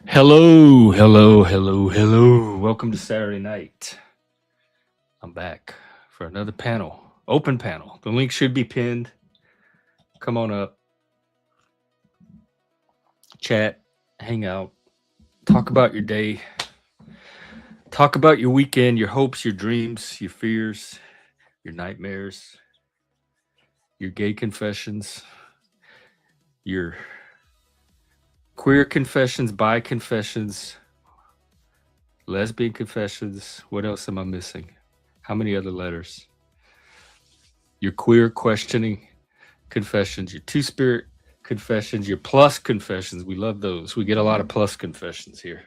Hello, hello, hello, hello. Welcome to Saturday night. I'm back for another panel, open panel. The link should be pinned. Come on up, chat, hang out, talk about your day, talk about your weekend, your hopes, your dreams, your fears, your nightmares, your gay confessions, your queer confessions, bi confessions, lesbian confessions. What else am I missing? How many other letters? Your queer questioning confessions, your two spirit confessions, your plus confessions. We love those. We get a lot of plus confessions here.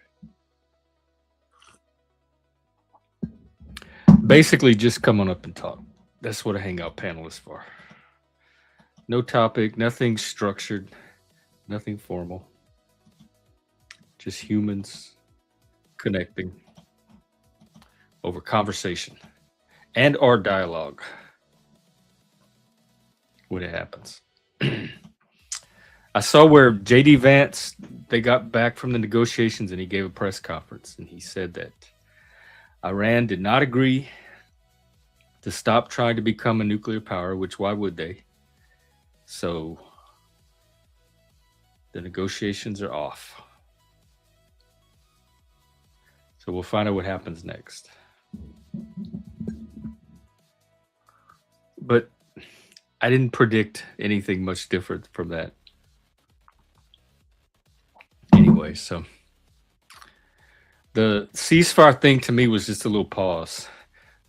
Basically, just come on up and talk. That's what a hangout panel is for. No topic, nothing structured, nothing formal. Just humans connecting over conversation and our dialogue when it happens. I saw where JD Vance, they got back from the negotiations and he gave a press conference and he said that Iran did not agree to stop trying to become a nuclear power, which why would they? So the negotiations are off. So we'll find out what happens next. But I didn't predict anything much different from that. Anyway, so the ceasefire thing to me was just a little pause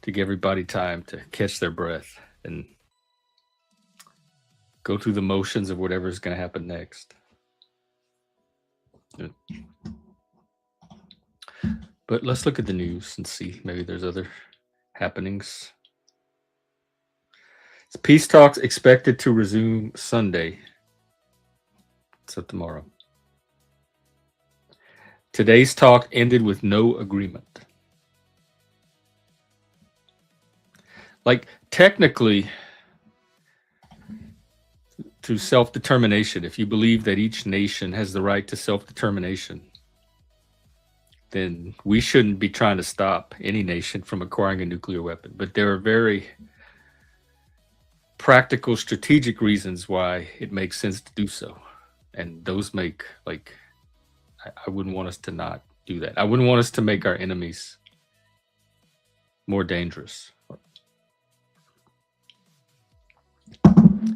to give everybody time to catch their breath and go through the motions of whatever is going to happen next. But let's look at the news and see maybe there's other happenings. Peace talks expected to resume Sunday. So tomorrow. Today's talk ended with no agreement. Like, technically, to self-determination, if you believe that each nation has the right to self-determination, then we shouldn't be trying to stop any nation from acquiring a nuclear weapon. But there are very practical, strategic reasons why it makes sense to do so. And those make, like, I wouldn't want us to not do that. I wouldn't want us to make our enemies more dangerous.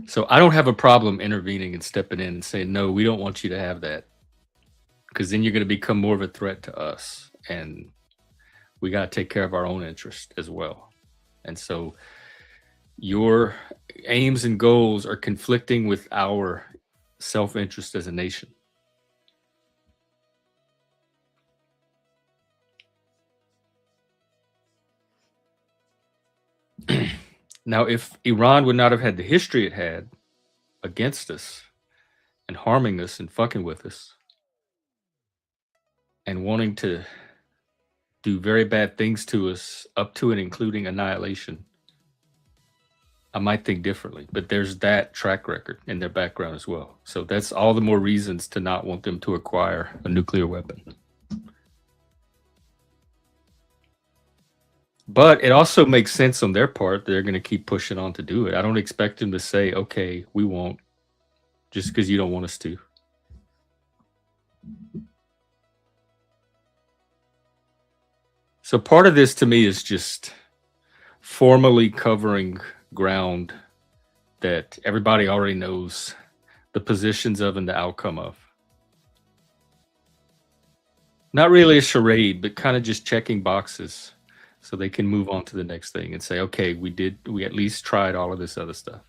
So I don't have a problem intervening and stepping in and saying, no, we don't want you to have that. Because then you're going to become more of a threat to us. And we got to take care of our own interest as well. And so your aims and goals are conflicting with our self-interest as a nation. Now, if Iran would not have had the history it had against us and harming us and fucking with us and wanting to do very bad things to us up to and including annihilation, I might think differently. But there's that track record in their background as well. So that's all the more reasons to not want them to acquire a nuclear weapon. But it also makes sense on their part. They're going to keep pushing on to do it. I don't expect them to say, okay, we won't, just because you don't want us to. So part of this to me is just formally covering ground that everybody already knows the positions of and the outcome of. Not really a charade, but kind of just checking boxes so they can move on to the next thing and say, okay, we at least tried all of this other stuff.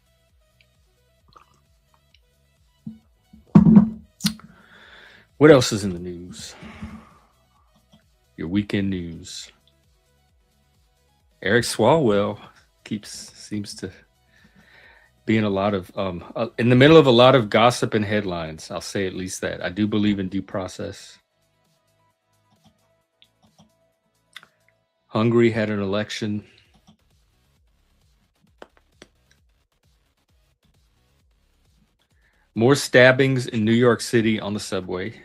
What else is in the news? Your weekend news. Eric Swalwell seems to be in a lot of in the middle of a lot of gossip and headlines. I'll say at least that. I do believe in due process. Hungary had an election. More stabbings in New York City on the subway.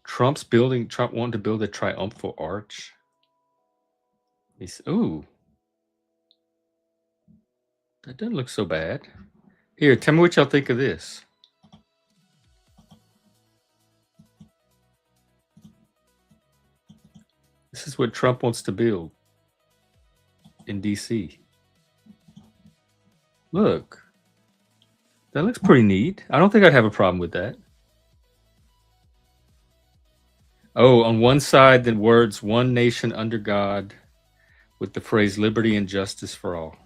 Trump wanted to build a triumphal arch. Ooh. That doesn't look so bad. Here, tell me what y'all think of this. This is what Trump wants to build in DC. Look. That looks pretty neat. I don't think I'd have a problem with that. Oh, on one side, the words "one nation under God" with the phrase "liberty and justice for all."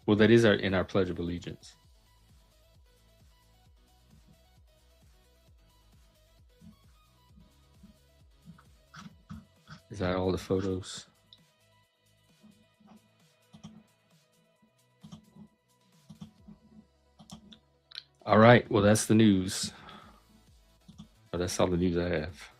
Well, that is in our Pledge of Allegiance. Is that all the photos? All right. Well, that's the news. Oh, that's all the news I have.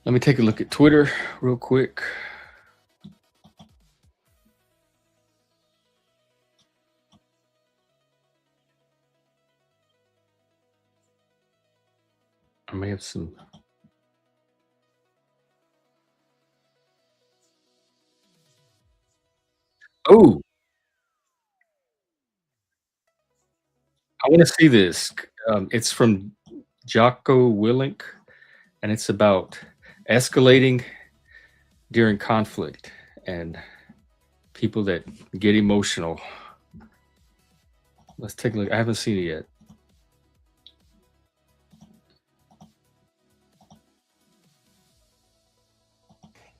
Let me take a look at Twitter real quick. I may have some. Oh, I want to see this. It's from Jocko Willink, and it's about escalating during conflict and people that get emotional. Let's take a look. I haven't seen it yet.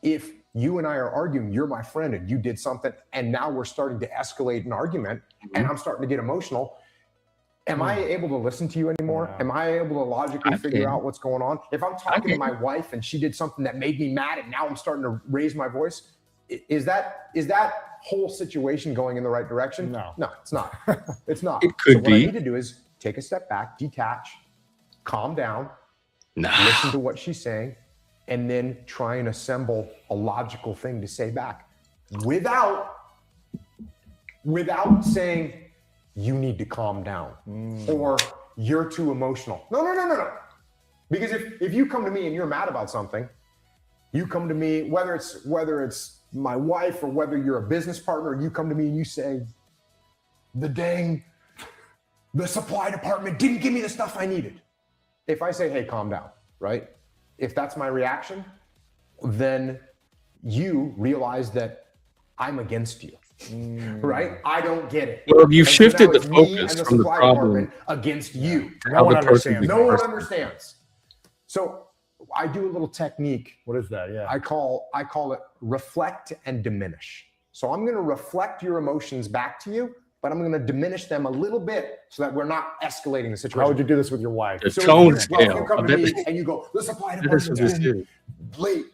If you and I are arguing, you're my friend and you did something, and now we're starting to escalate an argument, and I'm starting to get emotional, am I able to listen to you anymore? Am I able to logically figure out what's going on? If I'm talking to my wife and she did something that made me mad and now I'm starting to raise my voice, is that whole situation going in the right direction? No, it's not. It's not. It could What I need to do is take a step back, detach, calm down, listen to what she's saying, and then try and assemble a logical thing to say back without saying, you need to calm down or you're too emotional. No. Because if you come to me and you're mad about something, you come to me, whether it's my wife or whether you're a business partner, you come to me and you say, the supply department didn't give me the stuff I needed. If I say, hey, calm down, right? If that's my reaction, then you realize that I'm against you, right? I don't get it. Well, you've And shifted now the it's me focus and the from the supply problem department against you. No one understands. No one understands. So I do a little technique. What is that? Yeah. I call it reflect and diminish. So I'm going to reflect your emotions back to you, but I'm going to diminish them a little bit so that we're not escalating the situation. How would you do this with your wife? The tone If scale. you come to me and you go, the supply department's been late.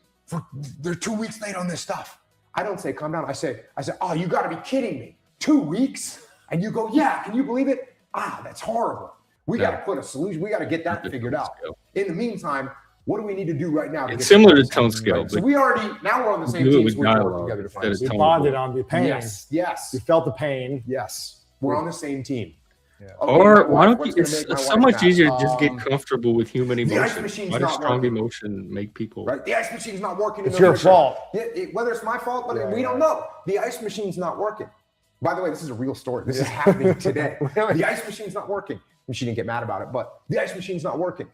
They're 2 weeks late on this stuff. I don't say, calm down. I say, oh, you got to be kidding me. 2 weeks? And you go, yeah, can you believe it? That's horrible. We got to put a solution. We got to get that figured out. In the meantime, what do we need to do right now? It's similar to tone scale. Right? So we're on the same team. We're working together to find We bonded on the pain. Yes. You felt the pain. Yes. We're on the same team. Yeah. Okay, Or why don't you? It's so much easier to just get comfortable with human emotion. Why does strong emotion make people? Right. The ice machine's not working. It's your fault. Whether it's my fault, but we don't know. The ice machine's not working. By the way, this is a real story. This is happening today. Really? The ice machine's not working. And she didn't get mad about it, but the ice machine's not working.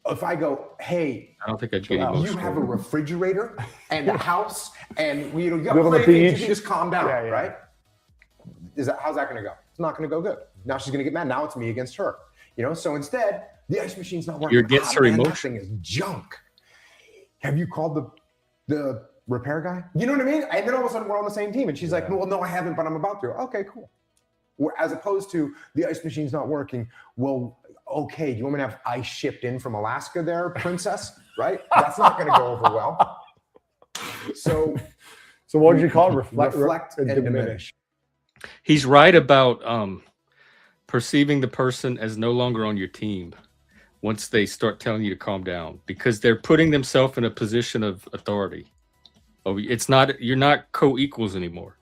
If I go, hey, I don't think I'd get emotional. you have a refrigerator and a house, and you got Live on the plenty of things, beach. you just calm down, Yeah. right? How's that going to go? It's not going to go good. Now she's going to get mad. Now it's me against her. So instead, the ice machine's not working. You're against her emotion. That thing is junk. Have you called the repair guy? You know what I mean? And then all of a sudden we're on the same team, and she's like, well, no, I haven't, but I'm about to. Okay, cool. As opposed to the ice machine's not working. Well, okay, do you want me to have ice shipped in from Alaska there, princess? Right? That's not going to go over well. So what did you call it? Reflect and diminish. He's right about perceiving the person as no longer on your team once they start telling you to calm down, because they're putting themselves in a position of authority. You're not co-equals anymore.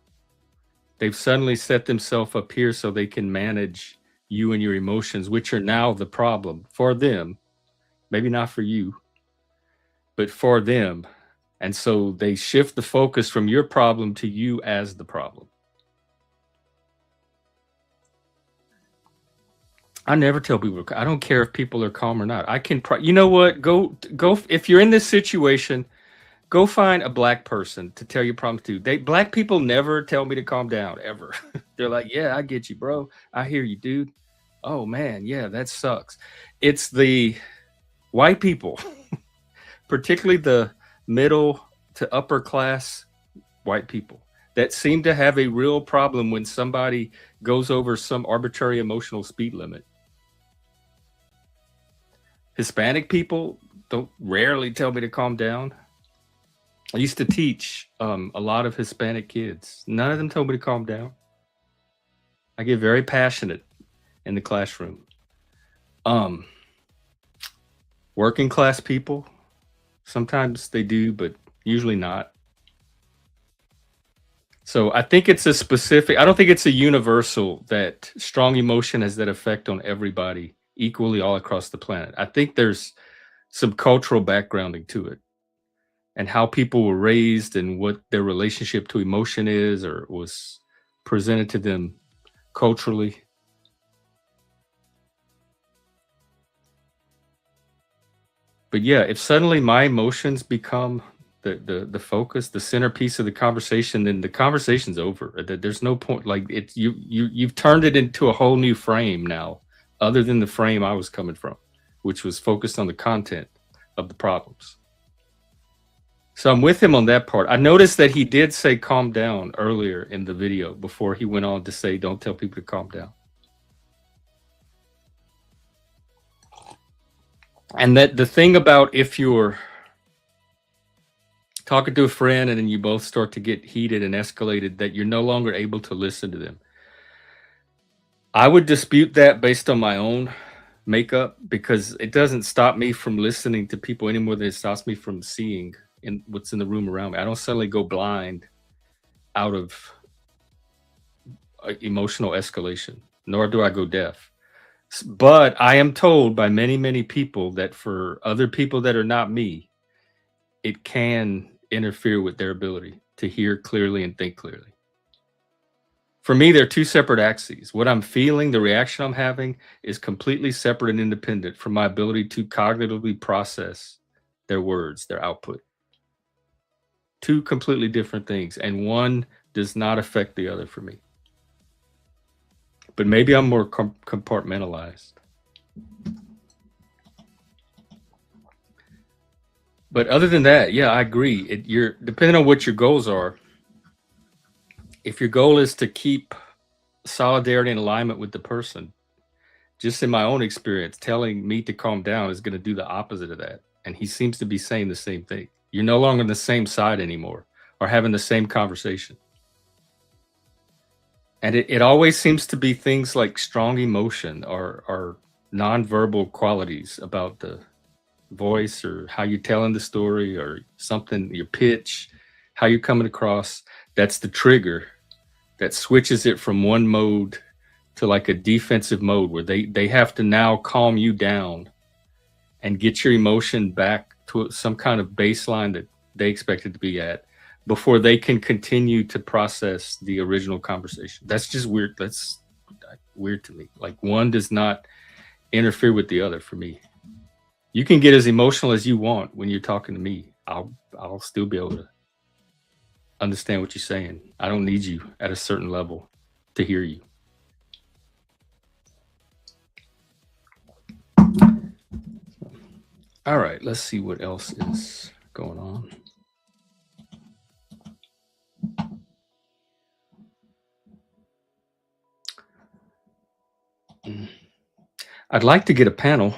They've suddenly set themselves up here so they can manage you and your emotions, which are now the problem for them. Maybe not for you, but for them. And so they shift the focus from your problem to you as the problem. I never tell people, I don't care if people are calm or not. I can, you know what? Go. If you're in this situation, go find a black person to tell your problems to. Black people never tell me to calm down ever. They're like, yeah, I get you, bro. I hear you, dude. Oh man, yeah, that sucks. It's the white people, particularly the middle to upper class white people, that seem to have a real problem when somebody goes over some arbitrary emotional speed limit. Hispanic people don't rarely tell me to calm down. I used to teach a lot of Hispanic kids. None of them told me to calm down. I get very passionate in the classroom. Working class people, sometimes they do, but usually not. So I think it's a specific, I don't think it's a universal that strong emotion has that effect on everybody equally all across the planet. I think there's some cultural backgrounding to it and how people were raised and what their relationship to emotion is or was presented to them culturally. But yeah, if suddenly my emotions become the focus, the centerpiece of the conversation, then the conversation's over. There's no point. Like you've turned it into a whole new frame now, other than the frame I was coming from, which was focused on the content of the problems. So I'm with him on that part. I noticed that he did say calm down earlier in the video before he went on to say don't tell people to calm down. And that the thing about if you're talking to a friend and then you both start to get heated and escalated, that you're no longer able to listen to them. I would dispute that based on my own makeup, because it doesn't stop me from listening to people any more than it stops me from seeing in what's in the room around me. I don't suddenly go blind out of emotional escalation, nor do I go deaf. But I am told by many, many people that for other people that are not me, it can interfere with their ability to hear clearly and think clearly. For me, they're two separate axes. What I'm feeling, the reaction I'm having, is completely separate and independent from my ability to cognitively process their words, their output. Two completely different things, and one does not affect the other for me. But maybe I'm more compartmentalized. But other than that, yeah, I agree. You're depending on what your goals are. If your goal is to keep solidarity and alignment with the person, just in my own experience, telling me to calm down is going to do the opposite of that. And he seems to be saying the same thing. You're no longer on the same side anymore or having the same conversation. And it always seems to be things like strong emotion or nonverbal qualities about the voice or how you're telling the story or something, your pitch, how you're coming across. That's the trigger that switches it from one mode to like a defensive mode where they have to now calm you down and get your emotion back to some kind of baseline that they expect it to be at before they can continue to process the original conversation. That's just weird. That's weird to me. Like one does not interfere with the other for me. You can get as emotional as you want when you're talking to me. I'll still be able to understand what you're saying. I don't need you at a certain level to hear you. All right, let's see what else is going on. I'd like to get a panel.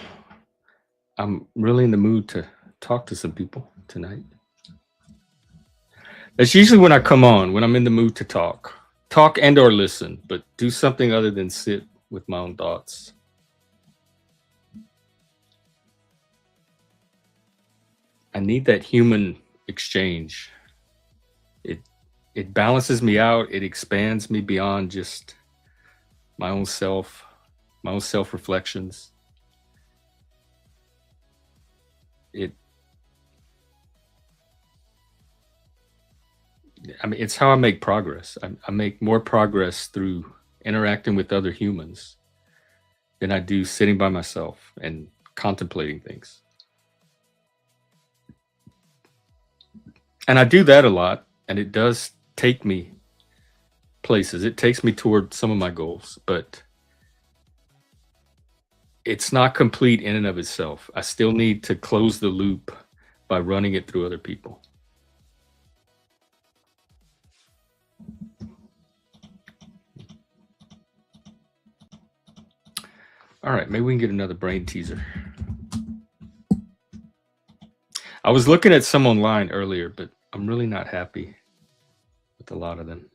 I'm really in the mood to talk to some people tonight. That's usually when I come on, when I'm in the mood to talk and or listen, but do something other than sit with my own thoughts. I need that human exchange. it balances me out. It expands me beyond just my own self reflections. It's how I make progress. I make more progress through interacting with other humans than I do sitting by myself and contemplating things. And I do that a lot, and it does take me places. It takes me toward some of my goals, but it's not complete in and of itself. I still need to close the loop by running it through other people. All right, maybe we can get another brain teaser. I was looking at some online earlier, but I'm really not happy with a lot of them.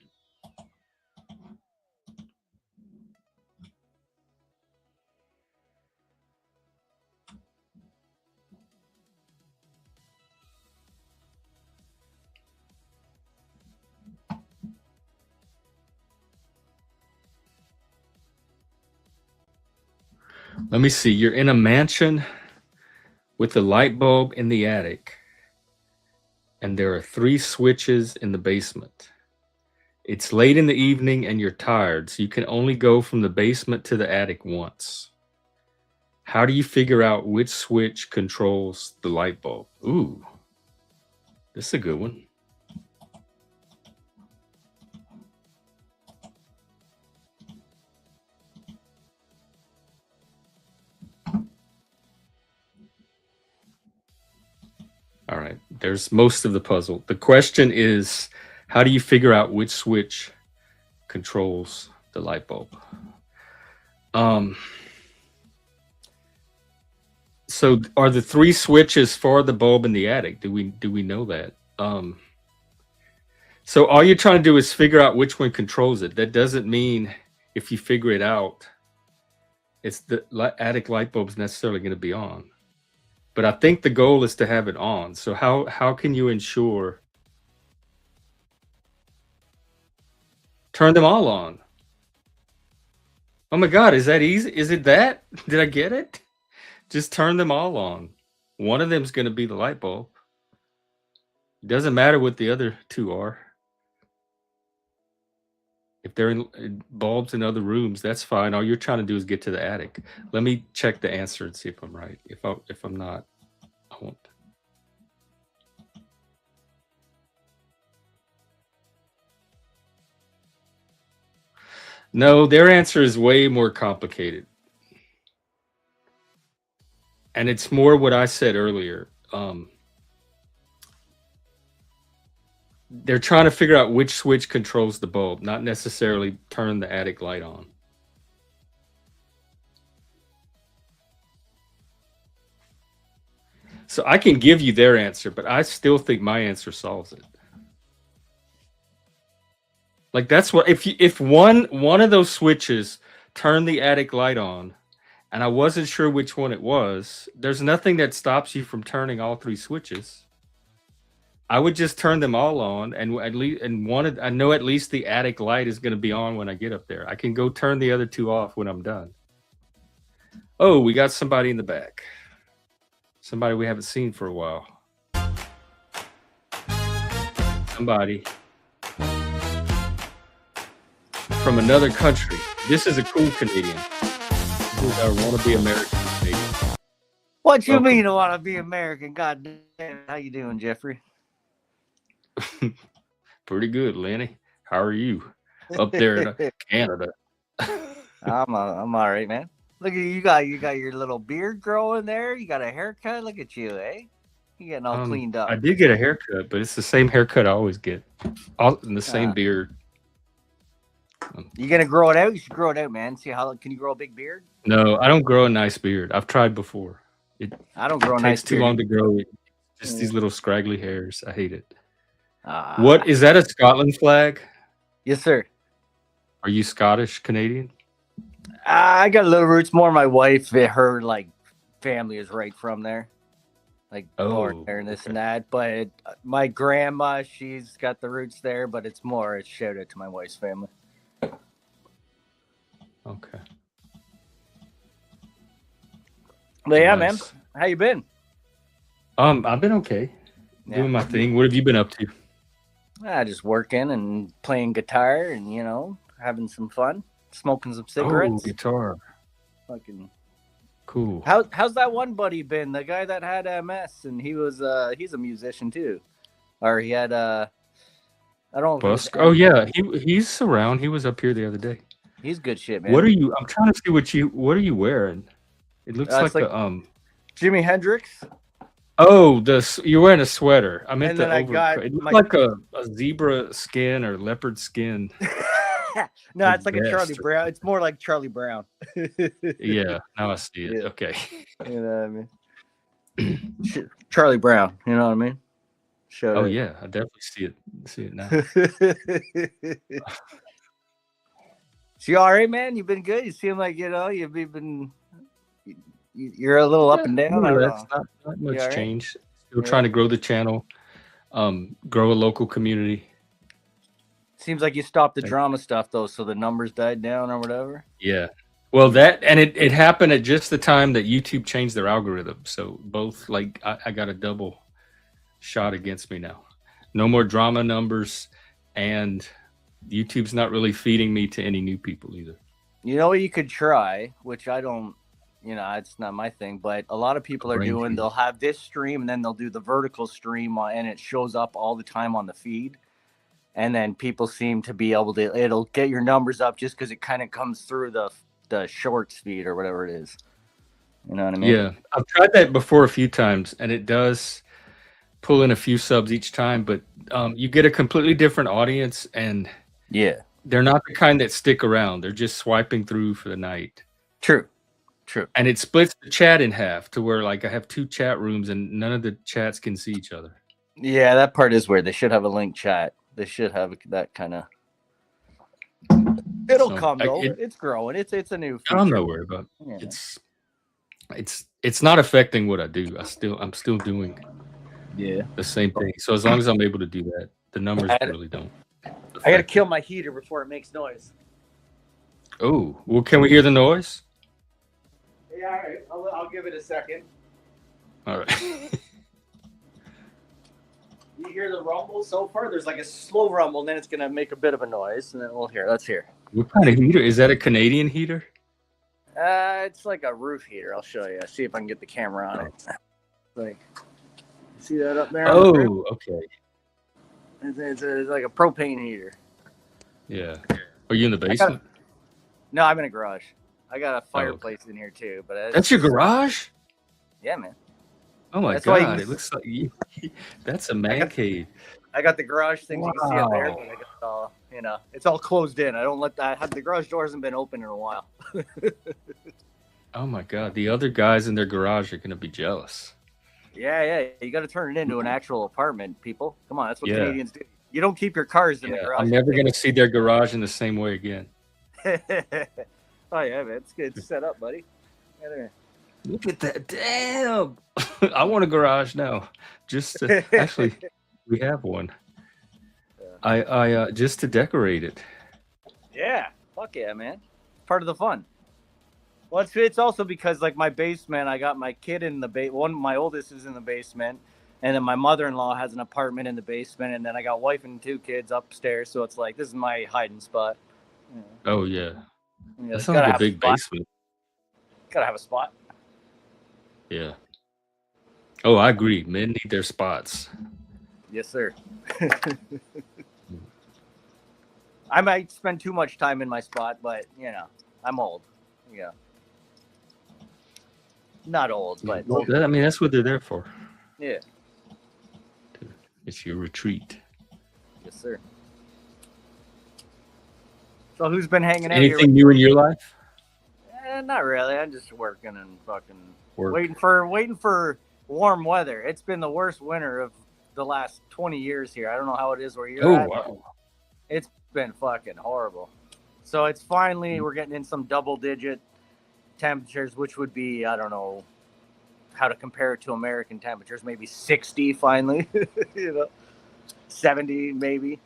Let me see. You're in a mansion with a light bulb in the attic, and there are 3 switches in the basement. It's late in the evening and you're tired, so you can only go from the basement to the attic once. How do you figure out which switch controls the light bulb? Ooh, this is a good one. All right, there's most of the puzzle. The question is, how do you figure out which switch controls the light bulb? So are the 3 switches for the bulb in the attic? Do we know that? So all you're trying to do is figure out which one controls it. That doesn't mean if you figure it out, it's the attic light bulb is necessarily going to be on. But I think the goal is to have it on. So how can you ensure? Turn them all on. Oh my God, is that easy? Is it that? Did I get it? Just turn them all on. One of them is going to be the light bulb. It doesn't matter what the other 2 are. If they're in bulbs in other rooms, that's fine. All you're trying to do is get to the attic. Let me check the answer and see if I'm right. If I'm not, I won't. No, their answer is way more complicated. And it's more what I said earlier. They're trying to figure out which switch controls the bulb, not necessarily turn the attic light on. So I can give you their answer, but I still think my answer solves it. Like that's what if one of those switches turned the attic light on, and I wasn't sure which one it was, there's nothing that stops you from turning all 3 switches. I would just turn them all on, and I know at least the attic light is going to be on when I get up there. I can go turn the other 2 off when I'm done. Oh, we got somebody in the back. Somebody we haven't seen for a while. Somebody from another country. This is a cool Canadian. This is our wannabe American Canadian. What you mean I want to be American? God damn, how you doing, Jeffrey? Pretty good, Lanny. How are you up there in Canada? I'm all right, man. Look at you got your little beard growing there. You got a haircut. Look at you, eh? You getting all cleaned up. I did get a haircut, but it's the same haircut I always get. In the same beard. You gonna grow it out? You should grow it out, man. See how can you grow a big beard? No, I don't grow a nice beard. I've tried before. I don't grow a nice beard. It takes too long to grow it. Just these little scraggly hairs. I hate it. What is that? A Scotland flag? Yes, sir. Are you Scottish Canadian? I got little roots. More my wife, her like family is right from there. like Oh, born there and this okay. and that. But my grandma, she's got the roots there, but it's shout out to my wife's family. Okay. But yeah, Nice. man, how you been? I've been okay. Yeah. Doing my thing. What have you been up to? Just working and playing guitar and having some fun, smoking some Oh, cigarettes. guitar. Fucking. Cool. How's that one buddy been? The guy that had MS and he's a musician too, or he had I don't know if it was Busk. Oh yeah, he's around. He was up here the other day. He's good shit, man. What are you? I'm trying to see what are you wearing? It looks It's like like a Jimi Hendrix. Oh, you're wearing a sweater. I meant And the then I over. got It looked my- like a zebra skin or leopard skin. No, it's like a vest Charlie or- Brown. It's more like Charlie Brown. Yeah, now I see it. Yeah. Okay. You know what I mean? Charlie Brown. You know what I mean? Shout Oh out. yeah, I definitely see it now. So you all right, man? You've been good. You seem like you've been. You're a little up and down. I don't That's know. not You much all right? change. Still Yeah. trying to grow the channel, grow a local community. Seems like you stopped the Thank drama stuff though, so the numbers died down or whatever. Yeah. Well, it happened at just the time that YouTube changed their algorithm. So both, like, I got a double shot against me now. No more drama numbers, and YouTube's not really feeding me to any new people either. You know what you could try, which I don't, it's not my thing, but a lot of people are Brain doing, feed. they'll have this stream and then they'll do the vertical stream and it shows up all the time on the feed. And then people seem to be able to, it'll get your numbers up just because it kind of comes through the shorts feed or whatever it is. You know what I mean? Yeah. I've tried that before a few times, and it does pull in a few subs each time, but you get a completely different audience, and Yeah. they're not the kind that stick around. They're just swiping through for the night. True. And it splits the chat in half to where, like, I have 2 chat rooms and none of the chats can see each other. Yeah, that part is weird. They should have a link chat. They should have that kind of. It'll So, come though. it- It's growing. It's a new feature. I'm not worried about it. Yeah. It's not affecting what I do. I'm still doing Yeah. the same thing. So as long as I'm able to do that, the numbers I- really don't. I gotta kill my heater before it makes noise. Oh, well, can we hear the noise? Yeah, all right. I'll give it a second. All right. You hear the rumble so far? There's like a slow rumble, and then it's gonna make a bit of a noise, and then we'll hear. Let's hear. What kind of heater? Is that a Canadian heater? It's like a roof heater. I'll show you. See if I can get the camera on it. Like, see that up there? on the roof? Oh, okay. It's like a propane heater. Yeah. Are you in the basement? No, I'm in a garage. I got a fireplace in here too, but it's, That's your garage? yeah, man. Oh my That's why god! you- It looks like that's a man cave. I got the garage things you can see up there, Wow. but I got all, it's all closed in. I don't the garage door hasn't been open in a while. Oh my god! The other guys in their garage are gonna be jealous. Yeah, you got to turn it into an actual apartment, people. Come on, that's what Yeah. Canadians do. You don't keep your cars in the Yeah, garage. I'm never gonna see their garage in the same way again. Oh yeah, man, it's good. It's set up, buddy. Yeah, there. Look at that! Damn! I want a garage now. Just to, actually, we have one. I just to decorate it. Yeah, fuck yeah, man. Part of the fun. Well, it's also because like my basement, I got my kid in the my oldest is in the basement, and then my mother-in-law has an apartment in the basement, and then I got wife and 2 kids upstairs. So it's like this is my hiding spot. Yeah. Oh yeah, Yeah, that sounds gotta like a have big spot. basement. Gotta have a spot. Yeah. Oh, I agree. Men need their spots. Yes, sir. I might spend too much time in my spot, but I'm old. Yeah. Not old, but I mean, that's what they're there for. yeah. It's your retreat. Yes, sir. So who's been hanging out Anything new in your life? here? Not really. I'm just working and fucking Work. waiting for warm weather. It's been the worst winter of the last 20 years here. I don't know how it is where you're Oh at. but wow. It's been fucking horrible. So it's finally we're getting in some double digit temperatures, which would be, I don't know, how to compare it to American temperatures. Maybe 60 finally, 70 maybe.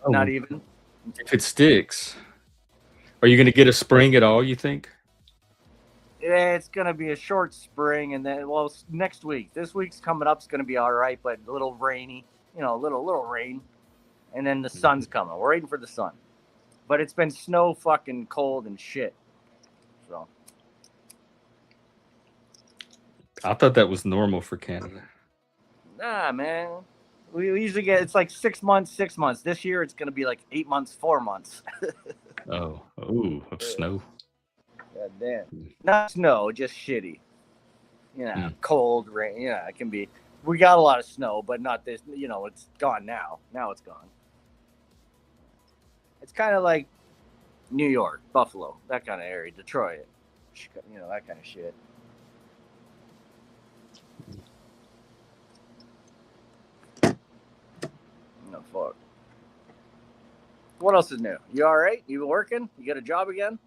Oh, Not even. if it sticks. Are you going to get a spring at all, you think? Yeah, it's gonna be a short spring, and then next week. This week's coming up is gonna be all right, but a little rainy. A little rain, and then the sun's coming. We're waiting for the sun, but it's been snow, fucking cold and shit. So I thought that was normal for Canada. nah, man. We usually get it's like 6 months, 6 months. This year it's gonna be like 8 months, 4 months. Oh, of snow. God damn. Not snow, just shitty. Cold rain. Yeah, it can be. We got a lot of snow, but not this. It's gone now. Now it's gone. It's kind of like New York, Buffalo, that kind of area, Detroit, that kind of shit. No fuck. What else is new? You all right? You working? You got a job again?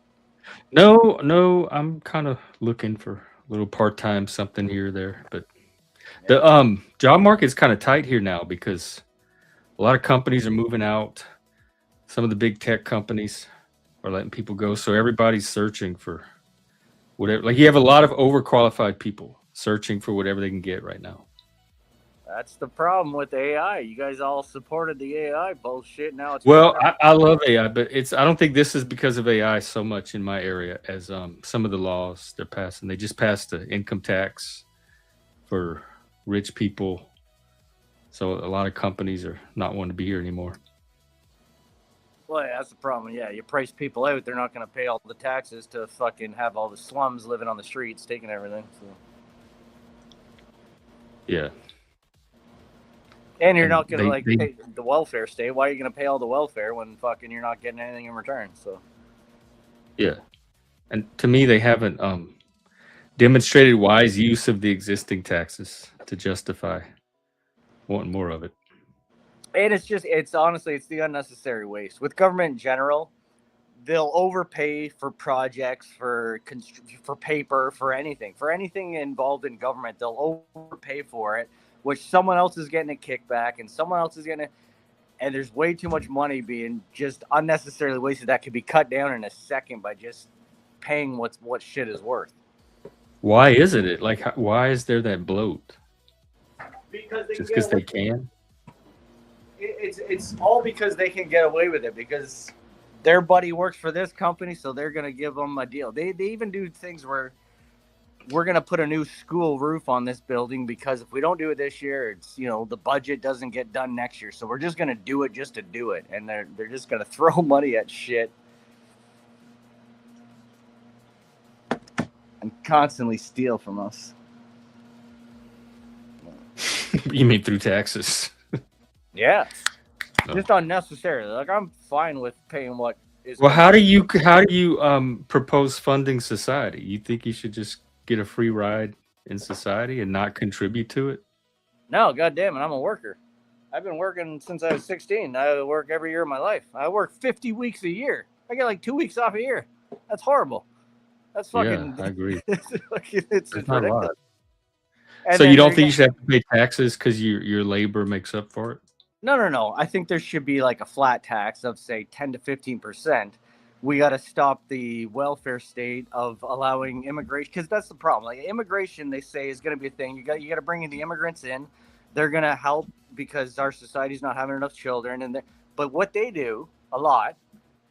No, I'm kind of looking for a little part-time something here or there, but the job market's kind of tight here now because a lot of companies are moving out. Some of the big tech companies are letting people go, so everybody's searching for whatever. Like you have a lot of overqualified people searching for whatever they can get right now. That's the problem with AI. You guys all supported the AI bullshit. Now it's I love AI, but I don't think this is because of AI so much in my area as some of the laws they're passing. They just passed the income tax for rich people, so a lot of companies are not wanting to be here anymore. Well, yeah, that's the problem. Yeah, you price people out; they're not going to pay all the taxes to fucking have all the slums living on the streets, taking everything. So. Yeah. And you're not going to pay the welfare state. Why are you going to pay all the welfare when fucking you're not getting anything in return? So. Yeah, and to me, they haven't demonstrated wise use of the existing taxes to justify wanting more of it. And it's honestly the unnecessary waste with government in general. They'll overpay for projects, for paper, for anything involved in government. They'll overpay for it, which someone else is getting a kickback, and someone else is getting it. And there's way too much money being just unnecessarily wasted that could be cut down in a second by just paying what shit is worth. Why isn't it? Like, why is there that bloat? Because they can? It's all because they can get away with it because their buddy works for this company, so they're going to give them a deal. They even do things where we're going to put a new school roof on this building because if we don't do it this year, it's the budget doesn't get done next year. So we're just going to do it just to do it, and they're just going to throw money at shit and constantly steal from us. You mean through taxes? Yeah. Just unnecessarily. Like I'm fine with paying what is. Well, how do you propose funding society? You think you should just get a free ride in society and not contribute to it? No, goddamn it, I'm a worker. I've been working since I was 16. I work every year of my life. I work 50 weeks a year. I get like 2 weeks off a year. That's horrible. That's fucking. Yeah, I agree. it's not a lot. And so you don't think you should have to pay taxes because your labor makes up for it? No. I think there should be like a flat tax of say 10 to 15%. We got to stop the welfare state of allowing immigration because that's the problem. Like immigration, they say is going to be a thing. You got to bring in the immigrants in. They're going to help because our society's not having enough children. But what they do a lot,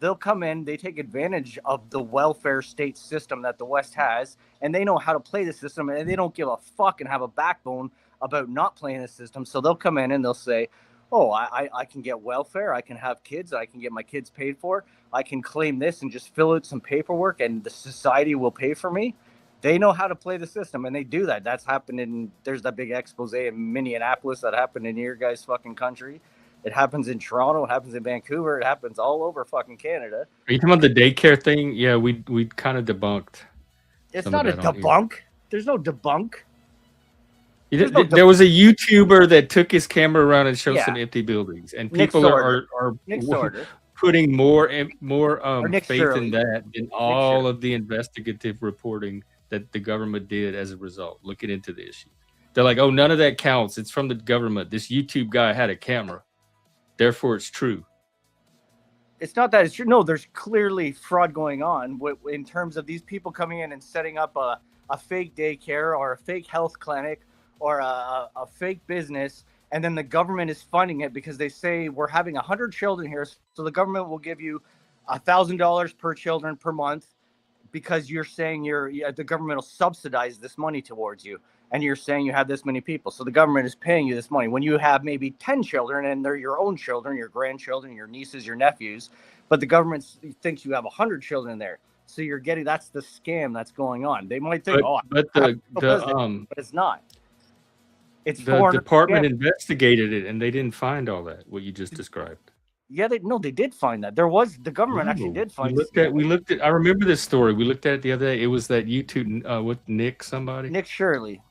they'll come in, they take advantage of the welfare state system that the West has, and they know how to play the system, and they don't give a fuck and have a backbone about not playing the system. So they'll come in and they'll say, oh, I can get welfare, I can have kids, I can get my kids paid for, I can claim this and just fill out some paperwork and the society will pay for me. They know how to play the system and they do that. That's happened there's that big expose in Minneapolis that happened in your guys' fucking country. It happens in Toronto, it happens in Vancouver, it happens all over fucking Canada. Are you talking about the daycare thing? Yeah, we kind of debunked. It's not a debunk. There's no debunk. There was a YouTuber that took his camera around and showed some empty buildings, and people are putting more faith in that than all of the investigative reporting that the government did as a result, looking into the issue. They're like, oh, none of that counts. It's from the government. This YouTube guy had a camera. Therefore, it's true. It's not that it's true. No, there's clearly fraud going on in terms of these people coming in and setting up a fake daycare or a fake health clinic or a fake business. And then the government is funding it because they say we're having 100 children here. So the government will give you $1,000 per children per month because you're saying the government will subsidize this money towards you. And you're saying you have this many people. So the government is paying you this money when you have maybe 10 children and they're your own children, your grandchildren, your nieces, your nephews. But the government thinks you have 100 children there. So you're getting, that's the scam that's going on. They might think, but it's not. It's the department investigated it and they didn't find all that, what you just described. Yeah, they did find that. The government actually did find it. We looked at, I remember this story. We looked at it the other day. It was that YouTube with Nick Shirley.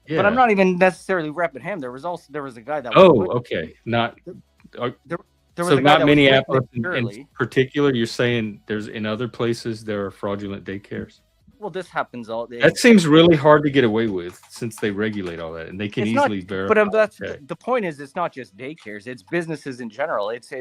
Yeah. But I'm not even necessarily repping him. There was a guy that okay. Not there was so a guy not Minneapolis in particular. You're saying there's in other places there are fraudulent daycares. Well, this happens all day. That seems really hard to get away with since they regulate all that and they can easily verify. But that's the point is it's not just daycares, it's businesses in general. It's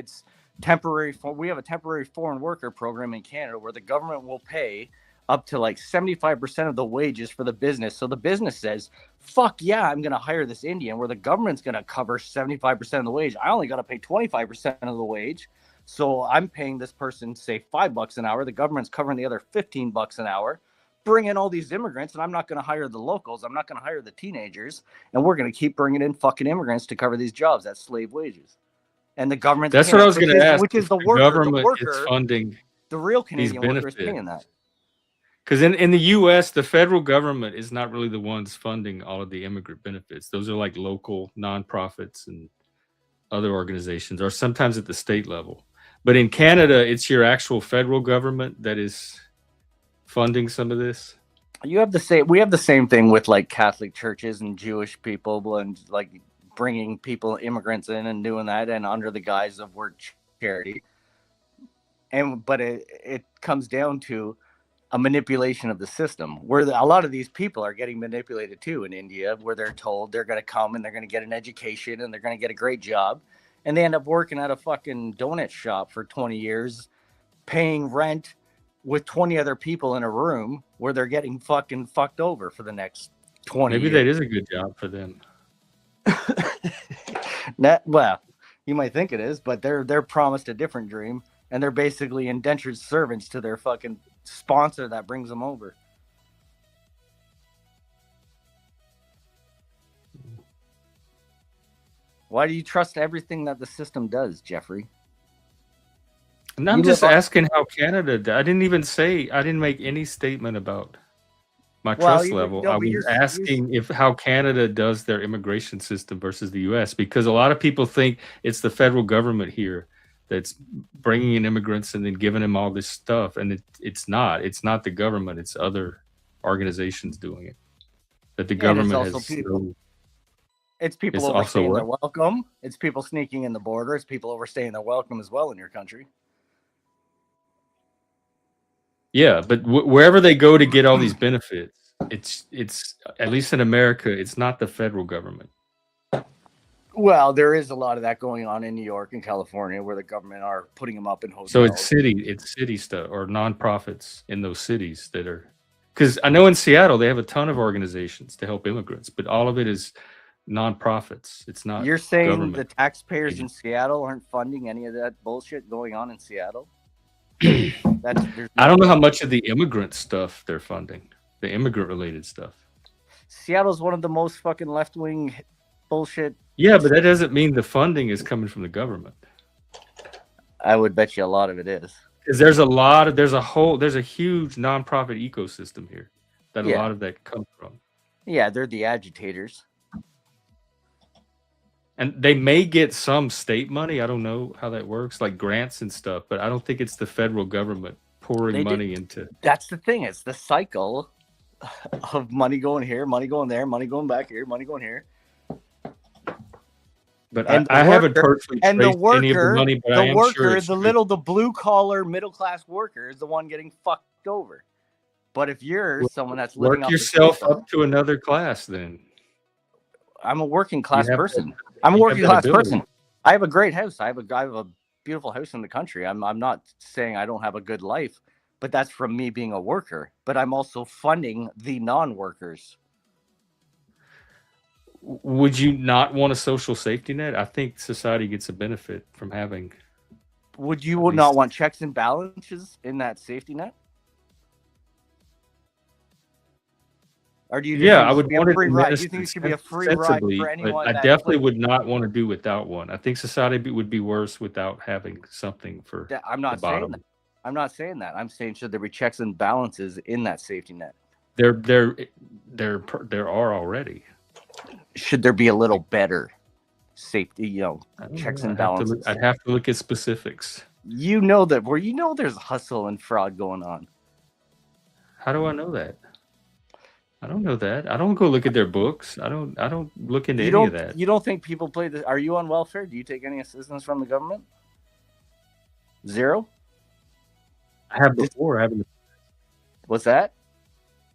temporary. We have a temporary foreign worker program in Canada where the government will pay up to like 75% of the wages for the business. So the business says, fuck yeah, I'm going to hire this Indian, where the government's going to cover 75% of the wage. I only got to pay 25% of the wage. So I'm paying this person, say, $5 an hour. The government's covering the other $15 an hour. Bring in all these immigrants, and I'm not going to hire the locals. I'm not going to hire the teenagers. And we're going to keep bringing in fucking immigrants to cover these jobs at slave wages. And the government. That's what I was going to ask. Which is the worker. Government the worker is funding the real Canadian worker is paying that. Because in the U.S., the federal government is not really the ones funding all of the immigrant benefits. Those are like local nonprofits and other organizations, or sometimes at the state level. But in Canada, it's your actual federal government that is funding some of this. We have the same thing with like Catholic churches and Jewish people and like bringing immigrants in and doing that, and under the guise of we're charity. But it comes down to a manipulation of the system where a lot of these people are getting manipulated too in India, where they're told they're going to come and they're going to get an education and they're going to get a great job. And they end up working at a fucking donut shop for 20 years, paying rent with 20 other people in a room where they're getting fucking fucked over for the next 20 years. Maybe that is a good job for them. Well, you might think it is, but they're promised a different dream. And they're basically indentured servants to their fucking sponsor that brings them over. Why do you trust everything that the system does, Jeffrey? And I'm just asking how Canada. I didn't make any statement about my trust level. I was asking how Canada does their immigration system versus the U.S. because a lot of people think it's the federal government here that's bringing in immigrants and then giving them all this stuff. And it's not the government. It's other organizations doing it. That the government has. It's people overstaying their welcome. It's people sneaking in the border. It's people overstaying their welcome as well in your country. Yeah, but wherever they go to get all these benefits, it's at least in America, it's not the federal government. Well, there is a lot of that going on in New York and California where the government are putting them up in hotels. So it's city stuff or nonprofits in those cities that are, because I know in Seattle they have a ton of organizations to help immigrants, but all of it is nonprofits. It's not. You're saying the taxpayers in Seattle aren't funding any of that bullshit going on in Seattle? I don't know how much of the immigrant stuff they're funding, the immigrant related stuff. Seattle's one of the most fucking left-wing bullshit. Yeah, but that doesn't mean the funding is coming from the government. I would bet you a lot of it is. Because there's a huge nonprofit ecosystem here that a lot of that comes from. Yeah, they're the agitators. And they may get some state money. I don't know how that works, like grants and stuff, but I don't think it's the federal government pouring money into. That's the thing. It's the cycle of money going here, money going there, money going back here, money going here. But I haven't personally traced any of the money, but I am sure the blue collar middle class worker is the one getting fucked over. But if you're someone that's living Work off yourself the system, up to another class, then. I'm a working class have person. that- I'm a you have working that class ability. person. I have a great house. I have a beautiful house in the country. I'm not saying I don't have a good life, but that's from me being a worker. But I'm also funding the non-workers. Would you not want a social safety net? I think society gets a benefit from having. Would you At not least- want checks and balances in that safety net? Or do you just Yeah, think I it would should be a want it free ride? Do you administered think it should be a free ride sensibly, for but anyone? I that definitely plays- would not want to do without one. I think society would be worse without having something for I'm the not saying bottom. that. I'm not saying that. I'm saying should there be checks and balances in that safety net? There are already. Should there be a little better safety, I don't checks know. and balances? I'd have to look at specifics. There's hustle and fraud going on. How do I know that? I don't know that. I don't go look at their books. I don't look into any of that. You don't think people play this? Are you on welfare? Do you take any assistance from the government? Zero? I have before. I haven't. What's that?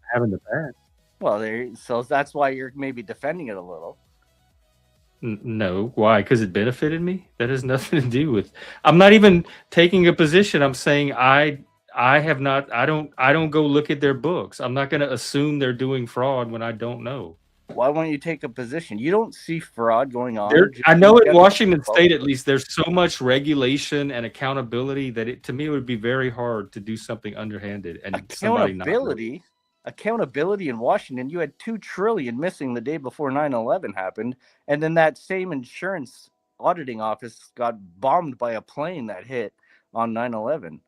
I have in the past. Well, so that's why you're maybe defending it a little. No, why? Because it benefited me. That has nothing to do with. I'm not even taking a position. I'm saying I have not. I don't go look at their books. I'm not going to assume they're doing fraud when I don't know. Why won't you take a position? You don't see fraud going on. I know in Washington State, at least, there's so much regulation and accountability that to me it would be very hard to do something underhanded and somebody not know. Accountability in Washington. You had $2 trillion missing the day before 9/11 happened, and then that same insurance auditing office got bombed by a plane that hit on 9/11.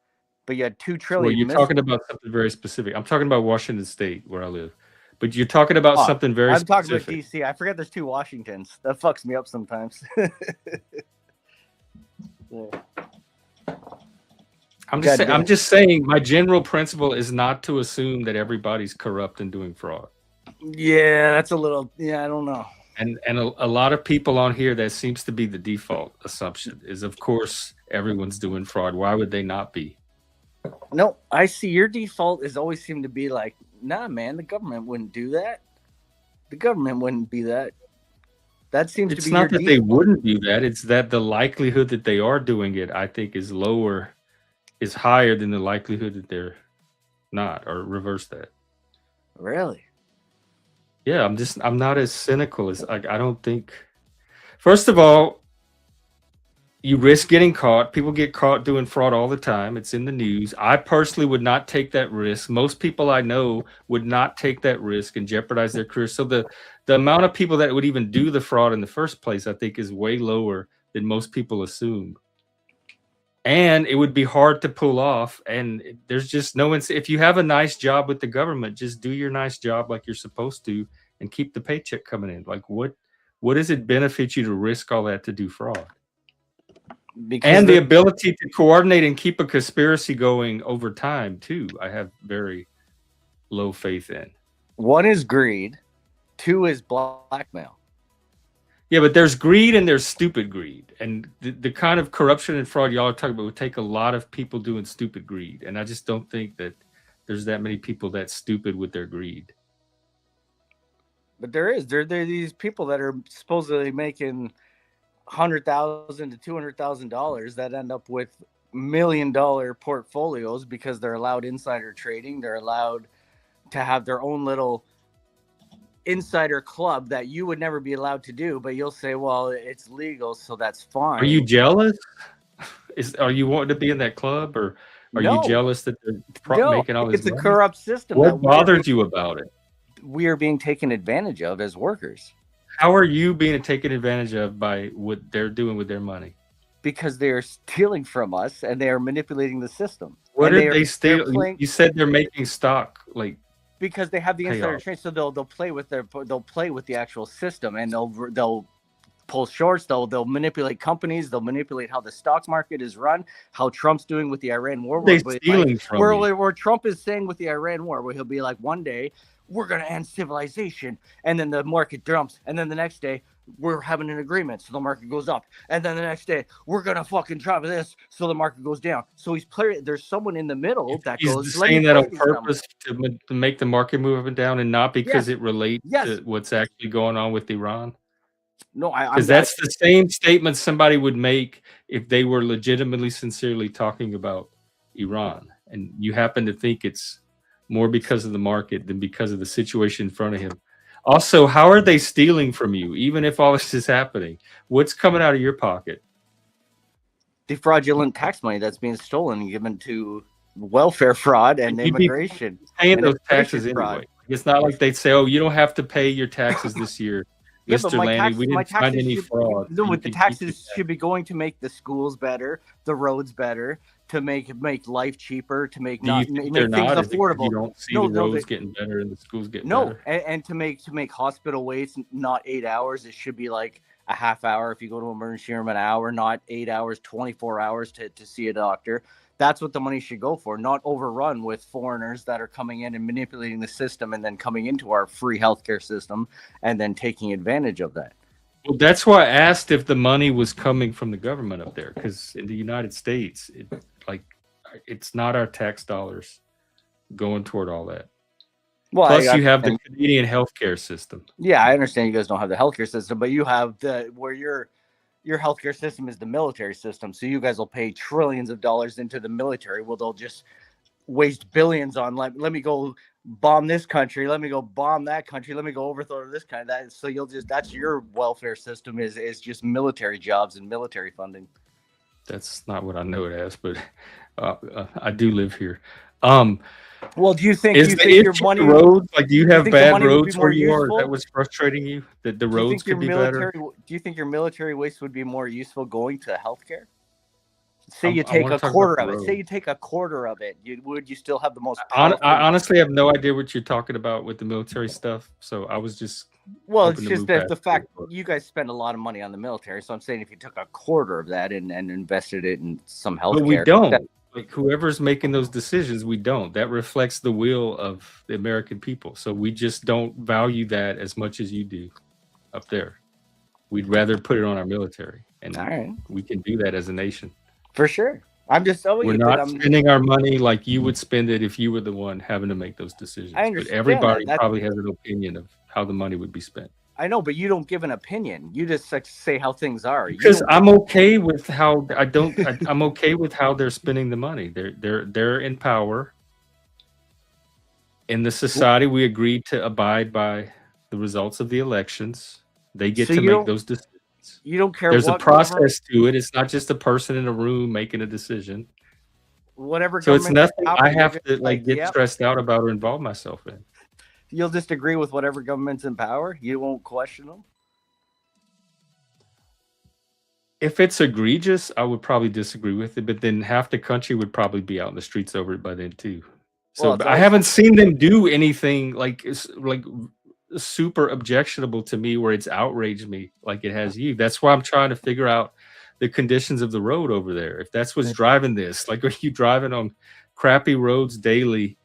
But you had $2 trillion. Well, you're talking about something very specific. I'm talking about Washington State, where I live. But you're talking about something very I'm talking specific. about DC. I forget there's 2 Washingtons. That fucks me up sometimes. Yeah. I'm just saying my general principle is not to assume that everybody's corrupt and doing fraud. Yeah, that's a little. Yeah, I don't know. And a lot of people on here, that seems to be the default assumption is, of course, everyone's doing fraud. Why would they not be? No, I see your default is always seem to be like, nah, man, the government wouldn't do that. The government wouldn't be that. That seems to be. It's not your that they default. wouldn't do that. It's that the likelihood that they are doing it, I think, is higher than the likelihood that they're not, or reverse that. Really? Yeah, I'm not as cynical as I don't think. First of all, you risk getting caught. People get caught doing fraud all the time. It's in the news. I personally would not take that risk. Most people I know would not take that risk and jeopardize their career. So the amount of people that would even do the fraud in the first place, I think, is way lower than most people assume. And it would be hard to pull off. And there's just no one. If you have a nice job with the government, just do your nice job like you're supposed to and keep the paycheck coming in. Like what does it benefit you to risk all that to do fraud? Because the ability to coordinate and keep a conspiracy going over time too, I have very low faith in. 1 is greed, 2 is blackmail. Yeah, but there's greed and there's stupid greed. And the kind of corruption and fraud y'all are talking about would take a lot of people doing stupid greed. And I just don't think that there's that many people that stupid with their greed. But there are these people that are supposedly making $100,000 to $200,000 that end up with $1 million portfolios because they're allowed insider trading. They're allowed to have their own little insider club that you would never be allowed to do, but you'll say, well, it's legal, so that's fine. Are you jealous? Are you wanting to be in that club, or are you jealous that they're making all this money? It's a corrupt system. What bothered you about it? We are being taken advantage of as workers. How are you being taken advantage of by what they're doing with their money? Because they are stealing from us and they are manipulating the system. What are they stealing? You said they're making stock, like, because they have the insider trade, so they'll play with the actual system, and they'll pull shorts, they'll manipulate companies, they'll manipulate how the stock market is run, how Trump's doing with the Iran war. Where Trump is saying with the Iran war, where he'll be like, one day we're gonna end civilization, and then the market dumps, and then the next day we're having an agreement, so the market goes up, and then the next day we're gonna fucking try this, so the market goes down. So he's playing. There's someone in the middle that He's goes, "Let me saying that play on these purpose numbers." to make the market move up and down, and not because Yes, it relates yes. to what's actually going on with Iran. No, Because that's the same statement somebody would make if they were legitimately, sincerely talking about Iran. And you happen to think it's more because of the market than because of the situation in front of him. Also, how are they stealing from you, even if all this is happening? What's coming out of your pocket? the fraudulent tax money that's being stolen and given to welfare fraud and You'd be immigration. paying and those taxes immigration fraud. anyway. It's not like they'd say, "Oh, you don't have to pay your taxes this year, Yeah, but Mr. my Lanny. taxes, We didn't find any fraud. No, so you but the can keep your taxes should be going to make the schools better, the roads better, to make life cheaper, to make Do you think make they're things not? Is it 'cause affordable. you don't see No, the no, roads getting better and the schools getting no, better? and to make hospital waits not 8 hours. It should be like a half hour if you go to emergency room, an hour, not 8 hours, 24 hours to see a doctor. That's what the money should go for, not overrun with foreigners that are coming in and manipulating the system and then coming into our free healthcare system and then taking advantage of that. Well, that's why I asked if the money was coming from the government up there, because in the United States, it's not our tax dollars going toward all that. Well, Plus, you have the Canadian healthcare system. Yeah, I understand you guys don't have the healthcare system, but you have where your healthcare system is the military system. So you guys will pay trillions of dollars into the military. Well, they'll just waste billions on let me go bomb this country, let me go bomb that country, let me go overthrow this kind of that. So that's your welfare system is just military jobs and military funding. That's not what I know it as, but I do live here. Well, do you think your money roads? Like, do you have bad roads where you are? That was frustrating you. That the roads could be better. Do you think your military waste would be more useful going to healthcare? Say you take a quarter of it. Say you take a quarter of it. Would you still have the most? I honestly have no idea what you're talking about with the military stuff. So I was just it's just that the fact you guys spend a lot of money on the military. So I'm saying if you took a quarter of that and invested it in some healthcare, but we don't. Like, whoever's making those decisions, we don't. That reflects the will of the American people. So we just don't value that as much as you do up there. We'd rather put it on our military, and we can do that as a nation. For sure. I'm just telling you. We're not spending our money like you would spend it if you were the one having to make those decisions. I understand. But everybody probably has an opinion of how the money would be spent. I know, but you don't give an opinion. You just say how things are. Because I'm okay with how I'm okay with how they're spending the money. They're in power. In the society, we agreed to abide by the results of the elections. They get to make those decisions. You don't care. There's a process to it. It's not just a person in a room making a decision. Whatever. So it's nothing I have to get stressed out about or involve myself in. You'll just agree with whatever government's in power. You won't question them. If it's egregious, I would probably disagree with it. But then half the country would probably be out in the streets over it by then too. So I haven't seen them do anything like super objectionable to me where it's outraged me like it has you. That's why I'm trying to figure out the conditions of the road over there. If that's what's driving this, like, are you driving on crappy roads daily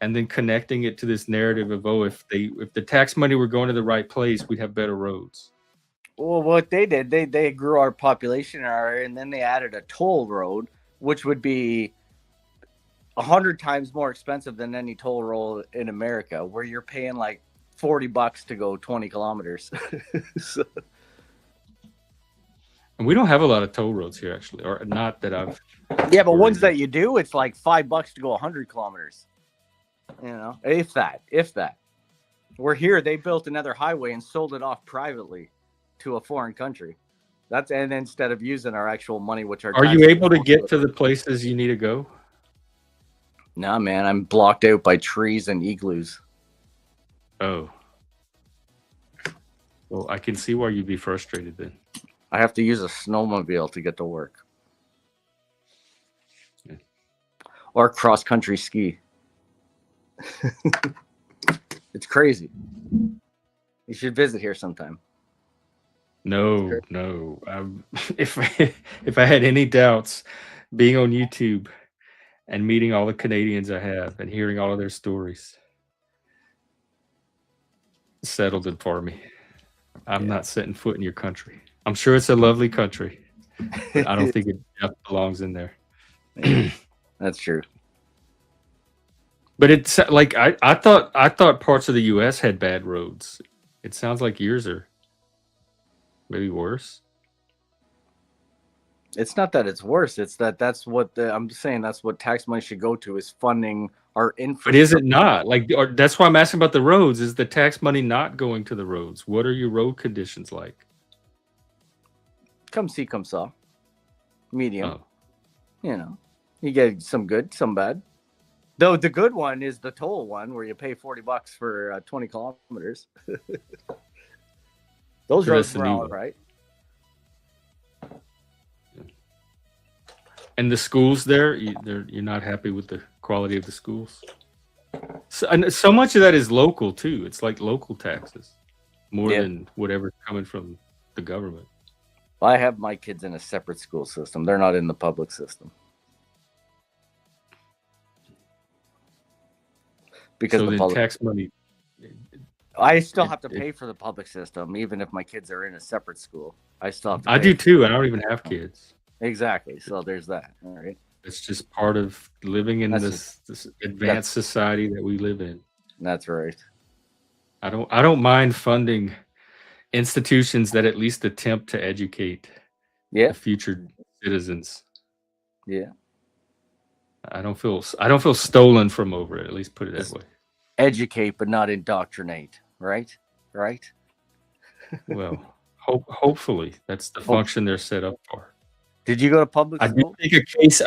and then connecting it to this narrative of, oh, if the tax money were going to the right place, we'd have better roads? Well, what they did, they grew our population area, and then they added a toll road, which would be 100 times more expensive than any toll road in America, where you're paying like $40 to go 20 kilometers. So. And we don't have a lot of toll roads here, actually, or not that I've. Yeah, but ones that you do, it's like $5 to go 100 kilometers. You know, if that. We're here. They built another highway and sold it off privately to a foreign country. And instead of using our actual money, which are you able to get to the places you need to go? No, man, I'm blocked out by trees and igloos. Oh. Well, I can see why you'd be frustrated then. I have to use a snowmobile to get to work. Yeah. Or cross-country ski. It's crazy. You should visit here sometime. No. If I had any doubts, being on YouTube and meeting all the Canadians I have and hearing all of their stories settled it for me. I'm not setting foot in your country. I'm sure it's a lovely country, but I don't think it belongs in there. That's true. But it's like I thought parts of the U.S. had bad roads. It sounds like yours are maybe worse. It's not that it's worse. It's that that's what I'm saying. That's what tax money should go to, is funding our infrastructure. But is it not? That's why I'm asking about the roads. Is the tax money not going to the roads? What are your road conditions like? Come see, come saw. Medium. Oh. You know, you get some good, some bad. Though the good one is the toll one, where you pay $40 for 20 kilometers. Those So roads that's the were new all one. right. And the schools there, you're not happy with the quality of the schools. So much of that is local too. It's like local taxes more than whatever's coming from the government. I have my kids in a separate school system. They're not in the public system. Because so the then public tax money. I still have to pay for the public system, even if my kids are in a separate school. I still have to pay. I do too. I don't even have kids. Exactly. So there's that. All right. It's just part of living in this advanced society that we live in. That's right. I don't mind funding institutions that at least attempt to educate the future citizens. Yeah. I don't feel stolen from over it. At least put it that way. Educate, but not indoctrinate. Right. Right. Well, hopefully that's the function they're set up for. Did you go to public school?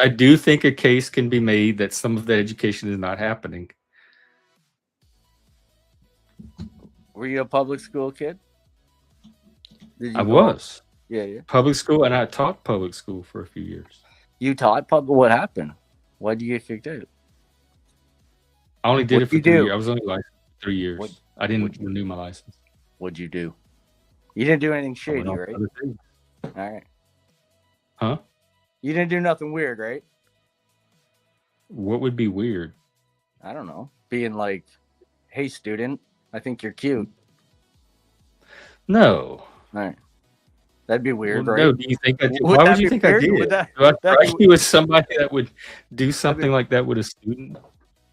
I do think a case can be made that some of the education is not happening. Were you a public school kid? I was. Yeah. Public school, and I taught public school for a few years. You taught public? What happened? Why did you get kicked out? I only did it for 3 years. I was only licensed for 3 years. I didn't renew my license. What'd you do? You didn't do anything shady, right? All right. Huh? You didn't do nothing weird, right? What would be weird? I don't know. Being like, hey, student, I think you're cute. No. All right. That'd be weird, well, right? No, do you think I did? Why would you think I did? Do I trust you with somebody that would do something like that with a student?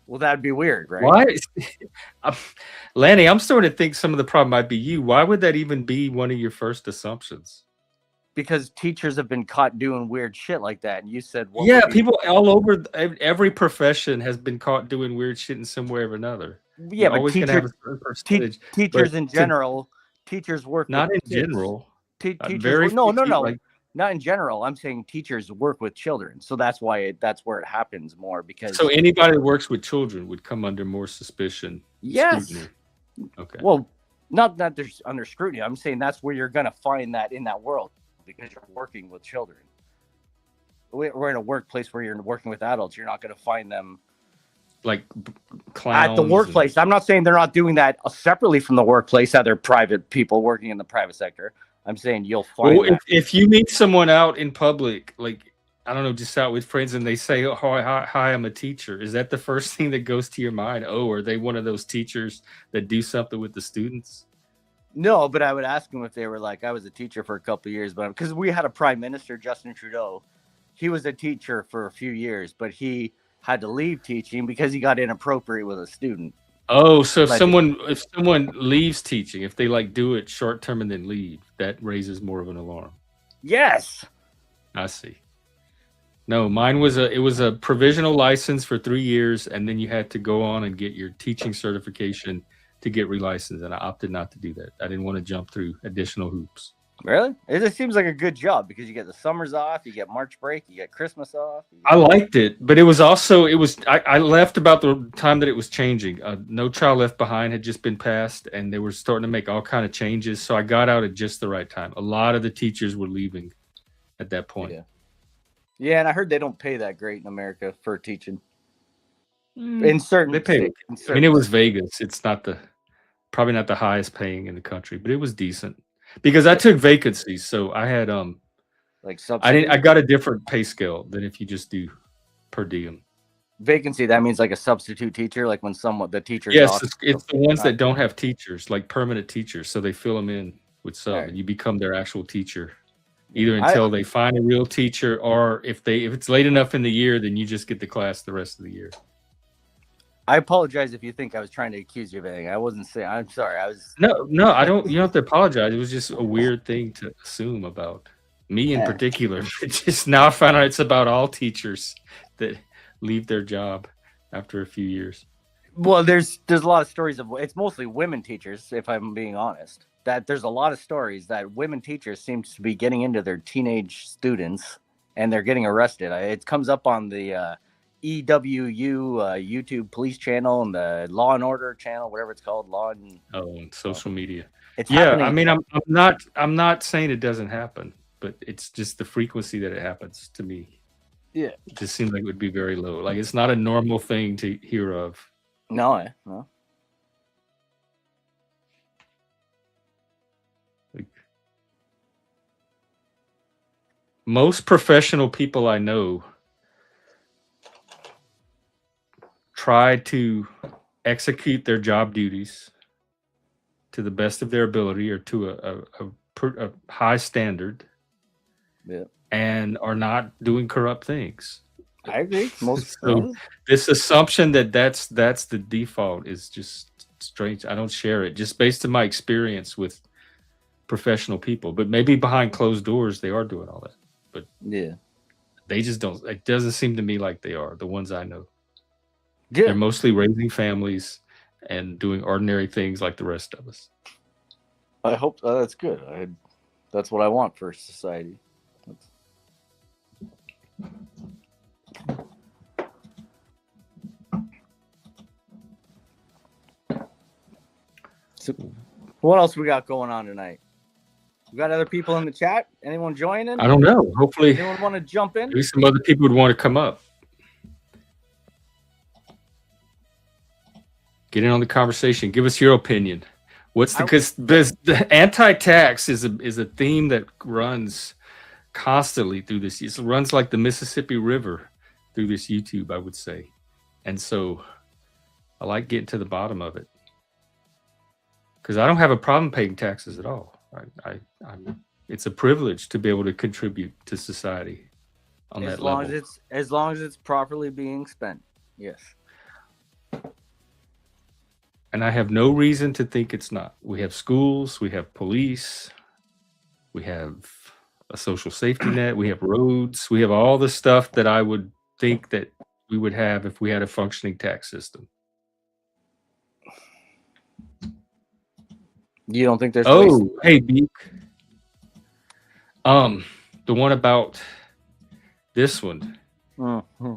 Well, that'd be weird, right? Why? Lanny, I'm starting to think some of the problem might be you. Why would that even be one of your first assumptions? Because teachers have been caught doing weird shit like that. And you said, people all over every profession has been caught doing weird shit in some way or another. Yeah, but teachers in general, teachers work not with in general. Teachers, no. Not in general. I'm saying teachers work with children, so that's why that's where it happens more. Because so anybody that works with children would come under more suspicion. Yes. Scrutiny. Okay. Well, not that there's under scrutiny. I'm saying that's where you're gonna find that in that world, because you're working with children. We're in a workplace where you're working with adults. You're not gonna find them like clowns at the workplace. I'm not saying they're not doing that separately from the workplace. Other private people working in the private sector. I'm saying you'll find. Well, if you meet someone out in public, like I don't know, just out with friends, and they say, "Oh, hi, I'm a teacher," is that the first thing that goes to your mind? Oh, are they one of those teachers that do something with the students? No, but I would ask them if they were like, I was a teacher for a couple of years, but because we had a prime minister, Justin Trudeau, he was a teacher for a few years, but he had to leave teaching because he got inappropriate with a student. Oh, so if someone leaves teaching, if they like do it short term and then leave, that raises more of an alarm. Yes. I see. No, mine was a provisional license for 3 years, and then you had to go on and get your teaching certification to get relicensed, and I opted not to do that. I didn't want to jump through additional hoops. Really? It just seems like a good job because you get the summers off, you get March break, you get Christmas off. I liked it, but it was I left about the time that it was changing. No Child Left Behind had just been passed, and they were starting to make all kind of changes. So I got out at just the right time. A lot of the teachers were leaving at that point. Yeah, and I heard they don't pay that great in America for teaching. In certain, they pay. I mean, it was Vegas. It's probably not the highest paying in the country, but it was decent. Because I took vacancies, so I had I got a different pay scale than if you just do per diem. Vacancy, that means like a substitute teacher, like when the teacher. Yes, it's the ones that don't have teachers, like permanent teachers, so they fill them in with sub, Right. and you become their actual teacher. Either until they find a real teacher, or if it's late enough in the year, then you just get the class the rest of the year. I apologize if you think I was trying to accuse you of anything. I wasn't saying. I'm sorry. I was. No, I don't. You don't have to apologize. It was just a weird thing to assume about me in particular. It's just now I found out it's about all teachers that leave their job after a few years. Well, there's a lot of stories of it's mostly women teachers, if I'm being honest. That there's a lot of stories that women teachers seem to be getting into their teenage students and they're getting arrested. It comes up on the EWU YouTube police channel and the Law and Order channel, whatever it's called, and social media. It's happening. I mean, I'm not saying it doesn't happen, but it's just the frequency that it happens to me. Yeah, it just seems like it would be very low. Like it's not a normal thing to hear of. No. Like, most professional people I know try to execute their job duties to the best of their ability or to a high standard, and are not doing corrupt things. I agree. So this assumption that that's the default is just strange. I don't share it, just based on my experience with professional people. But maybe behind closed doors they are doing all that. But they just don't. It doesn't seem to me like they are, the ones I know. They're mostly raising families and doing ordinary things like the rest of us. I hope that's good. That's what I want for society. So, what else we got going on tonight? We got other people in the chat. Anyone joining? I don't know. Hopefully, anyone want to jump in? Maybe some other people would want to come up. Get in on the conversation. Give us your opinion. What's because the anti-tax is a theme that runs constantly through this. It runs like the Mississippi River through this YouTube, I would say. And so I like getting to the bottom of it. Because I don't have a problem paying taxes at all. It's a privilege to be able to contribute to society on that level. As long as it's properly being spent. Yes. And I have no reason to think it's not. We have schools, we have police, we have a social safety net, we have roads, we have all the stuff that I would think that we would have if we had a functioning tax system. You don't think there's hey Beak. The one about this one. Mm-hmm.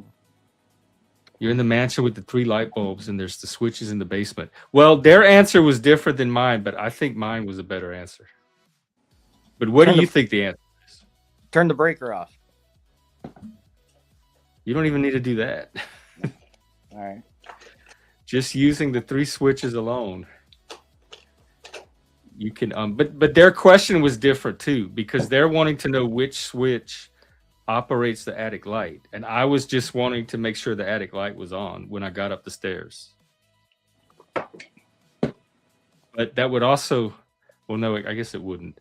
You're in the mansion with the 3 light bulbs and there's the switches in the basement. Well, their answer was different than mine, but I think mine was a better answer. But what do you think the answer is? Turn the breaker off. You don't even need to do that. All right. Just using the 3 switches alone. You can but their question was different too, because they're wanting to know which switch operates the attic light, and I was just wanting to make sure the attic light was on when I got up the stairs. But that would also, well, no, I guess it wouldn't.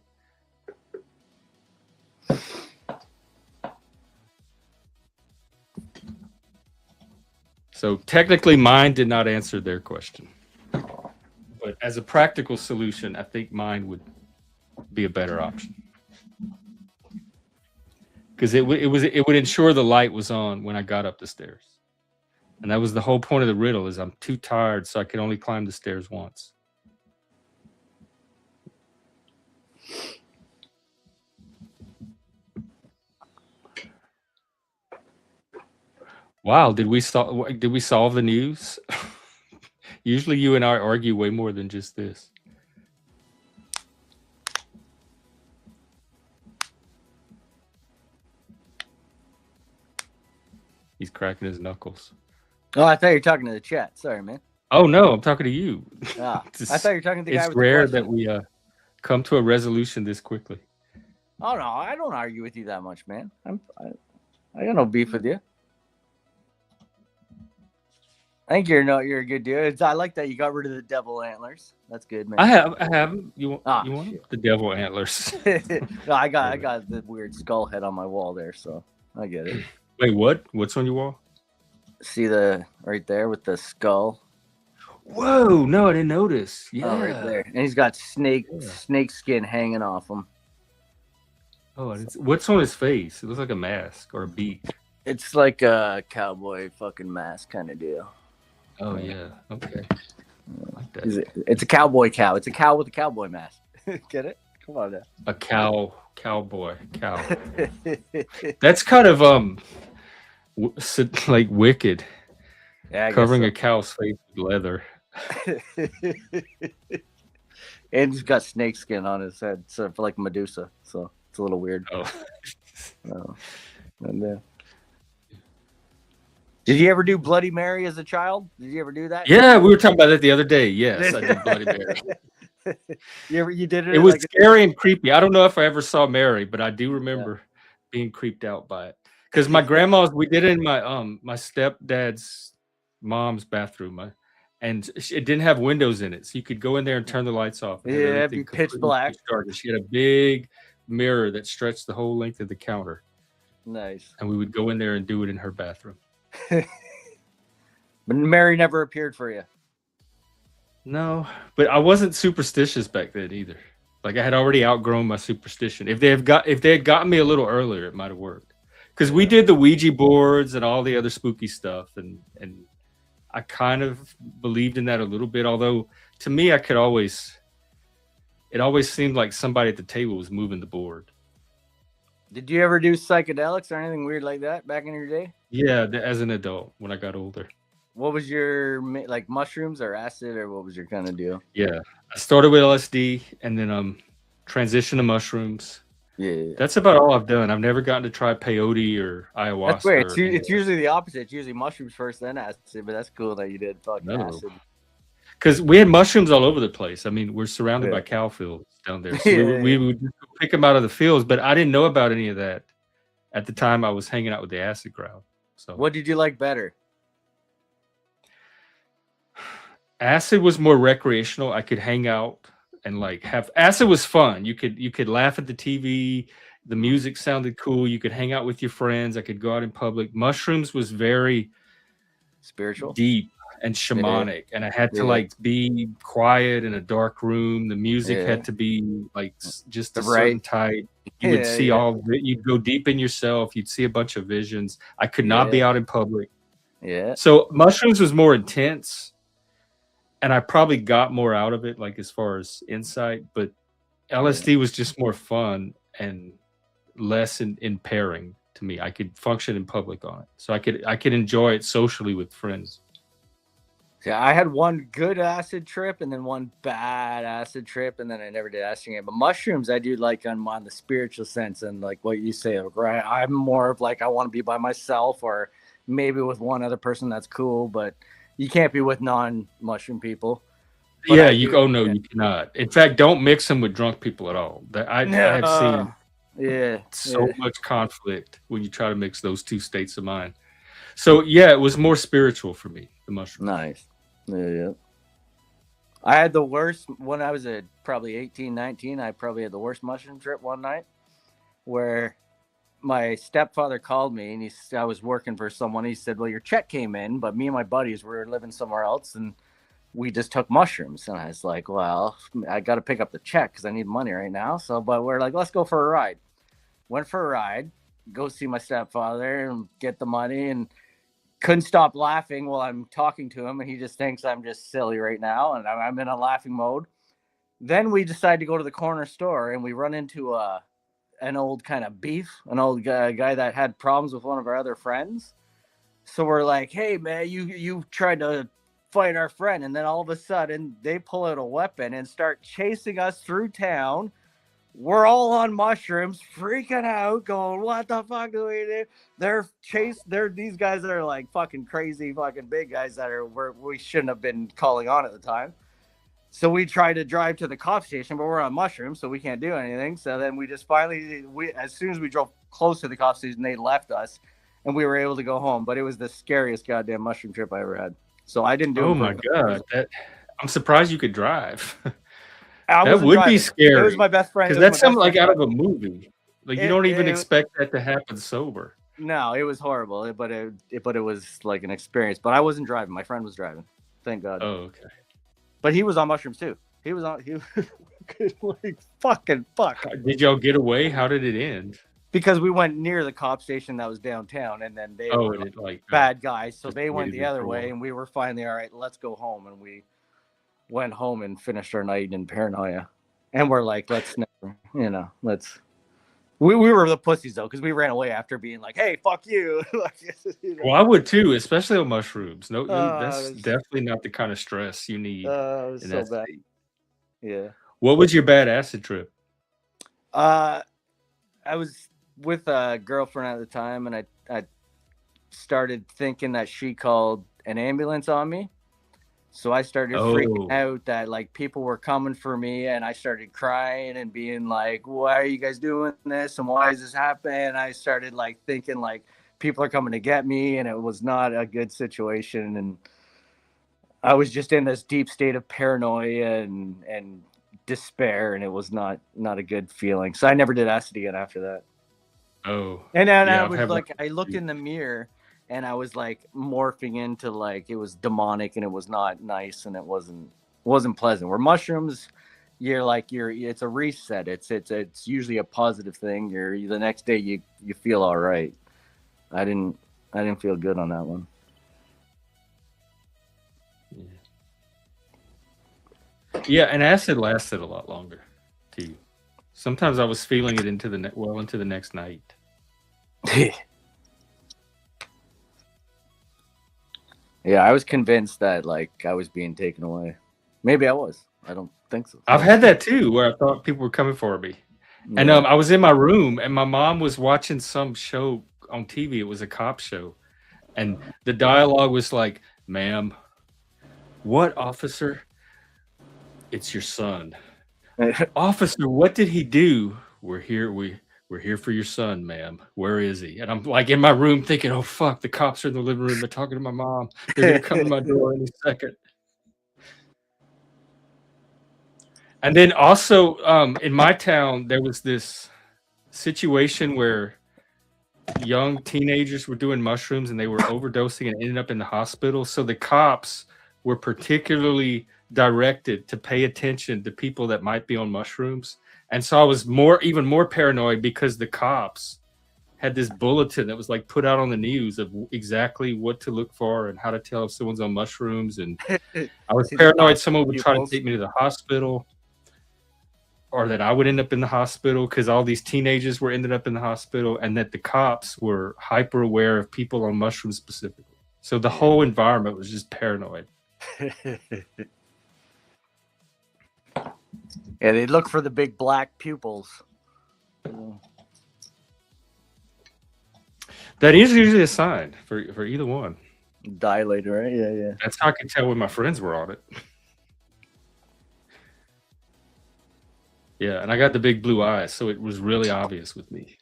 So technically mine did not answer their question, but as a practical solution, I think mine would be a better option. Because it would ensure the light was on when I got up the stairs. And that was the whole point of the riddle, is I'm too tired, so I can only climb the stairs once. Wow, did we solve the news? Usually you and I argue way more than just this. He's cracking his knuckles. Oh, I thought you were talking to the chat. Sorry, man. Oh no, I'm talking to you. I thought you were talking to the guy with the rare question. that we come to a resolution this quickly. Oh no, I don't argue with you that much, man. I got no beef with you. think you're a good dude. I like that you got rid of the devil antlers. That's good, man. I have them. You want Ah, you want 'em? shit. The devil antlers? No, I got the weird skull head on my wall there, so I get it. Wait, what? What's on your wall? See the right there with the skull? Whoa! No, I didn't notice. Yeah, Oh, right there. And he's got snake skin hanging off him. Oh, what's on his face? It looks like a mask or a beak. It's like a cowboy fucking mask kind of deal. Oh yeah. Okay. I like that. It's a cowboy cow. It's a cow with a cowboy mask. Get it? Come on now. A cowboy cow. That's kind of like Wicked, Yeah, covering a cow's face with leather. And he's got snake skin on his head, so for like Medusa. So it's a little weird. Oh. And, did you ever do Bloody Mary as a child? Did you ever do that? Yeah, we were talking about that the other day. Yes, I did Bloody Mary. You did it? It was scary and creepy. I don't know if I ever saw Mary, but I do remember being creeped out by it. Because my grandma's, we did it in my stepdad's mom's bathroom, and it didn't have windows in it, so you could go in there and turn the lights off. Yeah, it'd be pitch black. She had a big mirror that stretched the whole length of the counter. Nice. And we would go in there and do it in her bathroom. But Mary never appeared for you. No, but I wasn't superstitious back then either. Like I had already outgrown my superstition. If they had gotten me a little earlier, it might have worked. Because we did the Ouija boards and all the other spooky stuff, and I kind of believed in that a little bit. Although to me, it always seemed like somebody at the table was moving the board. Did you ever do psychedelics or anything weird like that back in your day? Yeah, as an adult when I got older. What was your like mushrooms or acid or what was your kind of deal? Yeah, I started with LSD and then transitioned to mushrooms. Yeah, that's about all I've done. I've never gotten to try peyote or ayahuasca. That's weird. It's usually the opposite. It's usually mushrooms first, then acid. But that's cool that you did fucking acid. Because we had mushrooms all over the place. I mean, we're surrounded by cow fields down there. So we would pick them out of the fields, but I didn't know about any of that at the time I was hanging out with the acid crowd. So what did you like better? Acid was more recreational. I could hang out and like have acid was fun. You could laugh at the TV. The music sounded cool. You could hang out with your friends. I could go out in public. Mushrooms was very spiritual, deep and shamanic, and I had to like be quiet in a dark room. The music had to be like just a certain type. You would see you'd go deep in yourself. You'd see a bunch of visions. I could not be out in public. Yeah. So mushrooms was more intense. And I probably got more out of it, like as far as insight, but LSD was just more fun and less impairing to me. I could function in public on it. So I could enjoy it socially with friends. Yeah, I had one good acid trip and then one bad acid trip, and then I never did acid again. But mushrooms, I do like on the spiritual sense, and like what you say, right? I'm more of like I want to be by myself, or maybe with one other person that's cool, but you can't be with non-mushroom people. But you cannot. In fact, don't mix them with drunk people at all. I have seen so much conflict when you try to mix those two states of mind. So it was more spiritual for me, the mushroom. Nice. Yeah. I had the worst when I was probably 18, 19. I probably had the worst mushroom trip one night where my stepfather called me and I was working for someone. He said, well, your check came in, but me and my buddies were living somewhere else and we just took mushrooms. And I was like, well, I got to pick up the check because I need money right now. So, but we're like, let's go for a ride. Went for a ride, go see my stepfather and get the money, and couldn't stop laughing while I'm talking to him. And he just thinks I'm just silly right now. And I'm in a laughing mode. Then we decide to go to the corner store and we run into an old kind of beef, an old guy that had problems with one of our other friends. So we're like, hey man, you tried to fight our friend. And then all of a sudden they pull out a weapon and start chasing us through town. We're all on mushrooms, freaking out, going, what the fuck do we do? These guys that are like fucking crazy, fucking big guys that we shouldn't have been calling on at the time. So we tried to drive to the cop station, but we're on mushrooms, so we can't do anything. So then we just as soon as we drove close to the cop station, they left us, and we were able to go home. But it was the scariest goddamn mushroom trip I ever had. So I didn't do. Oh them for my a couple god, years. I'm surprised you could drive. I That wasn't would be driving. It scary was my best friend. because It was that's my something best like friend out of a driving. movie. Like you don't even expect that to happen sober. No, it was horrible, but it was like an experience. But I wasn't driving. My friend was driving. Thank God. Oh, okay. But he was on mushrooms too. He was like fucking fuck. Did y'all get away? How did it end? Because we went near the cop station that was downtown, and then they were bad guys, so they went the other way, and we were finally all right. Let's go home, and we went home and finished our night in paranoia. And we're like, let's never, let's. We were the pussies though, because we ran away after being like, "Hey, fuck you." Well, I would too, especially on mushrooms. No, that's definitely not the kind of stress you need. It was so bad. State. Yeah. What was your bad acid trip? I was with a girlfriend at the time, and I started thinking that she called an ambulance on me. So I started freaking out that like people were coming for me, and I started crying and being like, "Why are you guys doing this? And why is this happening?" And I started like thinking like people are coming to get me, and it was not a good situation. And I was just in this deep state of paranoia and despair, and it was not a good feeling. So I never did acid again after that. Oh. And then I was like, I looked in the mirror, and I was like morphing into like it was demonic, and it was not nice, and it wasn't pleasant. Where mushrooms, it's a reset. It's usually a positive thing. The next day you feel all right. I didn't feel good on that one. Yeah, and acid lasted a lot longer too. Sometimes I was feeling it into the next night. Yeah, I was convinced that like I was being taken away. Maybe I was. I don't think so. I've had that too, where I thought people were coming for me. Yeah. And I was in my room, and my mom was watching some show on TV. It was a cop show, and the dialogue was like, "Ma'am, what officer? It's your son." "Officer, what did he do?" We're here for your son, ma'am. Where is he?" And I'm like in my room thinking, "Oh fuck, the cops are in the living room. They're talking to my mom. They're gonna come to my door any second." And then also in my town, there was this situation where young teenagers were doing mushrooms and they were overdosing and ended up in the hospital. So the cops were particularly directed to pay attention to people that might be on mushrooms. And so I was even more paranoid because the cops had this bulletin that was like put out on the news of exactly what to look for and how to tell if someone's on mushrooms. And I was paranoid someone would try to take me to the hospital, or that I would end up in the hospital because all these teenagers were ended up in the hospital, and that the cops were hyper aware of people on mushrooms specifically. So the whole environment was just paranoid. Yeah, they look for the big black pupils. That is usually a sign for either one. Dilator, right? Yeah. That's how I could tell when my friends were on it. Yeah, and I got the big blue eyes, so it was really obvious with me.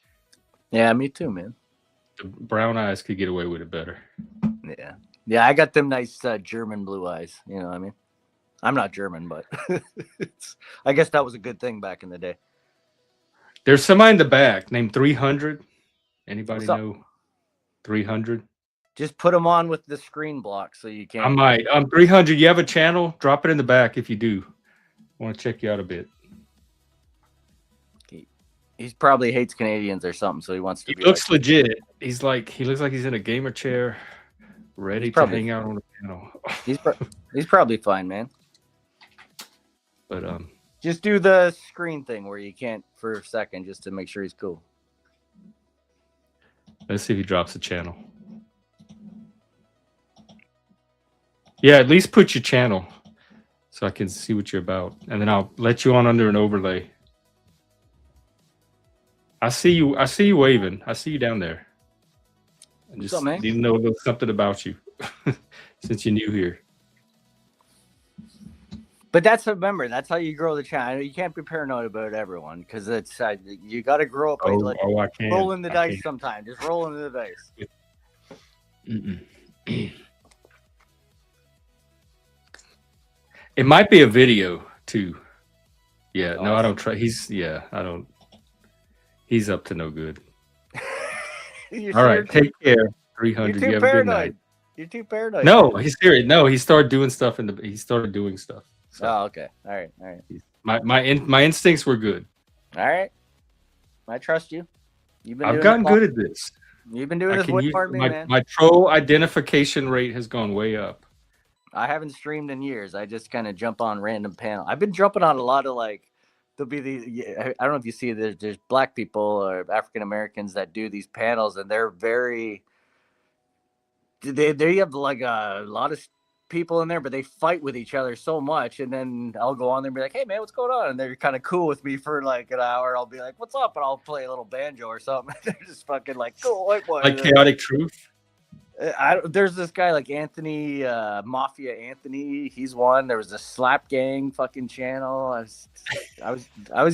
Yeah, me too, man. The brown eyes could get away with it better. Yeah, I got them nice German blue eyes. You know what I mean? I'm not German, but I guess that was a good thing back in the day. There's somebody in the back named 300. Anybody know 300? Just put them on with the screen block so you can't. I might. 300, you have a channel? Drop it in the back if you do. I want to check you out a bit. He probably hates Canadians or something, so he wants to. He looks legit. He looks like he's in a gamer chair, ready to hang out on the panel. He's probably fine, man. But just do the screen thing where you can't for a second, just to make sure he's cool. Let's see if he drops a channel. Yeah, at least put your channel so I can see what you're about, and then I'll let you on under an overlay. I see you waving. I see you down there. I just need to know a little something about you since you're new here. But remember, that's how you grow the channel. You can't be paranoid about everyone because it's you got to grow up. I can. Rolling the dice sometimes. Just rolling the dice. It might be a video too. Yeah, no, I Awesome. don't try. I don't. He's up to no good. You All see, right, take care. you're 300. too You have a good night. paranoid. You're too paranoid. No, man. he's serious. No, he started doing stuff he started doing stuff. So Oh, okay. All right. my instincts were good. All right. I trust you. You've been I've doing gotten this good at this. You've been doing I this can way use more than me, man. my troll identification rate has gone way up. I haven't streamed in years. I just kind of jump on random panel. I've been jumping on a lot of like there'll be I don't know if you see there's black people or African Americans that do these panels, and they're very they have like a lot of people in there, but they fight with each other so much. And then I'll go on there and be like, "Hey man, what's going on?" And they're kind of cool with me for like an hour. I'll be like, "What's up?" And I'll play a little banjo or something. They're just fucking like, "Cool, white boy." Like chaotic truth. There's this guy like Anthony, Mafia Anthony. He's one. There was a Slap Gang fucking channel. I was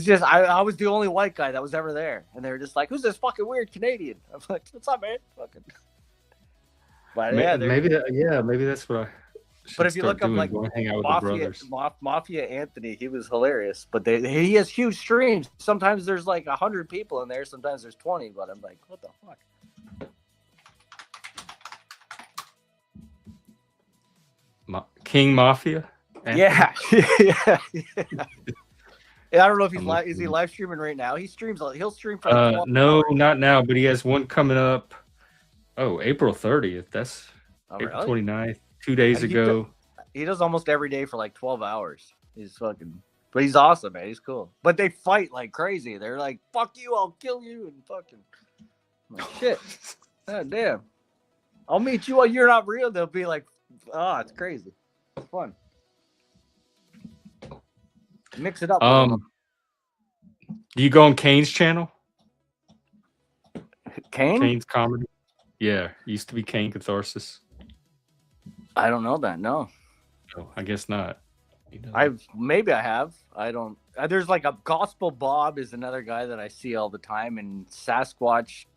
the only white guy that was ever there, and they were just like, "Who's this fucking weird Canadian?" I'm like, "What's up, man?" Fucking. But maybe that's what I. But if you look up like go and hang out with the brothers. Mafia Anthony, he was hilarious. But he has huge streams. Sometimes there's like 100 people in there. Sometimes there's 20. But I'm like, what the fuck? King Mafia? Yeah. Yeah. I don't know if is he live streaming right now? He'll stream for like 12 no, hours. not now, but he has one coming up. Oh, April 30th. That's April 29th, 2 days ago. He does almost every day for like 12 hours. But he's awesome, man. He's cool. But they fight like crazy. They're like, "Fuck you, I'll kill you," and fucking I'm like, shit. God damn. I'll meet you while you're not real. They'll be like, "Oh, it's crazy. It's fun." Mix it up. Do you go on Kane's channel? Kane? Kane's comedy? Yeah, used to be Kane Catharsis. I don't know that. No. Oh, I guess not. Maybe I have. I don't. There's like a Gospel Bob is another guy that I see all the time, and Sasquatch,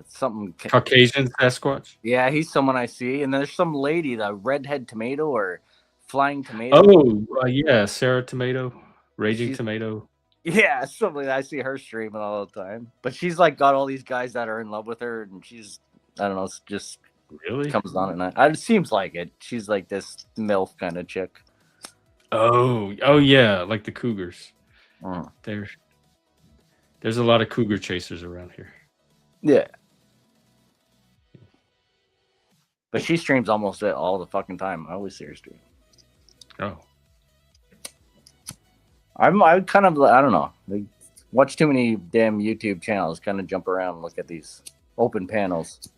something Caucasian Sasquatch. Yeah, he's someone I see, and there's some lady, the Redhead Tomato or Flying Tomato. Oh, yeah, Sarah Tomato, Raging Tomato. Yeah, something I see her streaming all the time. But she's like got all these guys that are in love with her, and she's I don't know, it's just really comes on at night. It seems like it. She's like this MILF kind of chick. Oh yeah, like the cougars. There's a lot of cougar chasers around here. Yeah. But she streams almost all the fucking time. I always see her stream. Oh. I kind of, I don't know. I watch too many damn YouTube channels, kind of jump around and look at these open panels.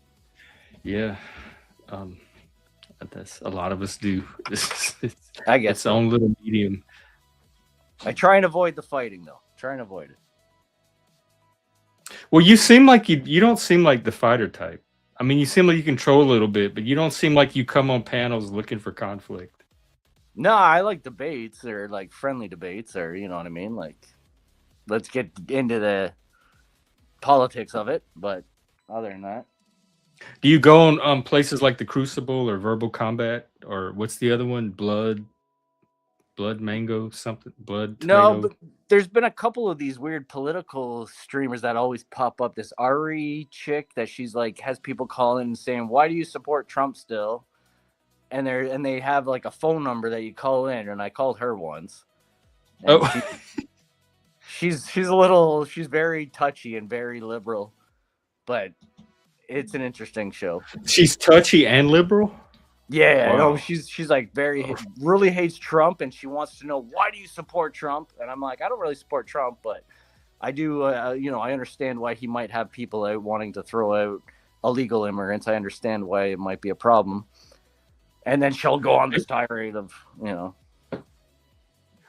Yeah. That's a lot of us do. I guess it's its own little medium. I try and avoid the fighting though. Try and avoid it. Well, you seem like you don't seem like the fighter type. I mean, you seem like you control a little bit, but you don't seem like you come on panels looking for conflict. No, I like debates or like friendly debates or you know what I mean? Like let's get into the politics of it, but other than that. Do you go on places like the Crucible or Verbal Combat or what's the other one? Blood Mango something? Blood Tomato? No, but there's been a couple of these weird political streamers that always pop up. This Ari chick that she's like has people calling and saying, "Why do you support Trump still?" And they have like a phone number that you call in, and I called her once. And she's very touchy and very liberal, but it's an interesting show. She's touchy and liberal? Yeah, wow. No, she's like really hates Trump, and she wants to know, why do you support Trump? And I'm like, I don't really support Trump, but I do. I understand why he might have people out wanting to throw out illegal immigrants. I understand why it might be a problem. And then she'll go on this tirade of,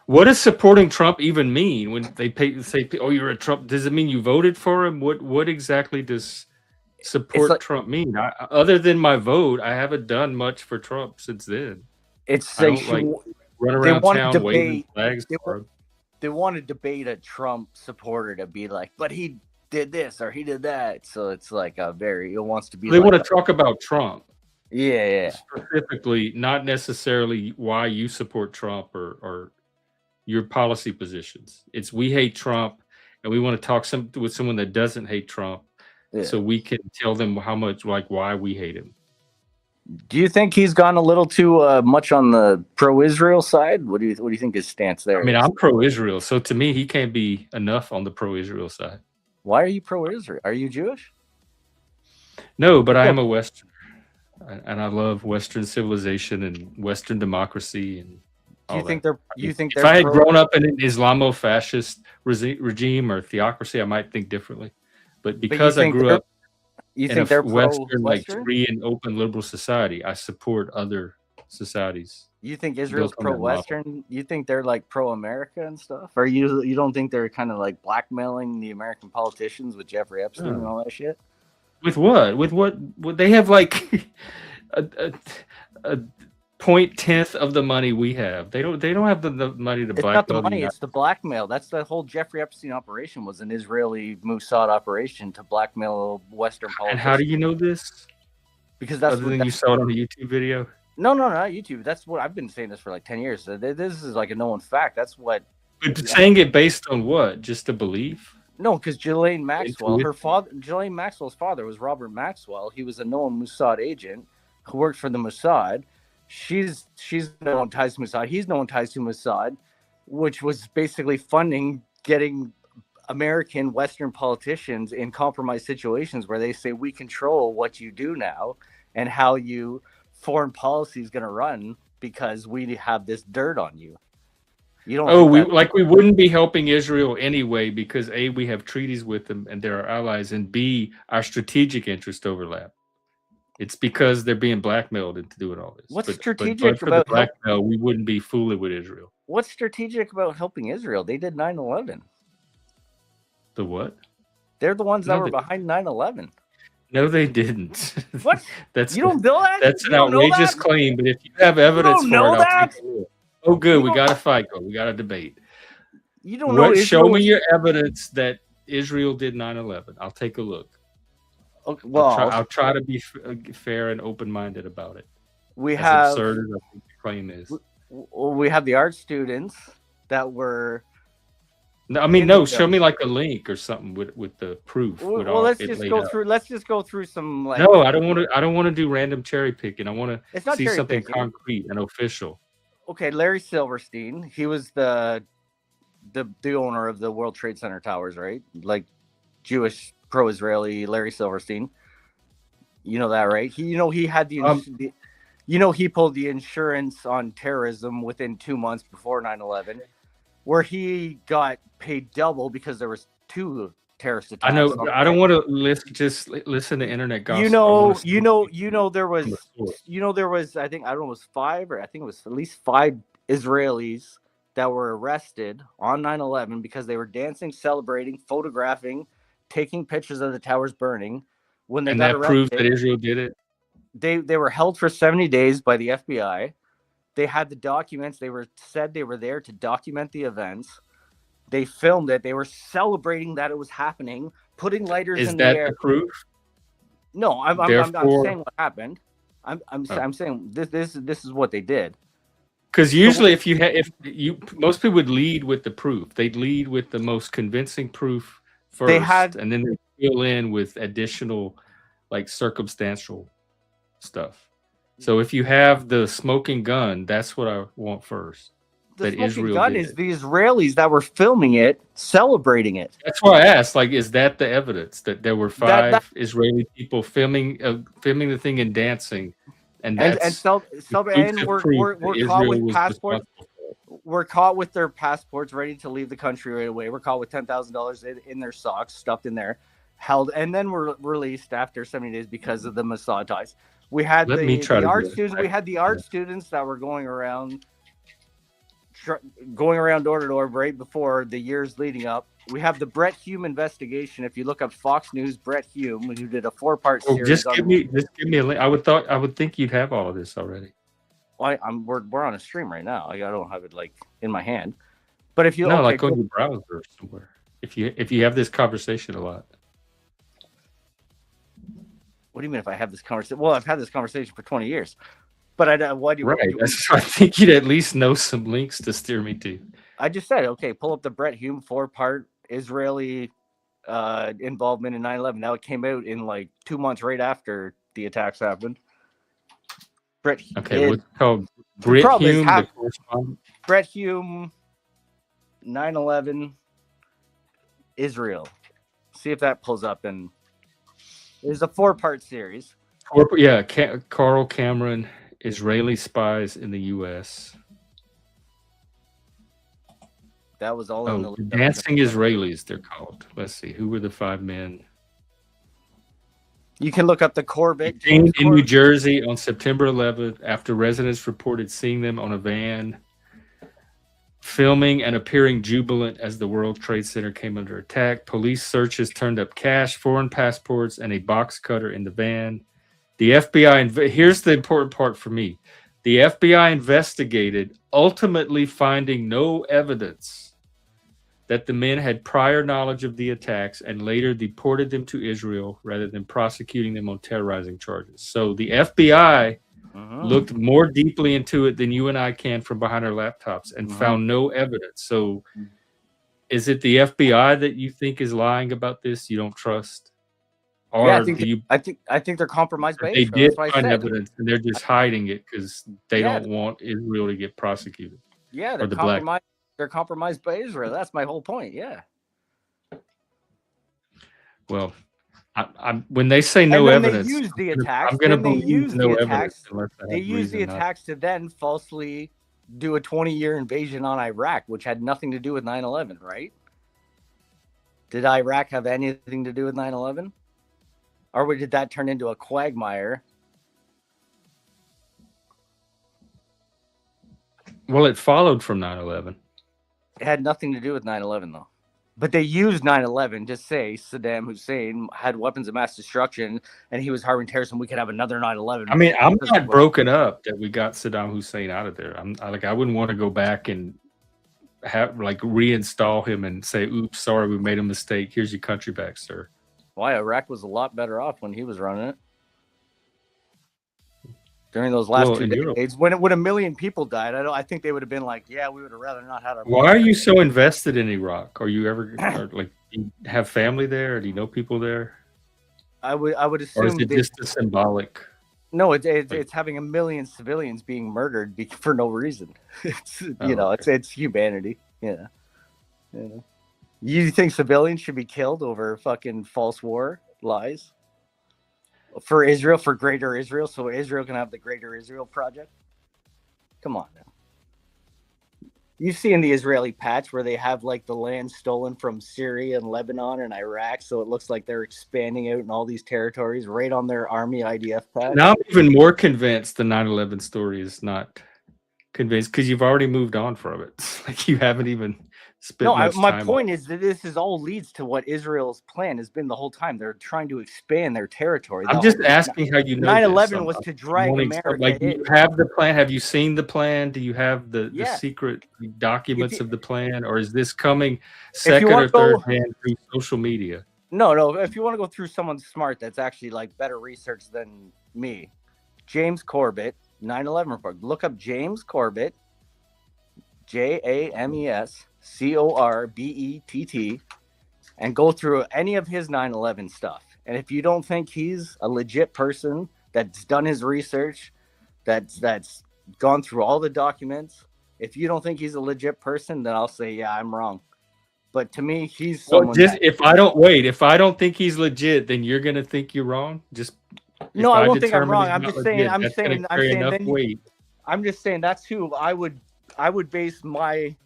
What does supporting Trump even mean when they say, "Oh, you're a Trump"? Does it mean you voted for him? What exactly does support Trump mean? Other than my vote, I haven't done much for Trump since then. It's like run around town waving flags for him. They want to debate a Trump supporter to be like, but he did this or he did that. So it's like it wants to be. They want to talk about Trump. Yeah. specifically, not necessarily why you support Trump or your policy positions. It's we hate Trump, and we want to talk with someone that doesn't hate Trump, so we can tell them how much, like, why we hate him. Do you think he's gone a little too much on the pro-Israel side? What do you think his stance there I mean, is? I'm pro-Israel, so to me, he can't be enough on the pro-Israel side. Why are you pro-Israel? Are you Jewish? No, but I am a Westerner, and I love Western civilization and Western democracy. And do you think they're? If I had grown up in an Islamo-fascist regime or theocracy, I might think differently. But because I grew up in a Western, like free and open liberal society, I support other societies. You think Israel's pro-Western? You think they're like pro-America and stuff? Or you don't think they're kind of like blackmailing the American politicians with Jeffrey Epstein and all that shit? With what? With what? They have like a 0.1 of the money we have. They don't have the money to blackmail. It's not the money, it's the blackmail. That's the whole Jeffrey Epstein operation was an Israeli Mossad operation to blackmail Western politicians. And how do you know this? Because that's other than you saw it on a YouTube video. No, not YouTube. That's what I've been saying this for like 10 years. This is like a known fact. That's what. But saying it based on what? Just a belief? No, because Ghislaine Maxwell, Ghislaine Maxwell's father was Robert Maxwell. He was a known Mossad agent who worked for the Mossad. She's known ties to Mossad. He's known ties to Mossad, which was basically funding getting American Western politicians in compromised situations where they say we control what you do now and how you foreign policy is going to run because we have this dirt on you. You don't. We wouldn't be helping Israel anyway because A, we have treaties with them and they're our allies, and B, our strategic interest overlap. It's because they're being blackmailed into doing all this. What's strategic about the blackmail? We wouldn't be fooling with Israel. What's strategic about helping Israel? They did 9/11. The what? They're the ones that were behind 9/11. No, they didn't. What? You don't know that? That's an outrageous claim. But if you have evidence for it, I'll take a look. Oh, good. We got a fight. We got a debate. You don't know. Show me your evidence that Israel did 9/11. I'll take a look. Okay, well, I'll try to be fair and open-minded about it. We have absurd as I think the claim is. We have the art students that were. No, I mean, no. Show me like a link or something with the proof. Well, let's just go through. Let's just go through some. Like, no, I don't want to do random cherry picking. I want to see something concrete and official. Okay, Larry Silverstein. He was the owner of the World Trade Center towers, right? Like Jewish pro-Israeli Larry Silverstein. You know that, right? He had the he pulled the insurance on terrorism within 2 months before 9/11, where he got paid double because there was 2 terrorist attacks. I know. I don't want to listen to internet gossip. There was. I think it was 5, or I think it was at least 5 Israelis that were arrested on 9/11 because they were dancing, celebrating, photographing, taking pictures of the towers burning. When they got arrested, proved that Israel did it. They were held for 70 days by the FBI. They had the documents. They were there to document the events. They filmed it. They were celebrating that it was happening, putting lighters in the air. Is that the proof? No, I'm saying what happened. I'm saying this is what they did. Because usually, most people would lead with the proof. They'd lead with the most convincing proof first, and then they fill in with additional, like, circumstantial stuff. So if you have the smoking gun, that's what I want first. The smoking gun is the Israelis that were filming it, celebrating it. That's why I asked, like, is that the evidence that there were 5 Israeli people filming the thing and dancing, and we're caught with passports. We're caught with their passports ready to leave the country right away. We're caught with $10,000 in their socks, stuffed in there, held, and then we're released after 70 days because of the Mossad ties. We had the art students. We had the art students that were going around door to door right before the years leading up. We have the Brett Hume investigation. If you look up Fox News, Brett Hume, who did a 4-part series. Just give me a link. I would think you'd have all of this already. Well, we're on a stream right now. I don't have it like in my hand. But if you on your browser somewhere. If you have this conversation a lot. What do you mean if I have this conversation? Well, I've had this conversation for 20 years. But why do you? Right. I think you'd at least know some links to steer me to. I just said, okay, pull up the Brett Hume 4-part Israeli involvement in 9/11. Now it came out in like 2 months right after the attacks happened. Brett. Okay, what's it called? The problem is Hume, the correspondent. Brett Hume, 9/11, Israel. See if that pulls up. And there's a 4-part series. Yeah, Carl Cameron, Israeli spies in the U.S. That was all in the Dancing Israelis, they're called. Let's see. Who were the 5 men? You can look up the Corbett. In New Jersey on September 11th, after residents reported seeing them on a van, filming and appearing jubilant as the World Trade Center came under attack. Police searches turned up cash, foreign passports, and a box cutter in the van. The FBI, here's the important part for me. The FBI investigated, ultimately finding no evidence that the men had prior knowledge of the attacks and later deported them to Israel rather than prosecuting them on terrorizing charges. So the FBI looked more deeply into it than you and I can from behind our laptops and found no evidence. So is it the FBI that you think is lying about this? You don't trust? Or yeah, I think they're compromised by Israel. They did find evidence and they're just hiding it because they don't want Israel to get prosecuted. Yeah, they're compromised. They're compromised by Israel. That's my whole point. Yeah. Well, when they say no evidence, they use the attacks. I'm going to believe no evidence. They use the attacks to then falsely do a 20-year invasion on Iraq, which had nothing to do with 9/11, right? Did Iraq have anything to do with 9/11? Or did that turn into a quagmire? Well, it followed from 9/11. It had nothing to do with 9/11, though. But they used 9/11 to say Saddam Hussein had weapons of mass destruction and he was harboring terrorists and we could have another 9/11. I mean, I'm not broken up that we got Saddam Hussein out of there. I wouldn't want to go back and reinstall him and say, oops, sorry, we made a mistake. Here's your country back, sir. Why? Iraq was a lot better off when he was running it. During those last 2 decades, when 1 million people died, I think they would have been like, yeah, we would have rather not had our. Why are you so invested in Iraq? Are you ever do you have family there? Or do you know people there? I would assume. Or is it just a symbolic? No, it's having 1 million civilians being murdered for no reason. It's humanity. Yeah. You think civilians should be killed over fucking false war lies? For Israel, for Greater Israel, so Israel can have the Greater Israel project? Come on now. You see in the Israeli patch where they have like the land stolen from Syria and Lebanon and Iraq, so it looks like they're expanding out in all these territories right on their Army IDF patch. Now I'm even more convinced the 9/11 story is not convinced because you've already moved on from it. Like you haven't even spent much time. My point is that this is all leads to what Israel's plan has been the whole time. They're trying to expand their territory. I'm just asking how you know 9/11 was to drag America. Like, do you have the plan? Have you seen the plan? Do you have the secret documents of the plan, or is this coming second or third hand through social media? No. If you want to go through someone smart that's actually like better research than me, James Corbett, 9/11 report. Look up James Corbett, JAMES CORBETT, and go through any of his 9/11 stuff. And if you don't think he's a legit person that's done his research, that's gone through all the documents, if you don't think he's a legit person, then I'll say, yeah, I'm wrong. But to me, he's someone. If I don't think he's legit, then you're gonna think you're wrong. No, I won't think I'm wrong. I'm just saying. Weight. I'm just saying that's who I would base my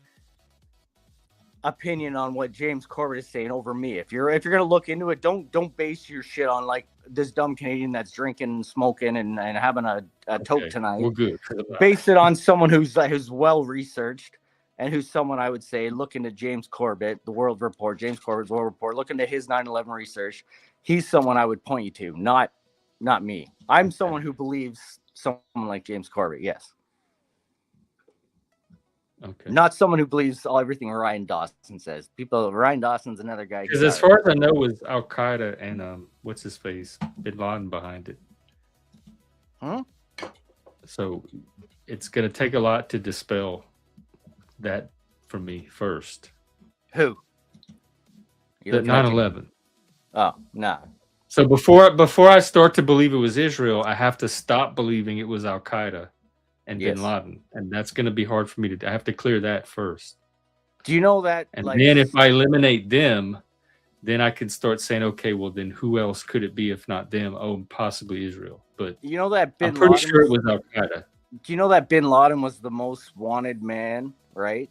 opinion on what James Corbett is saying over me. If you're gonna look into it, don't base your shit on like this dumb Canadian that's drinking and smoking and having a toke tonight. Well, good. Base it on someone who's well researched and who's someone I would say look into James Corbett, the World Report, James Corbett's World Report. Look into his 9/11 research. He's someone I would point you to, not me. I'm someone who believes someone like James Corbett. Yes. Okay. Not someone who believes everything Ryan Dawson says. Ryan Dawson's another guy. Because as far as I know, it was Al Qaeda and what's his face, Bin Laden behind it. Huh? So it's going to take a lot to dispel that from me first. Who? The 9/11. Oh, no. So before I start to believe it was Israel, I have to stop believing it was Al Qaeda and Bin Laden, and that's going to be hard for me to. I have to clear that first. Do you know that? And then if I eliminate them, then I can start saying, okay, well then who else could it be if not them? Oh, possibly Israel. But you know that I'm pretty sure it was Al Qaeda. Do you know that Bin Laden was the most wanted man, right?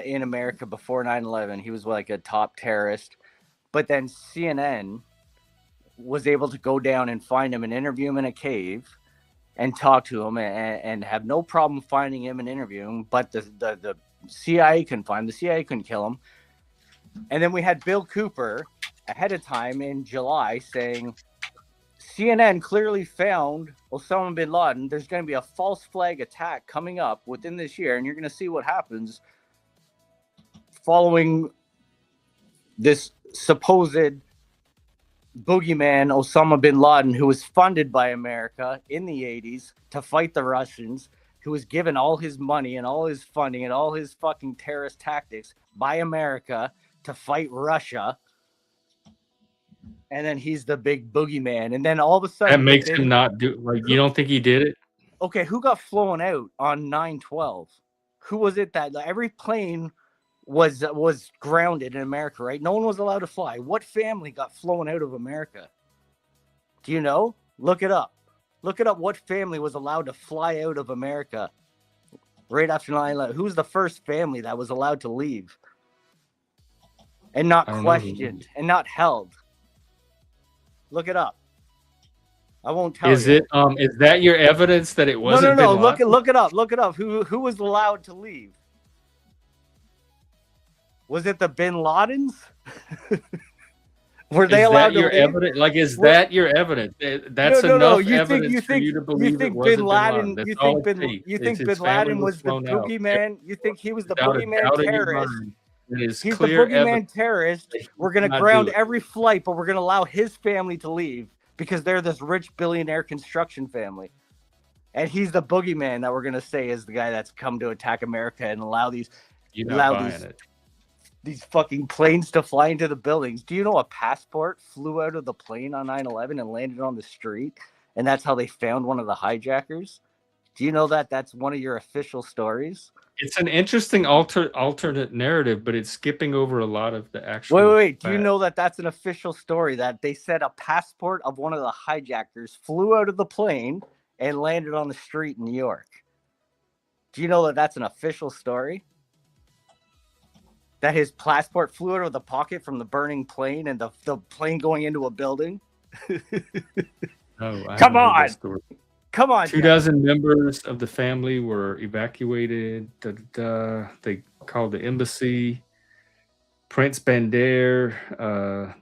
In America before 9/11. He was like a top terrorist. But then CNN was able to go down and find him and interview him in a cave and talk to him and have no problem finding him and interviewing him. But the CIA couldn't find him. The CIA couldn't kill him. And then we had Bill Cooper ahead of time in July saying, CNN clearly found Osama bin Laden. There's going to be a false flag attack coming up within this year, and you're going to see what happens following this supposed boogeyman, Osama bin Laden, who was funded by America in the 80s to fight the Russians, who was given all his money and all his funding and all his fucking terrorist tactics by America to fight Russia. And then he's the big boogeyman. And then all of a sudden... That makes him not do... Like, you don't think he did it? Okay, who got flown out on 9/12? Who was it that... Every plane was grounded in America, right? No one was allowed to fly. What family got flown out of America? Do you know? Look it up. Look it up. What family was allowed to fly out of America right after 9/11? Who's the first family that was allowed to leave and not questioned and not held? Look it up. I won't tell you. Is that your evidence that it wasn't? No. Look it up. Look it up. Who was allowed to leave? Was it the Bin Ladens? Were they allowed to leave? Evidence? Like, is that your evidence? That's enough evidence for you to believe it wasn't Bin Laden. You think Bin Laden was the boogeyman? You think he was the boogeyman terrorist? He's the boogeyman terrorist. We're going to ground every flight, but we're going to allow his family to leave because they're this rich billionaire construction family. And he's the boogeyman that we're going to say is the guy that's come to attack America and allow these fucking planes to fly into the buildings. Do you know a passport flew out of the plane on 9/11 and landed on the street? And that's how they found one of the hijackers? Do you know that that's one of your official stories? It's an interesting alternate narrative, but it's skipping over a lot of the actual... Wait. Do you know that that's an official story, that they said a passport of one of the hijackers flew out of the plane and landed on the street in New York? Do you know that that's an official story? That his passport flew out of the pocket from the burning plane and the plane going into a building? Come on. Come on. 24 members of the family were evacuated. They called the embassy. Prince Bandar,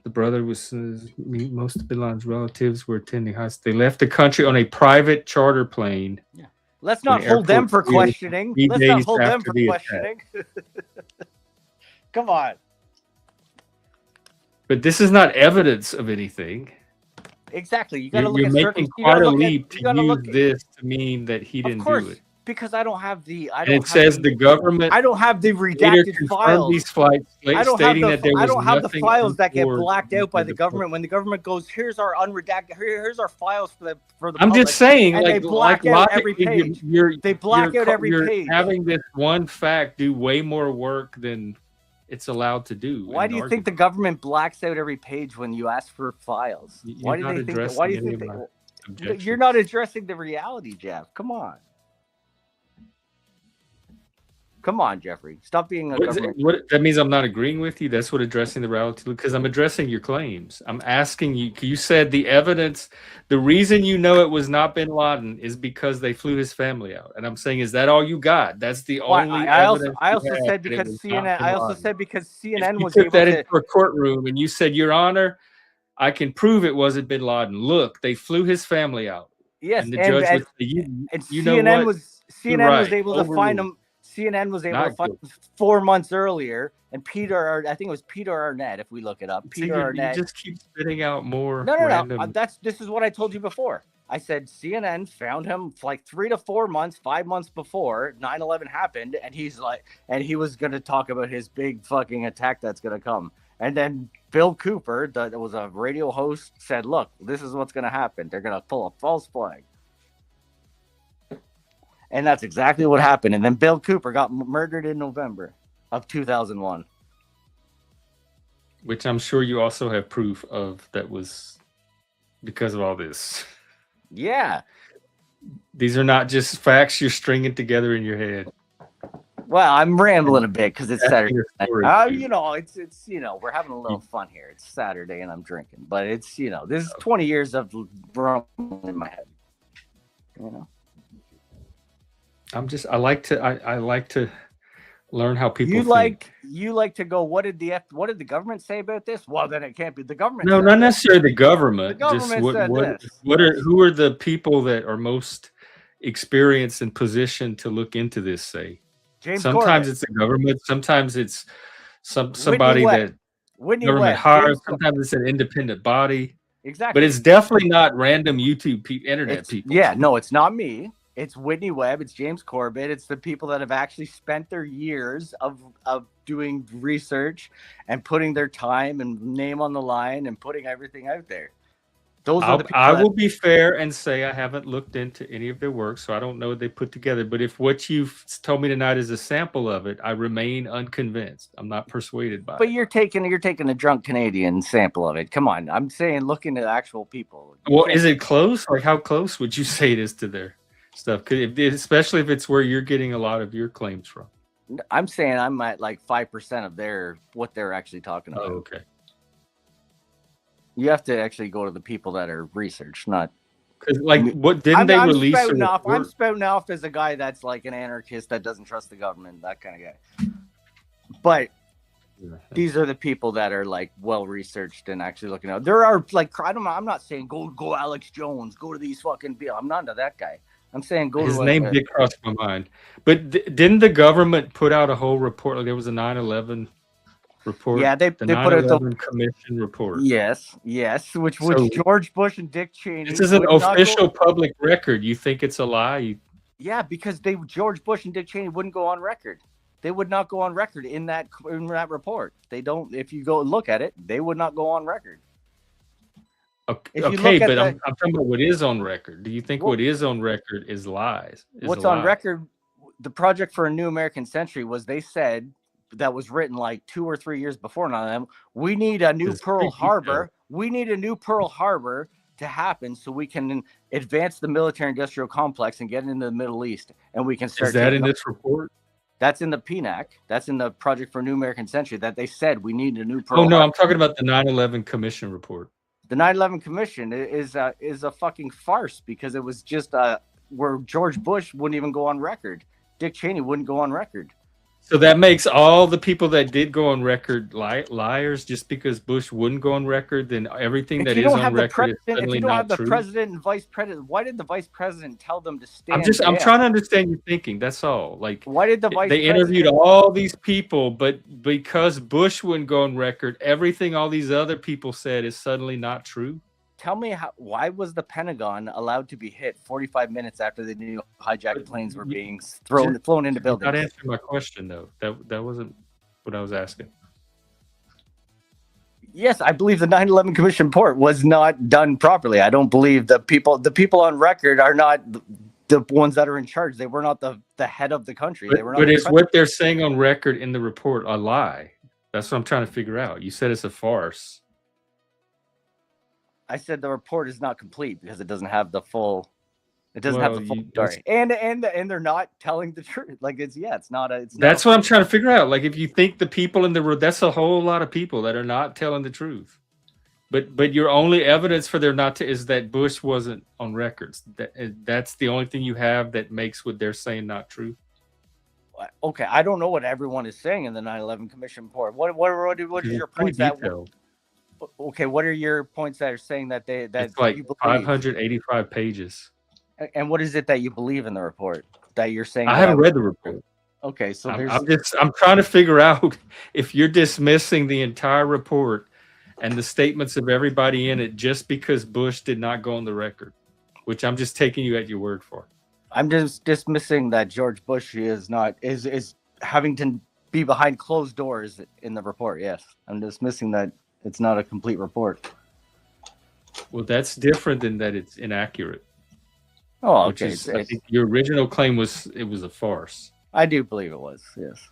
the brother was most of Bin Laden's relatives were attending high school. They left the country on a private charter plane. Yeah. Let's not hold them for questioning. Let's not hold them for questioning. Come on. But this is not evidence of anything. Exactly. You got to look You're at making quite a leap to use this to mean that he didn't do it. Because I don't have the... It says the government... I don't have the redacted files. These flights, stating that there was I don't have the files that get untoward blacked out by the government. When the government goes, here's our unredacted... Here's our files for the I'm public. just saying, and like, they black out every page. They black out every you're page. Having this one fact do way more work than it's allowed to do. Why do you think the government blacks out every page when you ask for files? Why do they think that? Why do you think that? You're not addressing the reality, Jeff. Come on. Come on, Jeffrey. Stop being a government. That means I'm not agreeing with you. That's what addressing the reality, because I'm addressing your claims. I'm asking you. You said the evidence. The reason you know it was not Bin Laden is because they flew his family out. And I'm saying, is that all you got? That's the only evidence. I also said because CNN. I also said because CNN was able to. You took that into a courtroom and you said, Your Honor, I can prove it wasn't Bin Laden. Look, they flew his family out. Yes, and the judge would say, CNN was able to find him. CNN was able Not to find guilty. 4 months earlier, and I think it was Peter Arnett, if we look it up. See, Peter you Arnett. just keep spitting out more No. random. This is what I told you before. I said CNN found him for like 3 to 4 months, 5 months before 9/11 happened, and he was going to talk about his big fucking attack that's going to come. And then Bill Cooper, that was a radio host, said, "Look, this is what's going to happen. They're going to pull a false flag." And that's exactly what happened. And then Bill Cooper got murdered in November of 2001. Which I'm sure you also have proof of that was because of all this. Yeah. These are not just facts you're stringing together in your head. Well, I'm rambling a bit because it's That's Saturday. your story, too. You know, it's we're having a little fun here. It's Saturday and I'm drinking, but it's this is 20 years of rum in my head. You know. I like to learn how people think. You like to go, what did the government say about this? Well, then it can't be the government. No, said not this. necessarily the government. The government Just said this. who are the people that are most experienced and positioned to look into this, say? Sometimes Corbett. it's the government, sometimes it's somebody that Whitney government Webb. hires, sometimes it's an independent body. Exactly. But it's definitely not random YouTube internet people. Yeah, no, it's not me. It's Whitney Webb. It's James Corbett. It's the people that have actually spent their years of doing research and putting their time and name on the line and putting everything out there. Those are the people I will be fair and say I haven't looked into any of their work, so I don't know what they put together. But if what you've told me tonight is a sample of it, I remain unconvinced. I'm not persuaded by it. But you're taking a drunk Canadian sample of it. Come on, I'm saying look into actual people. Well, is it close? Like, how close would you say it is to their stuff? Especially if it's where you're getting a lot of your claims from. I'm saying I'm at like 5% of what they're actually talking about. Oh, okay. You have to actually go to the people that are researched, not because what didn't they release? I'm spouting off as a guy that's like an anarchist that doesn't trust the government, that kind of guy. But these are the people that are like well researched and actually looking out. There are like I'm not saying go Alex Jones, go to these fucking people. I'm not into that guy. I'm saying go. His name did cross my mind, but didn't the government put out a whole report? Like there was a 9/11 report. Yeah, they put out the commission report. Yes, which George Bush and Dick Cheney. This is an official public record. You think it's a lie? Yeah, because George Bush and Dick Cheney wouldn't go on record. They would not go on record in that report. They don't. If you go look at it, they would not go on record. Okay, but I'm talking about what is on record. Do you think what is on record is lies? What's on record? The Project for a New American Century was they said that was written like 2 or 3 years before none of them. We need a new Pearl Harbor. We need a new Pearl Harbor to happen so we can advance the military-industrial complex and get into the Middle East, and we can start. Is that in this report? That's in the PNAC. That's in the Project for a New American Century that they said we need a new Pearl Harbor. No, I'm talking about the 9/11 Commission report. The 9/11 Commission is a fucking farce because it was just where George Bush wouldn't even go on record. Dick Cheney wouldn't go on record. So that makes all the people that did go on record liars just because Bush wouldn't go on record. Then everything that is on record is suddenly not true. If you don't have the president and vice president, why did the vice president tell them to stand? I'm trying to understand your thinking. That's all. Like, why did the vice? They interviewed all these people, but because Bush wouldn't go on record, everything all these other people said is suddenly not true. Tell me why was the Pentagon allowed to be hit 45 minutes after the new hijacked planes were being flown into buildings? Not answering my question though. That wasn't what I was asking. Yes, I believe the 9/11 Commission report was not done properly. I don't believe the people on record are not the ones that are in charge. They were not the head of the country. They were not. But is what they're saying on record in the report a lie? That's what I'm trying to figure out. You said it's a farce. I said the report is not complete because it doesn't have the full. It doesn't have the full story, and they're not telling the truth. Like it's not a. That's what I'm trying to figure out. Like if you think the people in the room, that's a whole lot of people that are not telling the truth. But your only evidence for their not to is that Bush wasn't on records. That's the only thing you have that makes what they're saying not true. Okay, I don't know what everyone is saying in the 9/11 Commission report. What is your point that? Okay, what are your points that are saying that it's like you 585 pages? And what is it that you believe in the report that you're saying? I haven't read the report. Okay, so I'm trying to figure out if you're dismissing the entire report and the statements of everybody in it just because Bush did not go on the record, which I'm just taking you at your word for. I'm just dismissing that George Bush is having to be behind closed doors in the report. Yes, I'm dismissing that it's not a complete report. Well, that's different than that it's inaccurate. Oh, okay. I think your original claim was it was a farce. I do believe it was. Yes.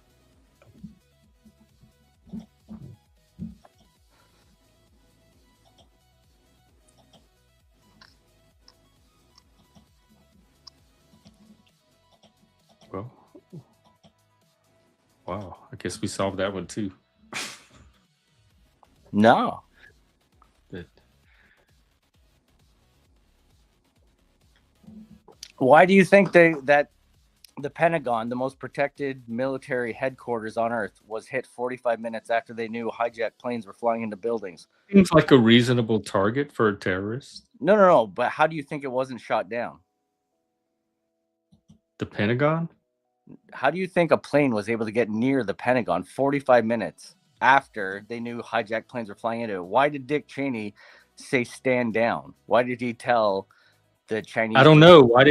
Well, wow. I guess we solved that one too. No. But Why do you think that the Pentagon, the most protected military headquarters on Earth, was hit 45 minutes after they knew hijacked planes were flying into buildings? seems like a reasonable target for a terrorist. No. But how do you think it wasn't shot down? The Pentagon? How do you think a plane was able to get near the Pentagon 45 minutes after they knew hijacked planes were flying into it? Why did Dick Cheney say stand down? Why did he tell the Chinese? I don't know. Why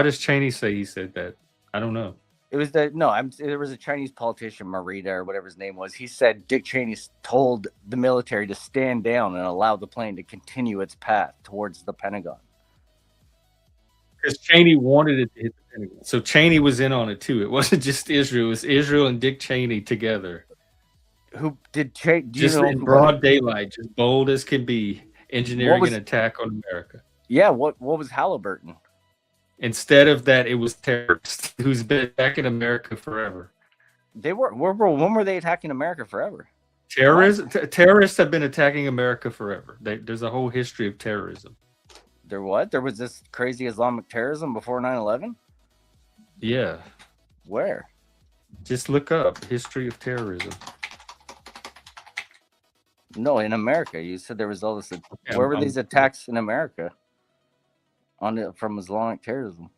does Cheney say he said that? I don't know. It was there was a Chinese politician, Marita or whatever his name was. He said Dick Cheney told the military to stand down and allow the plane to continue its path towards the Pentagon. Because Cheney wanted it to hit the Pentagon. So Cheney was in on it too. It wasn't just Israel. It was Israel and Dick Cheney together. Who did Cheney? Just in broad daylight, just bold as can be, engineering an attack on America. Yeah, what was Halliburton? Instead of that, it was terrorists who's been attacking America forever. They were when were they attacking America forever? Terrorists have been attacking America forever. There's a whole history of terrorism. There was this crazy Islamic terrorism before 9/11? Yeah. Where? Just look up history of terrorism. No, in America. You said there was all this. Where were these attacks in America? From Islamic terrorism.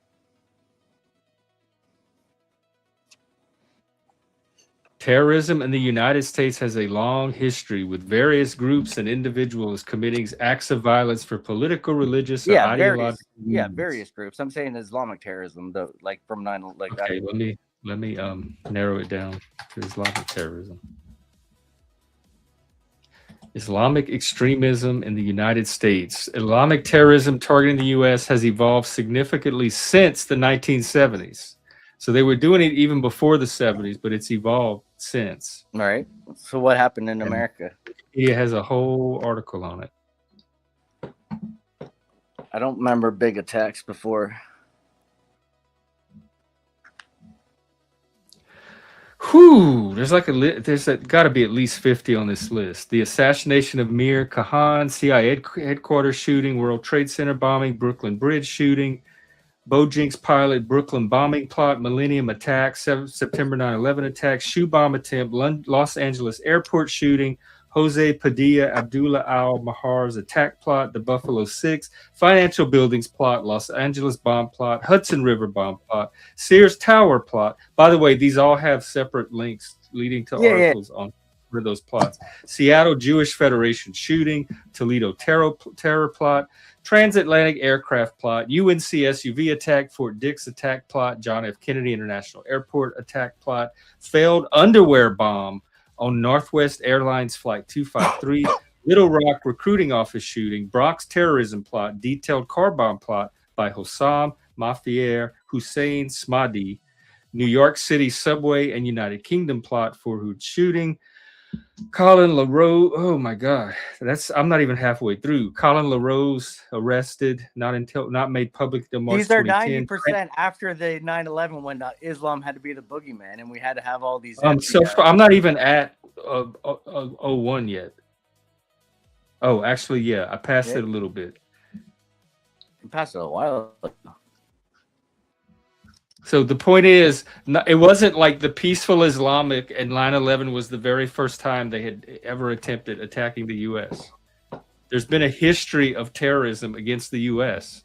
Terrorism in the United States has a long history with various groups and individuals committing acts of violence for political, religious, or ideological reasons. Various groups. I'm saying Islamic terrorism, though, like from 9/11. Like okay, that. let me narrow it down to Islamic terrorism. Islamic extremism in the United States. Islamic terrorism targeting the U.S. has evolved significantly since the 1970s. So they were doing it even before the 70s, but it's evolved since. All right. So what happened in America? He has a whole article on it. I don't remember big attacks before. Whew, there's got to be at least 50 on this list. The assassination of Mir Khan, CIA headquarters shooting, World Trade Center bombing, Brooklyn Bridge shooting, Bojinks pilot, Brooklyn bombing plot, Millennium attack, September 9/11 attack, shoe bomb attempt, Los Angeles airport shooting, Jose Padilla, Abdullah al-Mahar's attack plot, the Buffalo Six, financial buildings plot, Los Angeles bomb plot, Hudson River bomb plot, Sears Tower plot. By the way, these all have separate links leading to articles on those plots. Seattle Jewish Federation shooting, Toledo terror plot, transatlantic aircraft plot, UNC SUV attack, Fort Dix attack plot, John F. Kennedy International Airport attack plot, failed underwear bomb on Northwest Airlines Flight 253, Little Rock recruiting office shooting, Bronx terrorism plot, detailed car bomb plot by Hossam Mafier Hussein Smadi, New York City subway and United Kingdom plot for Hood shooting, Colin LaRose, oh my God, I'm not even halfway through. Colin LaRose arrested, not made public until March 2010. These are 90% after the 9/11 when Islam had to be the boogeyman and we had to have all these. So I'm not even at 01 yet. Oh, actually, yeah, I passed it a little bit. You passed it a while ago. So the point is, it wasn't like the peaceful Islamic, and 9/11 was the very first time they had ever attempted attacking the U.S. There's been a history of terrorism against the U.S.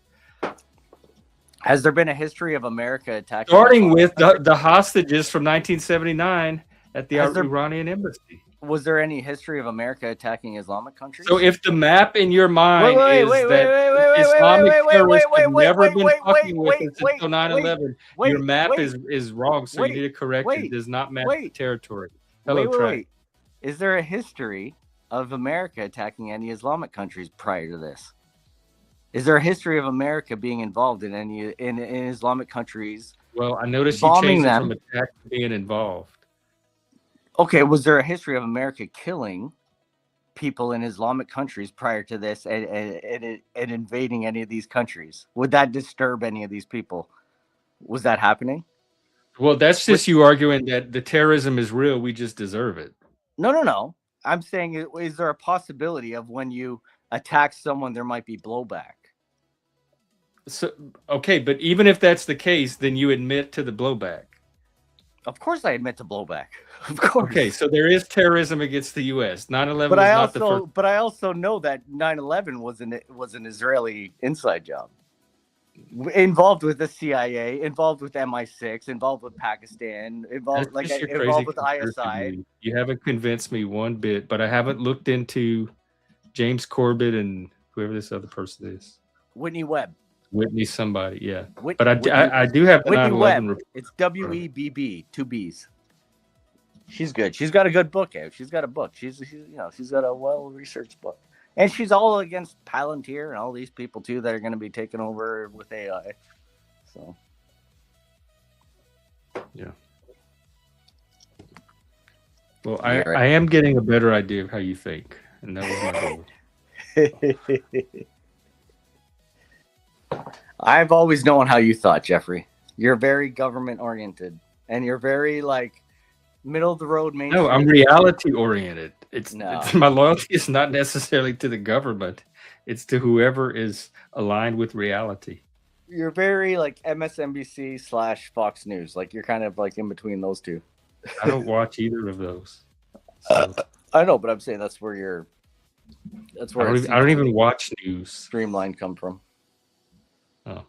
Has there been a history of America attacking? Starting with the hostages from 1979 at the Has there- Iranian embassy. Was there any history of America attacking Islamic countries? So if the map in your mind is that Islamic terrorists have never been fucking with us until 9/11, your map is wrong. So you need to correct it. It does not map the territory. Hello, Track. Is there a history of America attacking any Islamic countries prior to this? Is there a history of America being involved in any in Islamic countries? Well, I noticed you changed it from attack to being involved. Okay, was there a history of America killing people in Islamic countries prior to this and invading any of these countries? Would that disturb any of these people? Was that happening? Well, that's just you arguing that the terrorism is real. We just deserve it. No. I'm saying, is there a possibility of when you attack someone, there might be blowback? So, okay, but even if that's the case, then you admit to the blowback. Of course I admit to blowback. Of course. Okay, so there is terrorism against the U.S. 9/11 was not the first. But I also know that 9/11 was an Israeli inside job. Involved with the CIA, involved with MI6, involved with Pakistan, involved with ISI. You haven't convinced me one bit, but I haven't looked into James Corbett and whoever this other person is. Whitney Webb. Whitney somebody, yeah. But I do have the 9/11 report. It's WEBB, 2 B's. She's good. She's got a good book out. She's got a book. She's got a well-researched book. And she's all against Palantir and all these people too that are going to be taken over with AI. So, yeah. Well, I am getting a better idea of how you think, and that was my goal. I've always known how you thought, Jeffrey. You're very government oriented, and you're very middle of the road. No, I'm reality oriented. It's my loyalty is not necessarily to the government; it's to whoever is aligned with reality. You're very MSNBC / Fox News. You're kind of in between those two. I don't watch either of those. So. I know, but I'm saying that's where you're. That's where I don't even watch news. Streamline come from. Oh.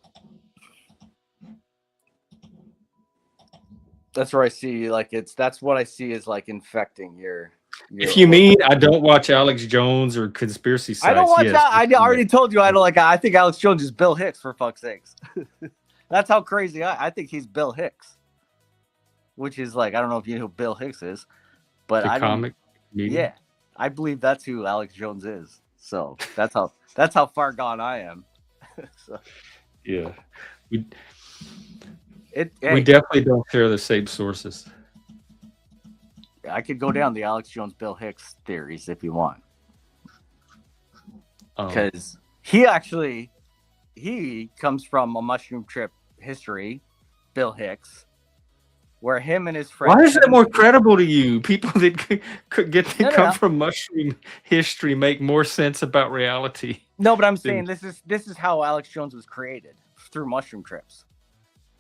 That's where I see that's what I see is infecting your if you mean I don't watch Alex Jones or conspiracy sites. I don't watch that. I already told you I don't I think Alex Jones is Bill Hicks, for fuck's sakes. That's how crazy I think he's Bill Hicks. Which is I don't know if you know who Bill Hicks is, but the comic media. Yeah. I believe that's who Alex Jones is. So that's how far gone I am. So. Yeah. We Hey, definitely don't share the same sources. I could go down the Alex Jones, Bill Hicks theories if you want. Because he comes from a mushroom trip history, Bill Hicks, where him and his friend. Why is that more credible to you? People that come from mushroom history make more sense about reality. No, but I'm saying this is how Alex Jones was created, through mushroom trips.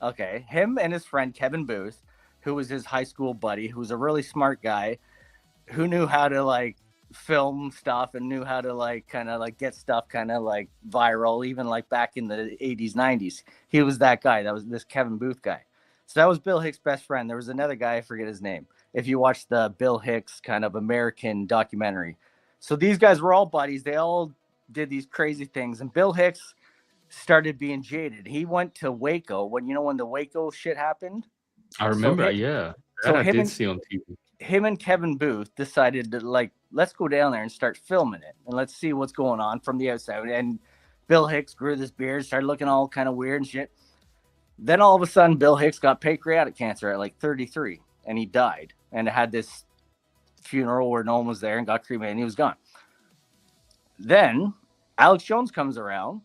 Okay, him and his friend Kevin Booth, who was his high school buddy, who was a really smart guy, who knew how to film stuff and knew how to get stuff viral, even back in the 80s, 90s. He was that guy. That was this Kevin Booth guy. So that was Bill Hicks' best friend. There was another guy, I forget his name. If you watch the Bill Hicks kind of American documentary. So these guys were all buddies. They all did these crazy things. And Bill Hicks started being jaded. He went to Waco when the Waco shit happened. I remember, yeah. That I did see on TV. Him and Kevin Booth decided to let's go down there and start filming it and let's see what's going on from the outside. And Bill Hicks grew this beard, started looking all kind of weird and shit. Then all of a sudden, Bill Hicks got pancreatic cancer at 33, and he died. And it had this funeral where no one was there and got cremated, and he was gone. Then Alex Jones comes around.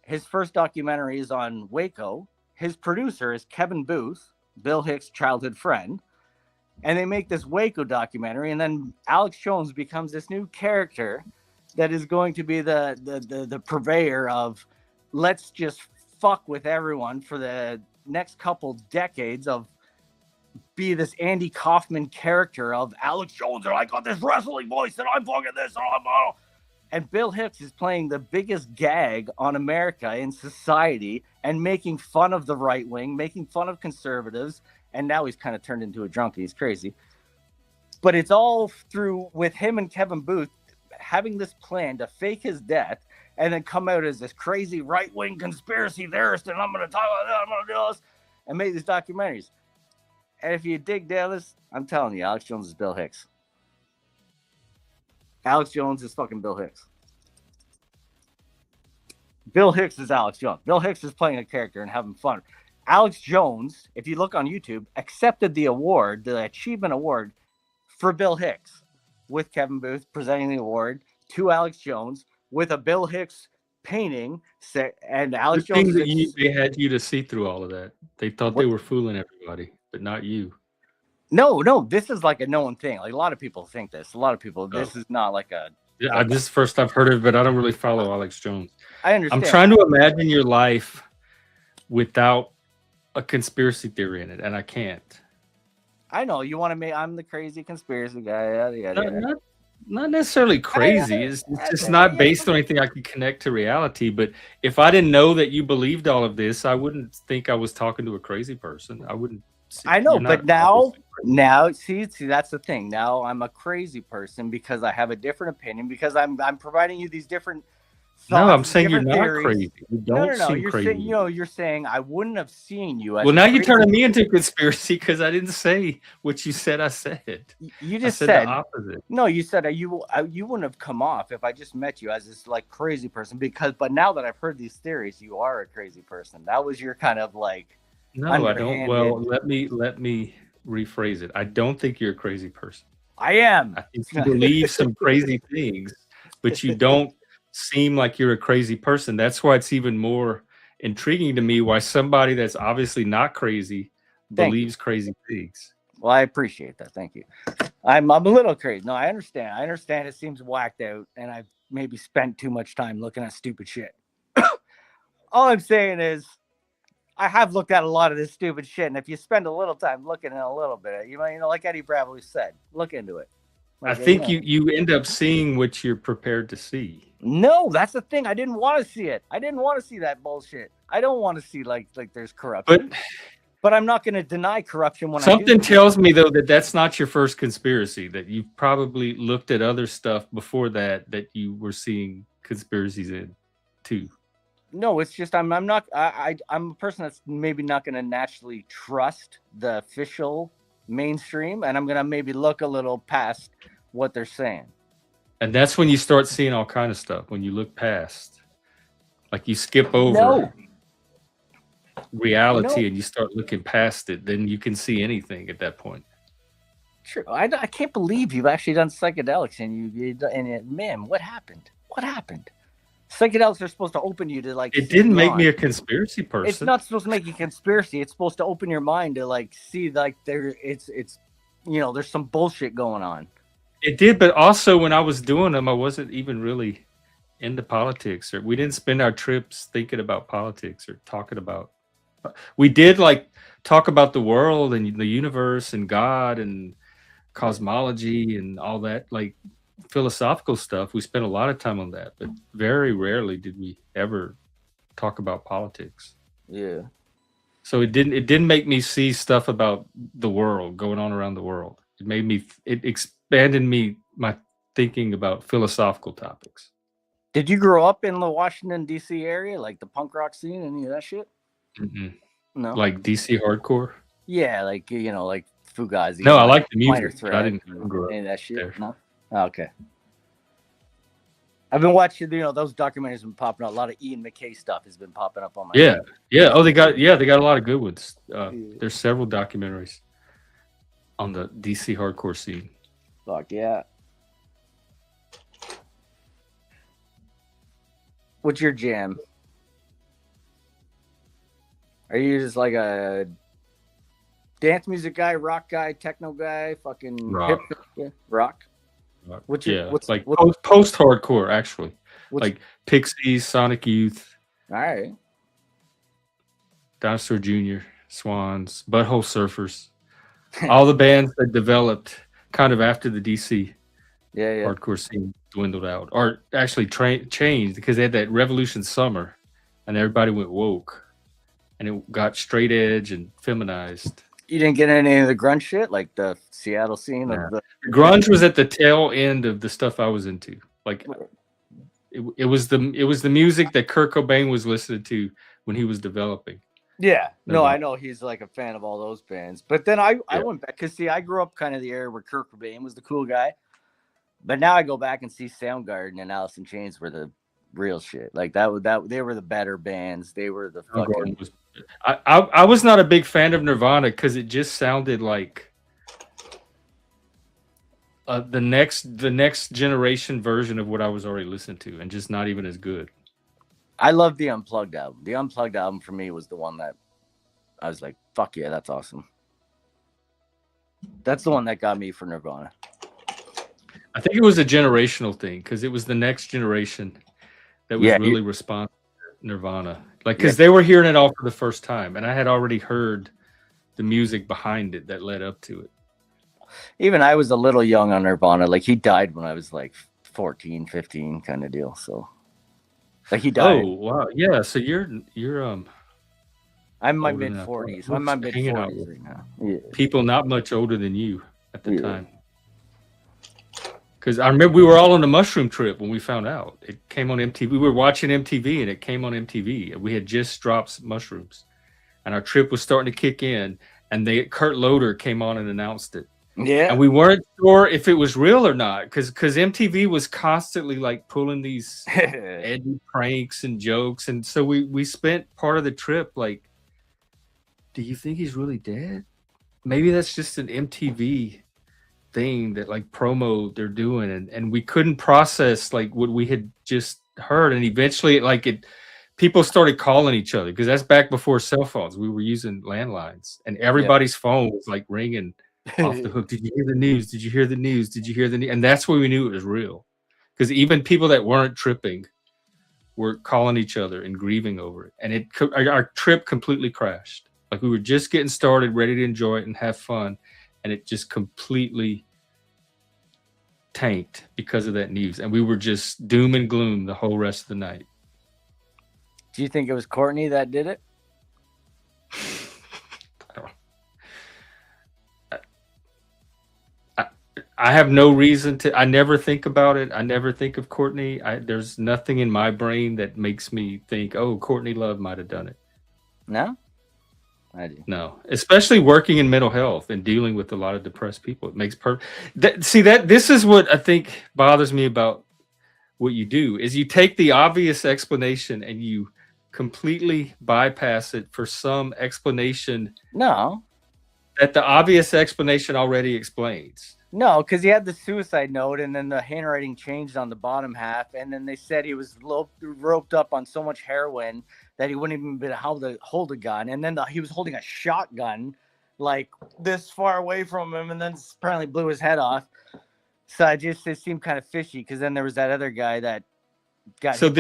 His first documentary is on Waco. His producer is Kevin Booth, Bill Hicks' childhood friend. And they make this Waco documentary. And then Alex Jones becomes this new character that is going to be the purveyor of let's just fuck with everyone for the next couple decades of be this Andy Kaufman character of Alex Jones. And I got this wrestling voice and I'm fucking this. And Bill Hicks is playing the biggest gag on America in society and making fun of the right wing, making fun of conservatives. And now he's kind of turned into a drunk. He's crazy. But it's all through with him and Kevin Booth having this plan to fake his death and then come out as this crazy right-wing conspiracy theorist. And I'm going to talk about that. I'm going to do this and make these documentaries. And if you dig down this, I'm telling you, Alex Jones is Bill Hicks. Alex Jones is fucking Bill Hicks. Bill Hicks is Alex Jones. Bill Hicks is playing a character and having fun. Alex Jones, if you look on YouTube, accepted the award, the achievement award for Bill Hicks, with Kevin Booth presenting the award to Alex Jones with a Bill Hicks painting. And Alex The Jones, thing that they had you to see through all of that. They thought they were fooling everybody, but not you. No, this is like a known thing. Like a lot of people think this. A lot of people, this is not like a. Yeah, this is the first I've heard of it, but I don't really follow Alex Jones. I understand. I'm trying to imagine your life without a conspiracy theory in it, and I can't. I know you want to make. I'm the crazy conspiracy guy. Not necessarily crazy. It's just not based on anything I can connect to reality. But if I didn't know that you believed all of this, I wouldn't think I was talking to a crazy person. I wouldn't. I know, but now, see, that's the thing. Now I'm a crazy person because I have a different opinion because I'm providing you these different. No, I'm saying you're not theories. Crazy. You don't No. seem You're crazy. saying, you're saying I wouldn't have seen you. As well, now you're crazy. turning me into a conspiracy because I didn't say what you said. I said. You just said the opposite. No, you said you wouldn't have come off if I just met you as this like crazy person but now that I've heard these theories, you are a crazy person. That was your kind of like. No, I don't. Well, let me rephrase it. I don't think you're a crazy person. I am. I think you believe some crazy things, but you don't seem like you're a crazy person. That's why it's even more intriguing to me why somebody that's obviously not crazy believes crazy things. Well, I appreciate that. Thank you. I'm a little crazy. No, I understand. It seems whacked out, and I've maybe spent too much time looking at stupid shit. All I'm saying is I have looked at a lot of this stupid shit, and if you spend a little time looking at a little bit, you know, like Eddie Bradley said, look into it. Like, I think you end up seeing what you're prepared to see. No, that's the thing. I didn't want to see it. I didn't want to see that bullshit. I don't want to see like there's corruption. But I'm not going to deny corruption when something tells me though that that's not your first conspiracy. That you've probably looked at other stuff before that you were seeing conspiracies in too. No, it's just I'm a person that's maybe not going to naturally trust the official mainstream, and I'm going to maybe look a little past what they're saying. And that's when you start seeing all kind of stuff. When you look past, like you skip over reality and you start looking past it, then you can see anything at that point. Sure, I can't believe you've actually done psychedelics and man, what happened? What happened? Psychedelics are supposed to open you to like. It didn't make me a conspiracy person. It's not supposed to make you a conspiracy. It's supposed to open your mind to like see like it's you know there's some bullshit going on. It did, but also when I was doing them, I wasn't even really into politics, or we didn't spend our trips thinking about politics or talking about. We did like talk about the world and the universe and God and cosmology and all that like philosophical stuff. We spent a lot of time on that, but very rarely did we ever talk about politics. Yeah. So it didn't make me see stuff about the world going on around the world. It expanded my thinking about philosophical topics. Did you grow up in the Washington D.C. area, like the punk rock scene, any of that shit? Mm-mm. No. Like DC hardcore? Yeah, like like Fugazi. No, I like the music. I didn't grow up any of that shit. there. No. Oh, okay. I've been watching, those documentaries have been popping up. A lot of Ian McKay stuff has been popping up on my feed. Yeah. Oh, they got a lot of good ones. There's several documentaries on the DC hardcore scene. Fuck yeah. What's your jam? Are you just like a dance music guy, rock guy, techno guy, fucking rock? Rock. What's like post-hardcore actually, like Pixies, Sonic Youth. All right. Dinosaur Jr., Swans, Butthole Surfers, all the bands that developed kind of after the DC Yeah, yeah. hardcore scene dwindled out, or actually changed because they had that Revolution Summer, and everybody went woke, and it got straight edge and feminized. You didn't get any of the grunge shit, like the Seattle scene Nah. of the Grunge was at the tail end of the stuff I was into. Like it was the music that Kurt Cobain was listening to when he was developing. Yeah, no, Nirvana. I know he's like a fan of all those bands. But then I Yeah. went back because see, I grew up kind of the era where Kurt Cobain was the cool guy. But now I go back and see Soundgarden and Alice in Chains were the real shit. Like that they were the better bands. They were the fucking. I was not a big fan of Nirvana because it just sounded like the next generation version of what I was already listening to, and just not even as good. I love the Unplugged album. The Unplugged album for me was the one that I was like, fuck yeah, that's awesome. That's the one that got me for Nirvana. I think it was a generational thing because it was the next generation that was really responsive to Nirvana. Like, because they were hearing it all for the first time, and I had already heard the music behind it that led up to it. Even I was a little young on Nirvana. Like, he died when I was like 14, 15 kind of deal. So, like, he died. Oh, wow. Yeah, so you're I'm in my older than mid I 40s. thought. I'm in my mid Hanging out 40s with right now. Yeah. people not much older than you at the time. Because I remember we were all on a mushroom trip when we found out. It came on MTV. We were watching MTV, and it came on MTV. We had just dropped mushrooms, and our trip was starting to kick in, and Kurt Loder came on and announced it. Yeah. And we weren't sure if it was real or not, because MTV was constantly like pulling these edgy pranks and jokes. And so we spent part of the trip like, do you think he's really dead? Maybe that's just an MTV thing that like promo they're doing, and we couldn't process like what we had just heard. And eventually people started calling each other, because that's back before cell phones. We were using landlines, and everybody's phone was like ringing off the hook. Did you hear the news? Did you hear the news? Did you hear the news? And that's when we knew it was real, because even people that weren't tripping were calling each other and grieving over it. And our trip completely crashed. Like, we were just getting started, ready to enjoy it and have fun, and it just completely tanked because of that news. And we were just doom and gloom the whole rest of the night. Do you think it was Courtney that did it? I have no reason to. I never think about it. I never think of Courtney. There's nothing in my brain that makes me think, oh, Courtney Love might have done it. No? I do. No, especially working in mental health and dealing with a lot of depressed people. It makes this is what I think bothers me about what you do, is you take the obvious explanation and you completely bypass it for some explanation. No. That the obvious explanation already explains. No, because he had the suicide note, and then the handwriting changed on the bottom half, and then they said he was roped up on so much heroin that he wouldn't even be able to hold a gun, and then he was holding a shotgun like this far away from him, and then apparently blew his head off. So it seemed kind of fishy, because then there was that other guy that got. So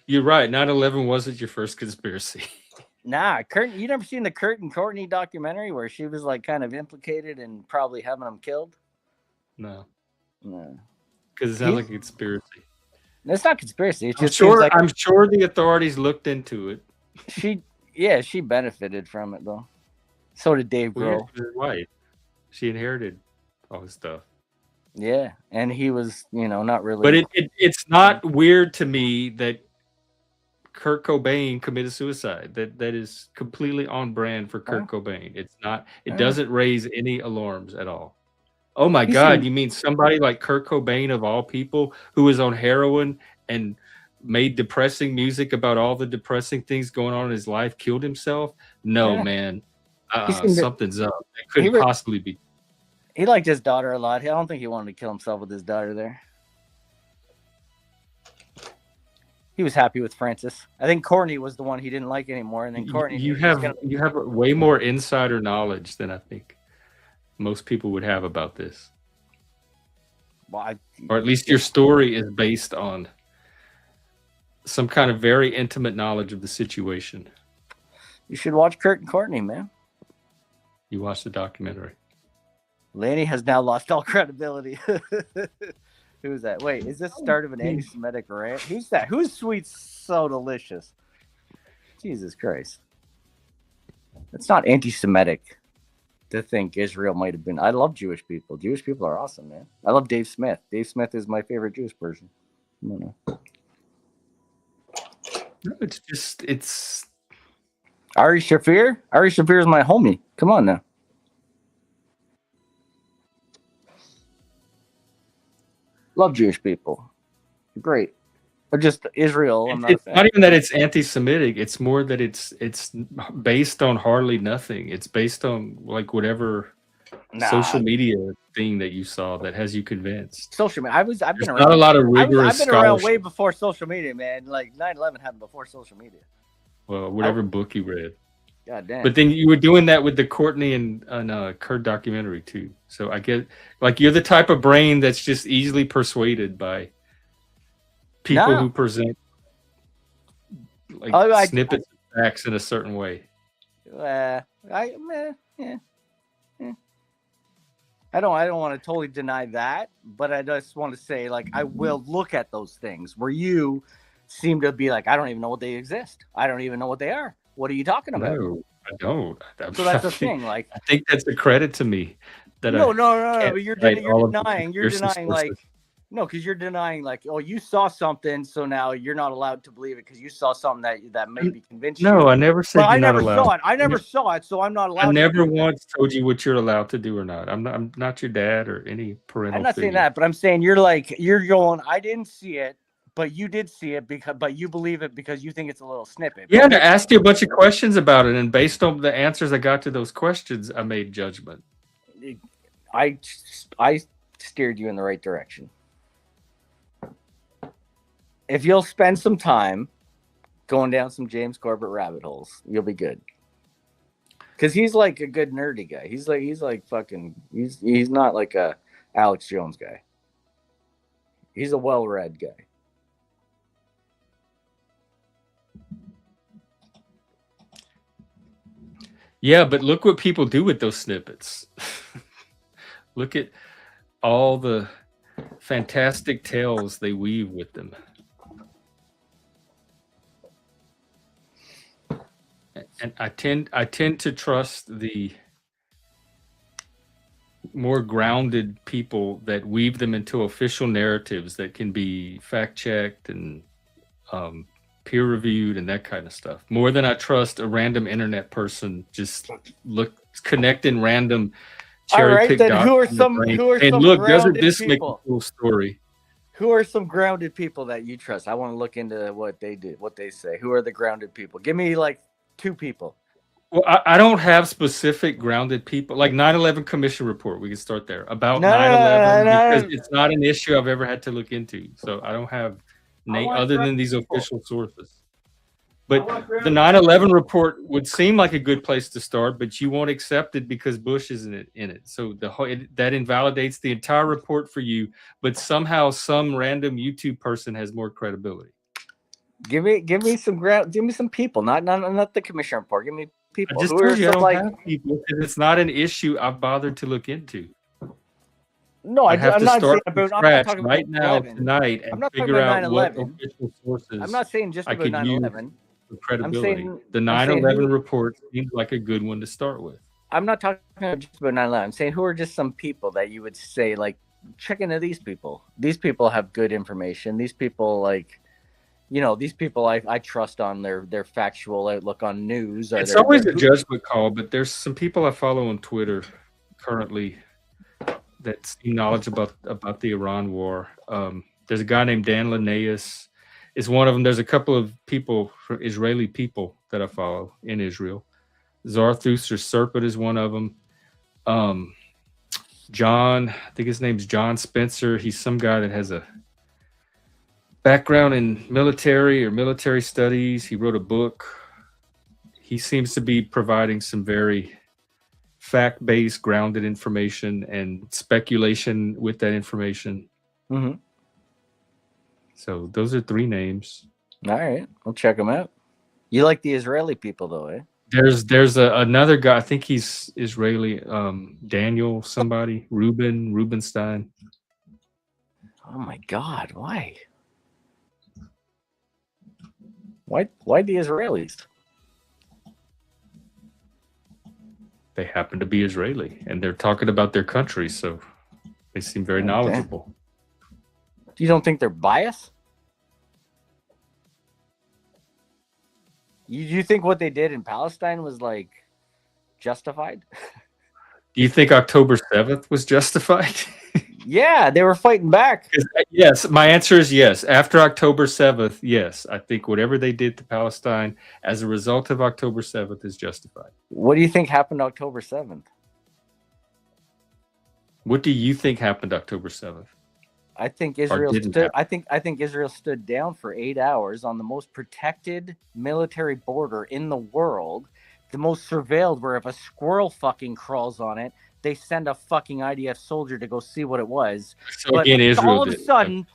you're right. 9/11 wasn't your first conspiracy. Nah, you never seen the Kurt and Courtney documentary where she was like kind of implicated in probably having him killed? No. No. Because it sounds like a conspiracy. It's not conspiracy. It's just I'm sure the authorities looked into it. She benefited from it though. So did Dave Grohl. His wife. She inherited all his stuff. Yeah, and he was, not really. But it's not weird to me that Kurt Cobain committed suicide. That is completely on brand for Kurt Cobain. It's not. It doesn't raise any alarms at all. Oh my God! You mean somebody like Kurt Cobain, of all people, who was on heroin and made depressing music about all the depressing things going on in his life, killed himself? No, man. Something's up. It couldn't possibly be. He liked his daughter a lot. I don't think he wanted to kill himself with his daughter there. He was happy with Francis. I think Courtney was the one he didn't like anymore, and then Courtney. You have way more insider knowledge than I think most people would have about this. Well, or at least your story is based on some kind of very intimate knowledge of the situation. You should watch Kurt and Courtney, man. You watched the documentary. Lanny has now lost all credibility. Who's that? Wait, is this the start of an anti-Semitic rant? Who's that? Who's sweet so delicious? Jesus Christ. It's not anti-Semitic to think Israel might have been. I love Jewish people. Jewish people are awesome, man. I love Dave Smith. Dave Smith is my favorite Jewish person. I don't know. No, it's Ari Shafir? Ari Shafir is my homie. Come on now. Love Jewish people. Great. But just Israel, I'm not a it's fan. not even that it's anti-Semitic. It's more that it's based on hardly nothing. It's based on like whatever social media thing that you saw that has you convinced. Social media. I've been There's around. not a lot of rigorous I've been around way scholarship. before social media, man. Like 9/11 happened before social media. Well, whatever book you read. God damn. But then you were doing that with the Courtney and Kurt documentary too. So I get like you're the type of brain that's just easily persuaded by people who present like snippets of facts in a certain way. I don't want to totally deny that, but I just want to say like I will look at those things where you seem to be like, I don't even know what they exist. I don't even know what they are. What are you talking about? No, I don't. So that's the thing. Like, I think that's a credit to me. That no. But you're denying. You're denying like, sources. no, because you're denying like, oh, you saw something, so now you're not allowed to believe it because you saw something that maybe convinced you. No, I never said I you're never not allowed. saw it. I never saw it, so I'm not allowed. I never once told you what you're allowed to do or not. I'm not your dad or any parental. I'm not figure. saying that, but I'm saying you're going. I didn't see it, but you did see it but you believe it because you think it's a little snippet. Yeah, and I asked you a bunch of questions about it, and based on the answers I got to those questions, I made judgment. I steered you in the right direction. If you'll spend some time going down some James Corbett rabbit holes, you'll be good. Because he's like a good nerdy guy. He's not like a Alex Jones guy. He's a well-read guy. Yeah, but look what people do with those snippets. Look at all the fantastic tales they weave with them. And I tend to trust the more grounded people that weave them into official narratives that can be fact-checked and peer-reviewed and that kind of stuff. More than I trust a random internet person just connecting random cherry-picked dots. Who are some doesn't this people? make a cool story? Who are some grounded people that you trust? I want to look into what they do, what they say. Who are the grounded people? Give me like 2 people. Well, I don't have specific grounded people. Like 9/11 Commission report, we can start there. About 9/11, because it's not an issue I've ever had to look into. So I don't have other than these official sources. But the 9/11 report would seem like a good place to start, but you won't accept it because Bush isn't in it. So that invalidates the entire report for you. But somehow some random YouTube person has more credibility. Give me some people, not the commission report. Give me people. I just told you I don't have people because it's not an issue I've bothered to look into. No, I'm not saying about right now tonight and figure out what official sources. I'm not saying just about 9/11. Credibility. The 9/11 report seems like a good one to start with. I'm not talking just about 9/11. I'm saying who are just some people that you would say like check into these people. These people have good information. These people these people I trust on their factual outlook on news. It's always a judgment call, but there's some people I follow on Twitter currently that seem knowledgeable about the Iran war. There's a guy named Dan Linnaeus is one of them. There's a couple of people, Israeli people that I follow in Israel. Zarathustra Serpent is one of them. John, I think his name's John Spencer. He's some guy that has a background in military studies. He wrote a book. He seems to be providing some very fact-based, grounded information and speculation with that information. Mm-hmm. So those are 3 names. All right, we'll check them out. You like the Israeli people, though, eh? There's another guy. I think he's Israeli. Daniel somebody. Rubenstein. Oh my God! Why? Why the Israelis? They happen to be Israeli, and they're talking about their country, so they seem very knowledgeable. You don't think they're biased? You think what they did in Palestine was like justified? Do you think October 7th was justified? Yeah, they were fighting back. Yes, my answer is yes. After October 7th, yes. I think whatever they did to Palestine as a result of October 7th is justified. What do you think happened October 7th? What do you think happened October 7th? I think Israel stood. I think Israel stood down for 8 hours on the most protected military border in the world, the most surveilled. Where if a squirrel fucking crawls on it, they send a fucking IDF soldier to go see what it was. So but again, Israel all of a sudden,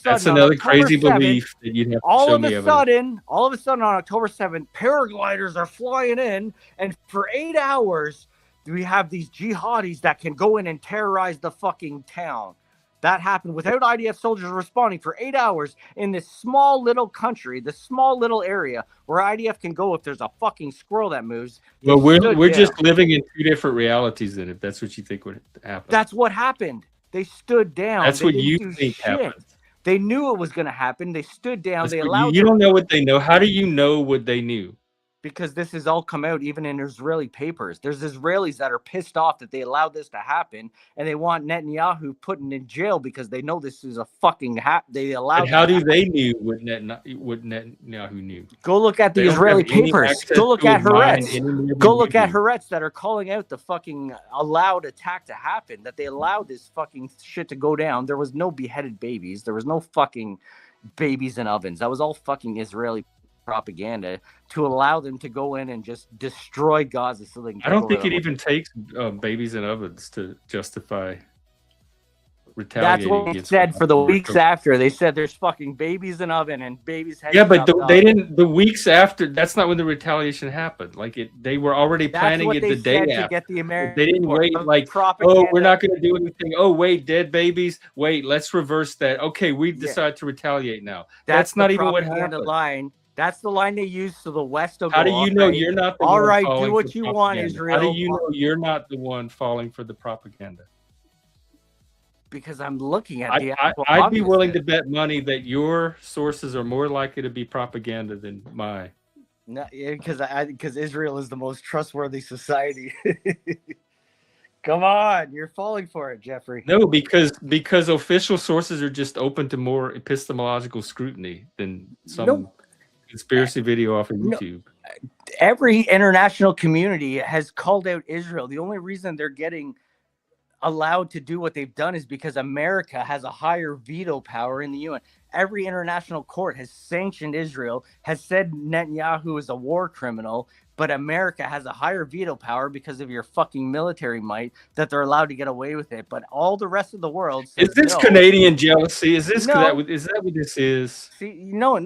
that's another crazy belief that you'd have to all show of me a evidence. all of a sudden on October 7th, paragliders are flying in, and for 8 hours, we have these jihadis that can go in and terrorize the fucking town. That happened without IDF soldiers responding for 8 hours in this small little country, this small little area where IDF can go if there's a fucking squirrel that moves. Well, we're just living in two different realities then, if that's what you think would happen. That's what happened. They stood down. That's what you think happened. They knew it was going to happen. They stood down. That's they allowed. You don't know what they know. How do you know what they knew? Because this has all come out even in Israeli papers. There's Israelis that are pissed off that they allowed this to happen, and they want Netanyahu put in jail because they know this is a fucking they allowed. And how do they knew what Netanyahu knew? Go look at the Israeli papers. Go look at Haaretz. Go look at Haaretz that are calling out the fucking allowed attack to happen. That they allowed this fucking shit to go down. There was no beheaded babies. There was no fucking babies in ovens. That was all fucking Israeli propaganda to allow them to go in and just destroy Gaza so they can. I don't think it even takes babies in ovens to justify retaliating. That's what they said for the weeks after. They said there's fucking babies in oven and babies. Yeah, but they didn't. The weeks after, that's not when the retaliation happened. Like they were already planning it the day after. To get the American they didn't wait. Like, oh, we're not going to do anything. Oh, wait, dead babies. Wait, let's reverse that. Okay, we decide to retaliate now. That's not even what happened. Line. That's the line they use so the West will go. How do you know you're not the one? All right, do what you want, Israel. How do you know you're not the one falling for the propaganda? Because I'm looking at the. I'd be willing to bet money that your sources are more likely to be propaganda than mine. No, because Israel is the most trustworthy society. Come on, you're falling for it, Jeffrey. No, because official sources are just open to more epistemological scrutiny than some conspiracy video off of YouTube. Every international community has called out Israel. The only reason they're getting allowed to do what they've done is because America has a higher veto power in the UN. Every international court has sanctioned Israel, has said Netanyahu is a war criminal, but America has a higher veto power because of your fucking military might that they're allowed to get away with it. But all the rest of the world says, is this Canadian jealousy? Is this is that what this is? See, no.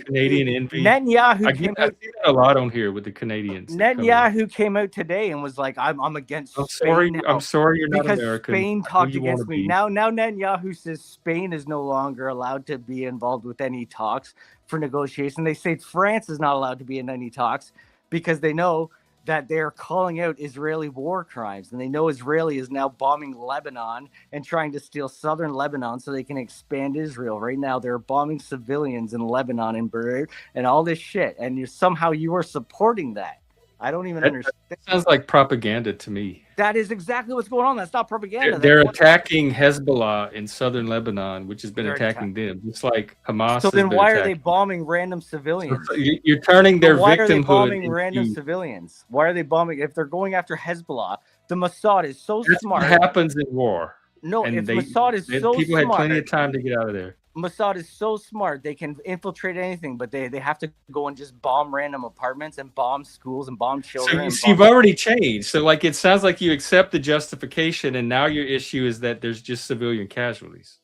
Canadian envy. Netanyahu I see that a lot on here with the Canadians. Netanyahu came out today and was like, "I'm against." Spain I'm sorry, you're not because American. Spain talked against me. Now Netanyahu says Spain is no longer allowed to be involved with any talks for negotiation. They say France is not allowed to be in any talks, because they know that they're calling out Israeli war crimes, and they know Israeli is now bombing Lebanon and trying to steal southern Lebanon so they can expand Israel. Right now, they're bombing civilians in Lebanon and Beirut and all this shit, and somehow you are supporting that. I don't even understand. That sounds like propaganda to me. That is exactly what's going on. That's not propaganda. They're attacking Hezbollah in southern Lebanon, which has been attacking them. It's like Hamas. So then why are they bombing random civilians? So you're turning their victimhood. Why are they bombing random civilians? Why are they bombing? If they're going after Hezbollah, the Mossad is so smart. That's what happens in war. No, if Mossad is so smart. People had plenty of time to get out of there. Mossad is so smart, they can infiltrate anything, but they have to go and just bomb random apartments and bomb schools and bomb children. So you've already changed. So like it sounds like you accept the justification, and now your issue is that there's just civilian casualties.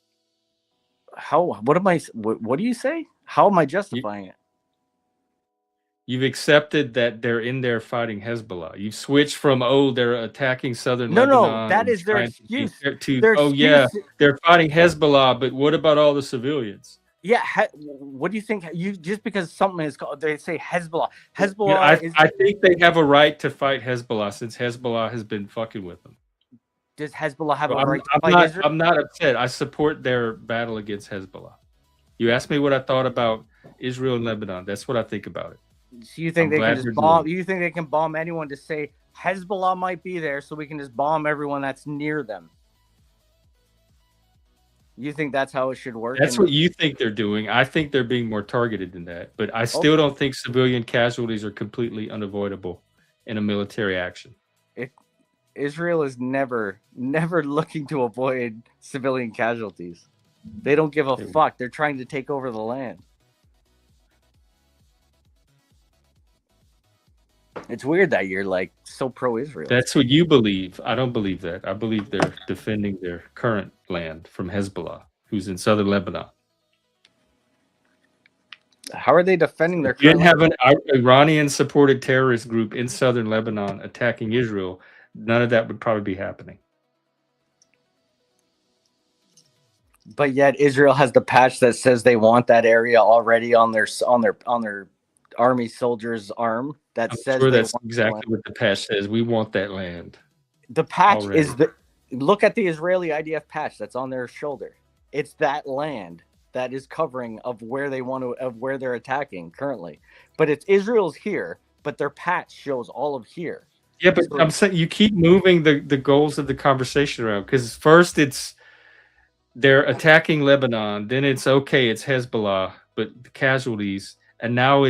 What do you say? How am I justifying it? You've accepted that they're in there fighting Hezbollah. You've switched from they're attacking southern No, Lebanon. that and is their trying to be- excuse. To Their yeah, excuse- they're fighting Hezbollah, but what about all the civilians? Yeah, what do you think? You just because something is called, they say Hezbollah. Hezbollah Yeah, is. I think they have a right to fight Hezbollah since Hezbollah has been fucking with them. Does Hezbollah have So a right to fight Israel? I'm not upset. I support their battle against Hezbollah. You asked me what I thought about Israel and Lebanon. That's what I think about it. So you think I'm they glad can they're just bomb? doing You think they can bomb anyone to say Hezbollah might be there, so we can just bomb everyone that's near them? You think that's how it should work? That's what you think they're doing. I think they're being more targeted than that. But I still don't think civilian casualties are completely unavoidable in a military action. Israel is never looking to avoid civilian casualties. They don't give a fuck. They're trying to take over the land. It's weird that you're like so pro-Israel. That's what you believe. I don't believe that. I believe they're defending their current land from Hezbollah, who's in southern Lebanon. How are they defending their If you current didn't have an Iranian-supported terrorist group in southern Lebanon attacking Israel, none of that would probably be happening. But yet Israel has the patch that says they want that area already on their army soldiers' arm. That says sure they that's want exactly what the patch says. We want that land. The patch already. is look at the Israeli IDF patch that's on their shoulder. It's that land that is covering of where they're attacking currently. But it's Israel's here, but their patch shows all of here. Yeah, but I'm saying you keep moving the goals of the conversation around, because first it's they're attacking Lebanon, then it's Hezbollah, but the casualties, and now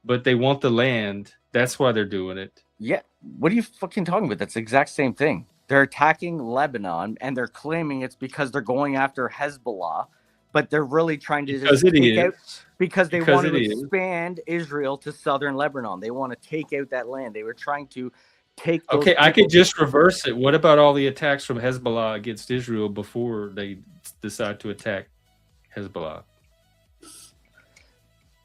but they want the land. That's why they're doing it. Yeah. What are you fucking talking about? That's the exact same thing. They're attacking Lebanon and they're claiming it's because they're going after Hezbollah, but they're really trying to because they want to expand Israel to southern Lebanon. They want to take out that land. They were trying to take those I could just reverse it. What about all the attacks from Hezbollah against Israel before they decide to attack Hezbollah?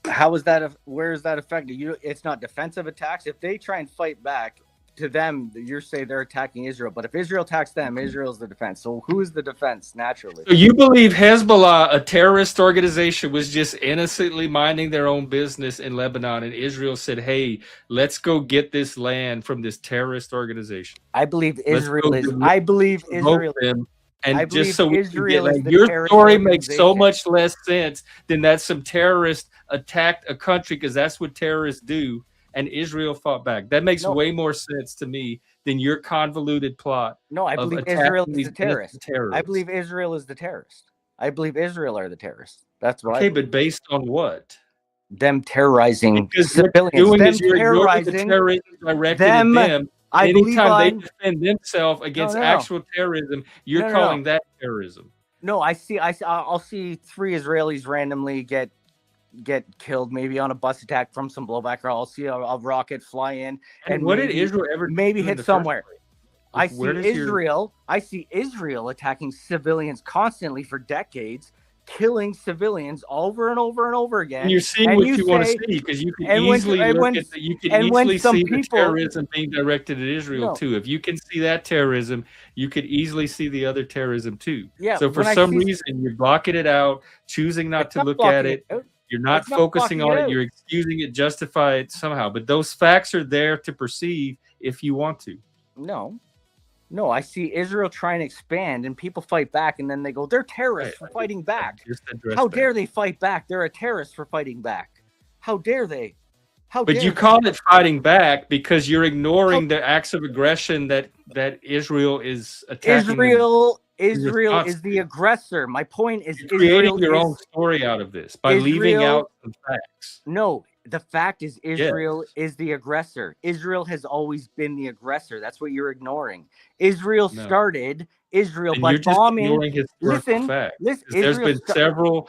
How is that? Where is that affected? It's not defensive attacks. If they try and fight back to them, you say they're attacking Israel. But if Israel attacks them, Israel's the defense. So who is the defense naturally? So you believe Hezbollah, a terrorist organization, was just innocently minding their own business in Lebanon, and Israel said, "Hey, let's go get this land from this terrorist organization." I believe Israel is. I believe Israel. Them. And I just so we Israel can is the your story makes so organization. much less sense than that some terrorist attacked a country, because that's what terrorists do, and Israel fought back. That makes way more sense to me than your convoluted plot. No, I believe Israel is the terrorist. I believe Israel is the terrorist. I believe Israel are the terrorists. That's what. Okay, but based on what? Them terrorizing because civilians. You're ignoring the terrorism directed at them. Anytime they defend themselves against actual terrorism, you're calling that terrorism. No, I'll see 3 Israelis randomly get killed, maybe on a bus attack from some blowback, or I'll see a rocket fly in. And what did Israel ever maybe hit somewhere? I see Israel attacking civilians constantly for decades, killing civilians over and over and over again. And you're seeing what you want to see, because you can easily see the terrorism being directed at Israel too. If you can see that terrorism, you could easily see the other terrorism too. Yeah. So for some reason, you're blocking it out, choosing not to look at it. You're not focusing on it. You're excusing it, justify it somehow. But those facts are there to perceive if you want to. No, I see Israel trying to expand, and people fight back, and then they go, they're terrorists for fighting back. How dare they fight back? They're a terrorist for fighting back. How dare they? But you call it fighting back because you're ignoring the acts of aggression that Israel is attacking. Israel is the aggressor. My point is, you're creating your own story out of this by leaving out the facts. No. The fact is Israel is the aggressor. Israel has always been the aggressor. That's what you're ignoring. Israel started by bombing. Ignoring historical facts. There's been several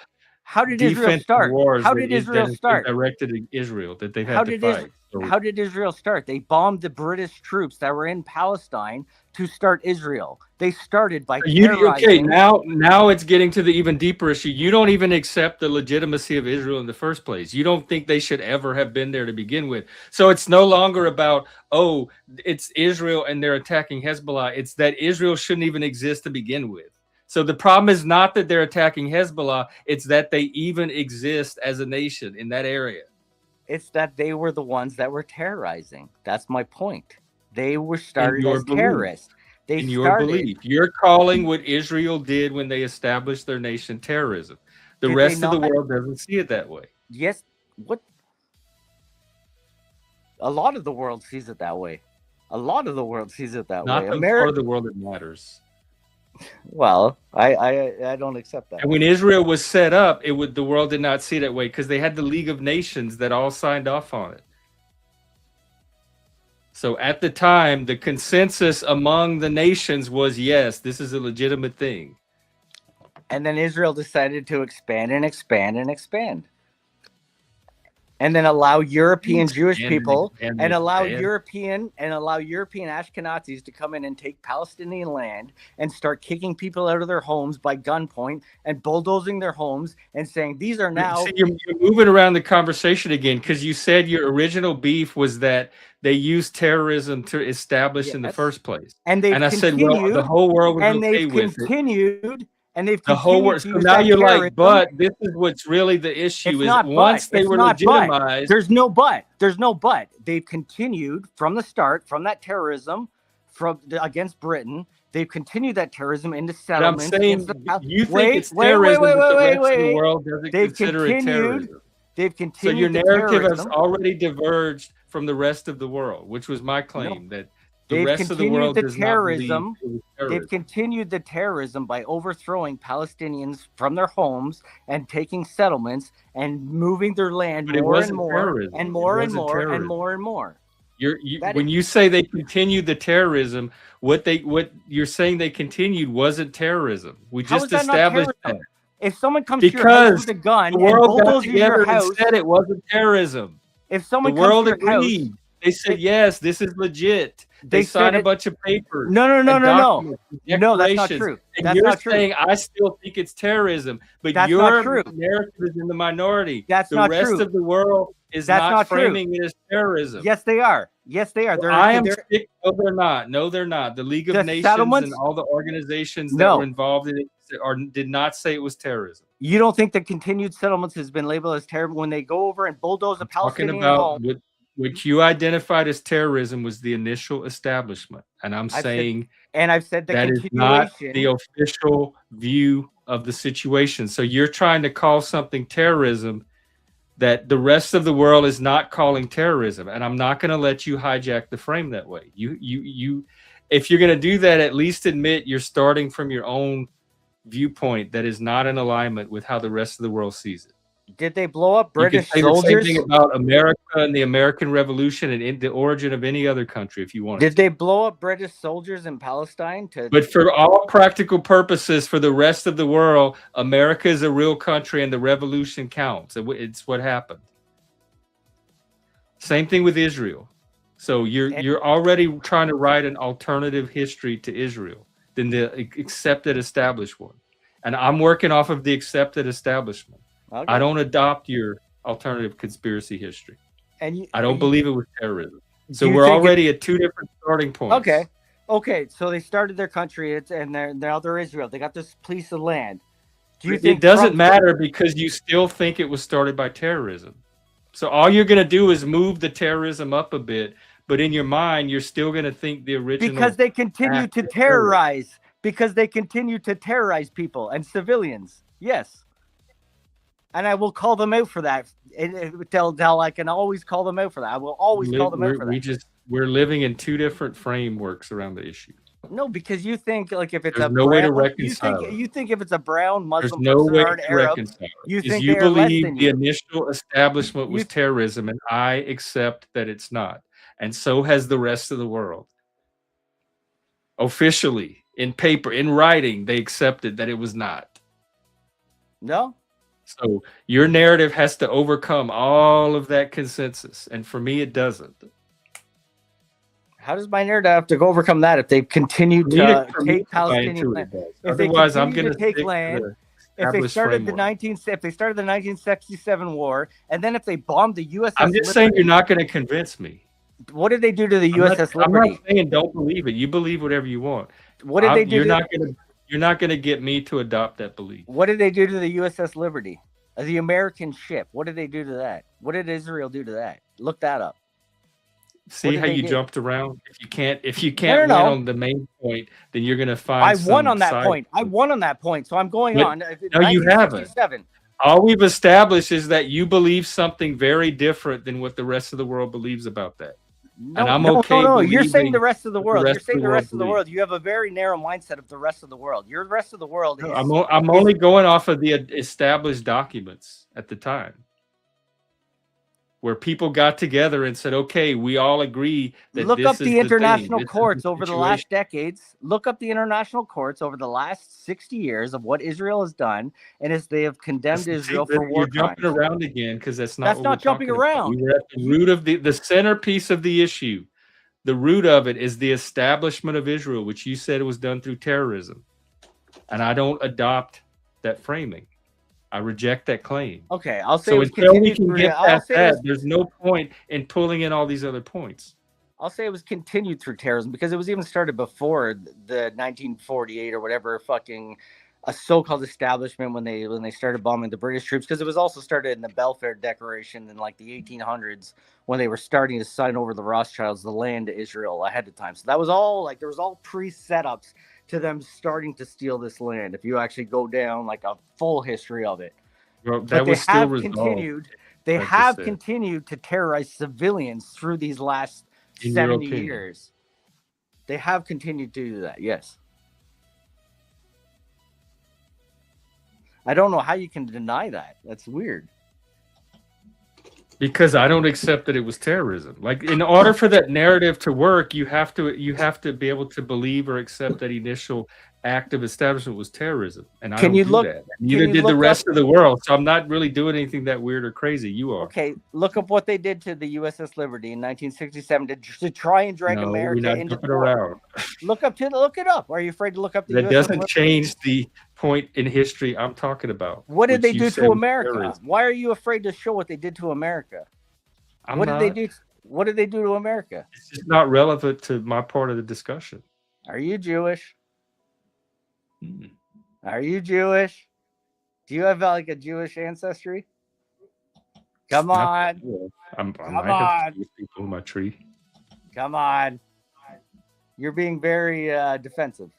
How did Israel defensive start? wars How that did is- Israel that is start? directed at Israel that they've How had to did fight. So How did Israel start? They bombed the British troops that were in Palestine to start Israel. They started by okay, terrorizing. now it's getting to the even deeper issue. You don't even accept the legitimacy of Israel in the first place. You don't think they should ever have been there to begin with. So it's no longer about, oh, it's Israel and they're attacking Hezbollah. It's that Israel shouldn't even exist to begin with. So the problem is not that they're attacking Hezbollah, it's that they even exist as a nation in that area. It's that they were the ones that were terrorizing. That's my point. They were started your as belief. terrorists. They In your started. belief, you're calling what Israel did when they established their nation terrorism. The Did they rest of the not? world doesn't see it that way. Yes. What? A lot of the world sees it that way. A lot of the world sees it that Not way. the part of the world that matters. Well, I don't accept that. And when Israel was set up, the world did not see it that way because they had the League of Nations that all signed off on it. So at the time, the consensus among the nations was, yes, this is a legitimate thing. And then Israel decided to expand and expand and expand. And then allow European Jewish people and allow European Ashkenazis to come in and take Palestinian land and start kicking people out of their homes by gunpoint and bulldozing their homes and saying these are now. See, you're moving around the conversation again because you said your original beef was that they used terrorism to establish in the first place. And I said, well, the whole world was okay with it. And they've The whole world. So now you're like, but this is what's really the issue is once they were legitimized. There's no but. There's no but. They've continued from the start, from that terrorism against Britain. They've continued that terrorism into settlements. I'm saying you think it's terrorism, but the rest of the world doesn't consider it terrorism. They've continued. So your narrative has already diverged from the rest of the world, which was my claim that the rest of the world does not believe it was terrorism. They've continued the terrorism by overthrowing Palestinians from their homes and taking settlements and moving their land more and more and more and more and more and more. When you say they continued the terrorism, what you're saying they continued wasn't terrorism. We just established that. If someone comes to your house with a gun and bulldozes your house, and said it wasn't terrorism. If someone the world comes to your agreed. house, they said yes, this is legit. They signed a bunch of papers. No, that's not true. And you're saying I still think it's terrorism, but your narrative is in the minority. That's not true. The rest of the world is not framing it as terrorism. Yes, they are. Yes, they are. No, they're not. No, they're not. The League of Nations and all the organizations that were involved in it did not say it was terrorism. You don't think the continued settlements has been labeled as terrorism when they go over and bulldoze a Palestinian home? What you identified as terrorism was the initial establishment, and I've said that is not the official view of the situation. So you're trying to call something terrorism that the rest of the world is not calling terrorism, and I'm not going to let you hijack the frame that way. You, if you're going to do that, at least admit you're starting from your own viewpoint that is not in alignment with how the rest of the world sees it. Did they blow up British soldiers? You can say the same thing about America and the American Revolution and in the origin of any other country if you want. Did they blow up British soldiers in Palestine? But for all practical purposes, for the rest of the world, America is a real country and the revolution counts. It's what happened. Same thing with Israel. So you're already trying to write an alternative history to Israel than the accepted established one. And I'm working off of the accepted establishment. Okay. I don't adopt your alternative conspiracy history. I don't believe it was terrorism. So we're already at two different starting points. Okay. So they started their country, and now they're Israel. They got this piece of land. Do you think it doesn't matter because you still think it was started by terrorism? So all you're going to do is move the terrorism up a bit, but in your mind, you're still going to think the original. Because they continue to terrorize. Because they continue to terrorize people and civilians. Yes. And I will call them out for that. I can always call them out for that. I will always call them out for that. We're living in two different frameworks around the issue. No, because you think like if it's There's no way to reconcile. You think if it's a brown Muslim There's no person way or an to Arab, reconcile. you think you they're believe less than the you. initial establishment was terrorism, and I accept that it's not, and so has the rest of the world. Officially, in paper, in writing, they accepted that it was not. No. So your narrative has to overcome all of that consensus, and for me, it doesn't. How does my narrative have to go overcome that if they continue For me to- to for me take to buy Palestinian into it, land? it does. If they Otherwise, I'm continue going to to take stick to land, the if they established started framework. if they started the 1967 war, and then if they bombed the USS I'm just saying you're not going to convince me. What did they do to the USS I'm Liberty? not saying don't believe it. You believe whatever you want. What did they do? You're not going to get me to adopt that belief. What did they do to the USS Liberty? The American ship. What did they do to that? What did Israel do to that? Look that up. See how you jumped around? If you can't win on the main point, then you're going to find I won on that point. I won on that point. So I'm going on. No, you haven't. All we've established is that you believe something very different than what the rest of the world believes about that. No, and I'm okay. No, you're saying the rest of the world. You're saying the rest of the world. You have a very narrow mindset of the rest of the world. Your rest of the world is. I'm only going off of the established documents at the time, where people got together and said, "Okay, we all agree that look this up is the international thing. courts over the last decades. Look up the international courts over the last 60 years of what Israel has done, and as they have condemned Israel for war crimes. You're jumping around again because that's not jumping around. We were at the root of the centerpiece of the issue. The root of it is the establishment of Israel, which you said was done through terrorism, and I don't adopt that framing. I reject that claim. Okay, I'll say so until we can get past that, there's no point in pulling in all these other points. I'll say it was continued through terrorism because it was even started before the 1948 or whatever fucking a so-called establishment when they started bombing the British troops, because it was also started in the Balfour Declaration in like the 1800s when they were starting to sign over the Rothschilds the land to Israel ahead of time. So that was all like there was all pre-setups to them starting to steal this land. If you actually go down like a full history of it, well, that was still continued. They have continued to terrorize civilians through these last 70 years. They have continued to do that. Yes. I don't know how you can deny that. That's weird. Because I don't accept that it was terrorism. Like, in order for that narrative to work, you have to be able to believe or accept that initial act of establishment was terrorism. And I don't do that. Neither did the rest of the world. So I'm not really doing anything that weird or crazy. You are. Okay, look up what they did to the USS Liberty in 1967 to try and drag America into the war. Look it up. Are you afraid to look up the that USS doesn't Liberty? Change the point in history I'm talking about. What did they do to America? Why are you afraid to show what they did to America? What did they do? What did they do to America? It's just not relevant to my part of the discussion. Are you Jewish? Are you Jewish? Do you have like a Jewish ancestry? Come on. I might have people in my tree. Come on. You're being very defensive.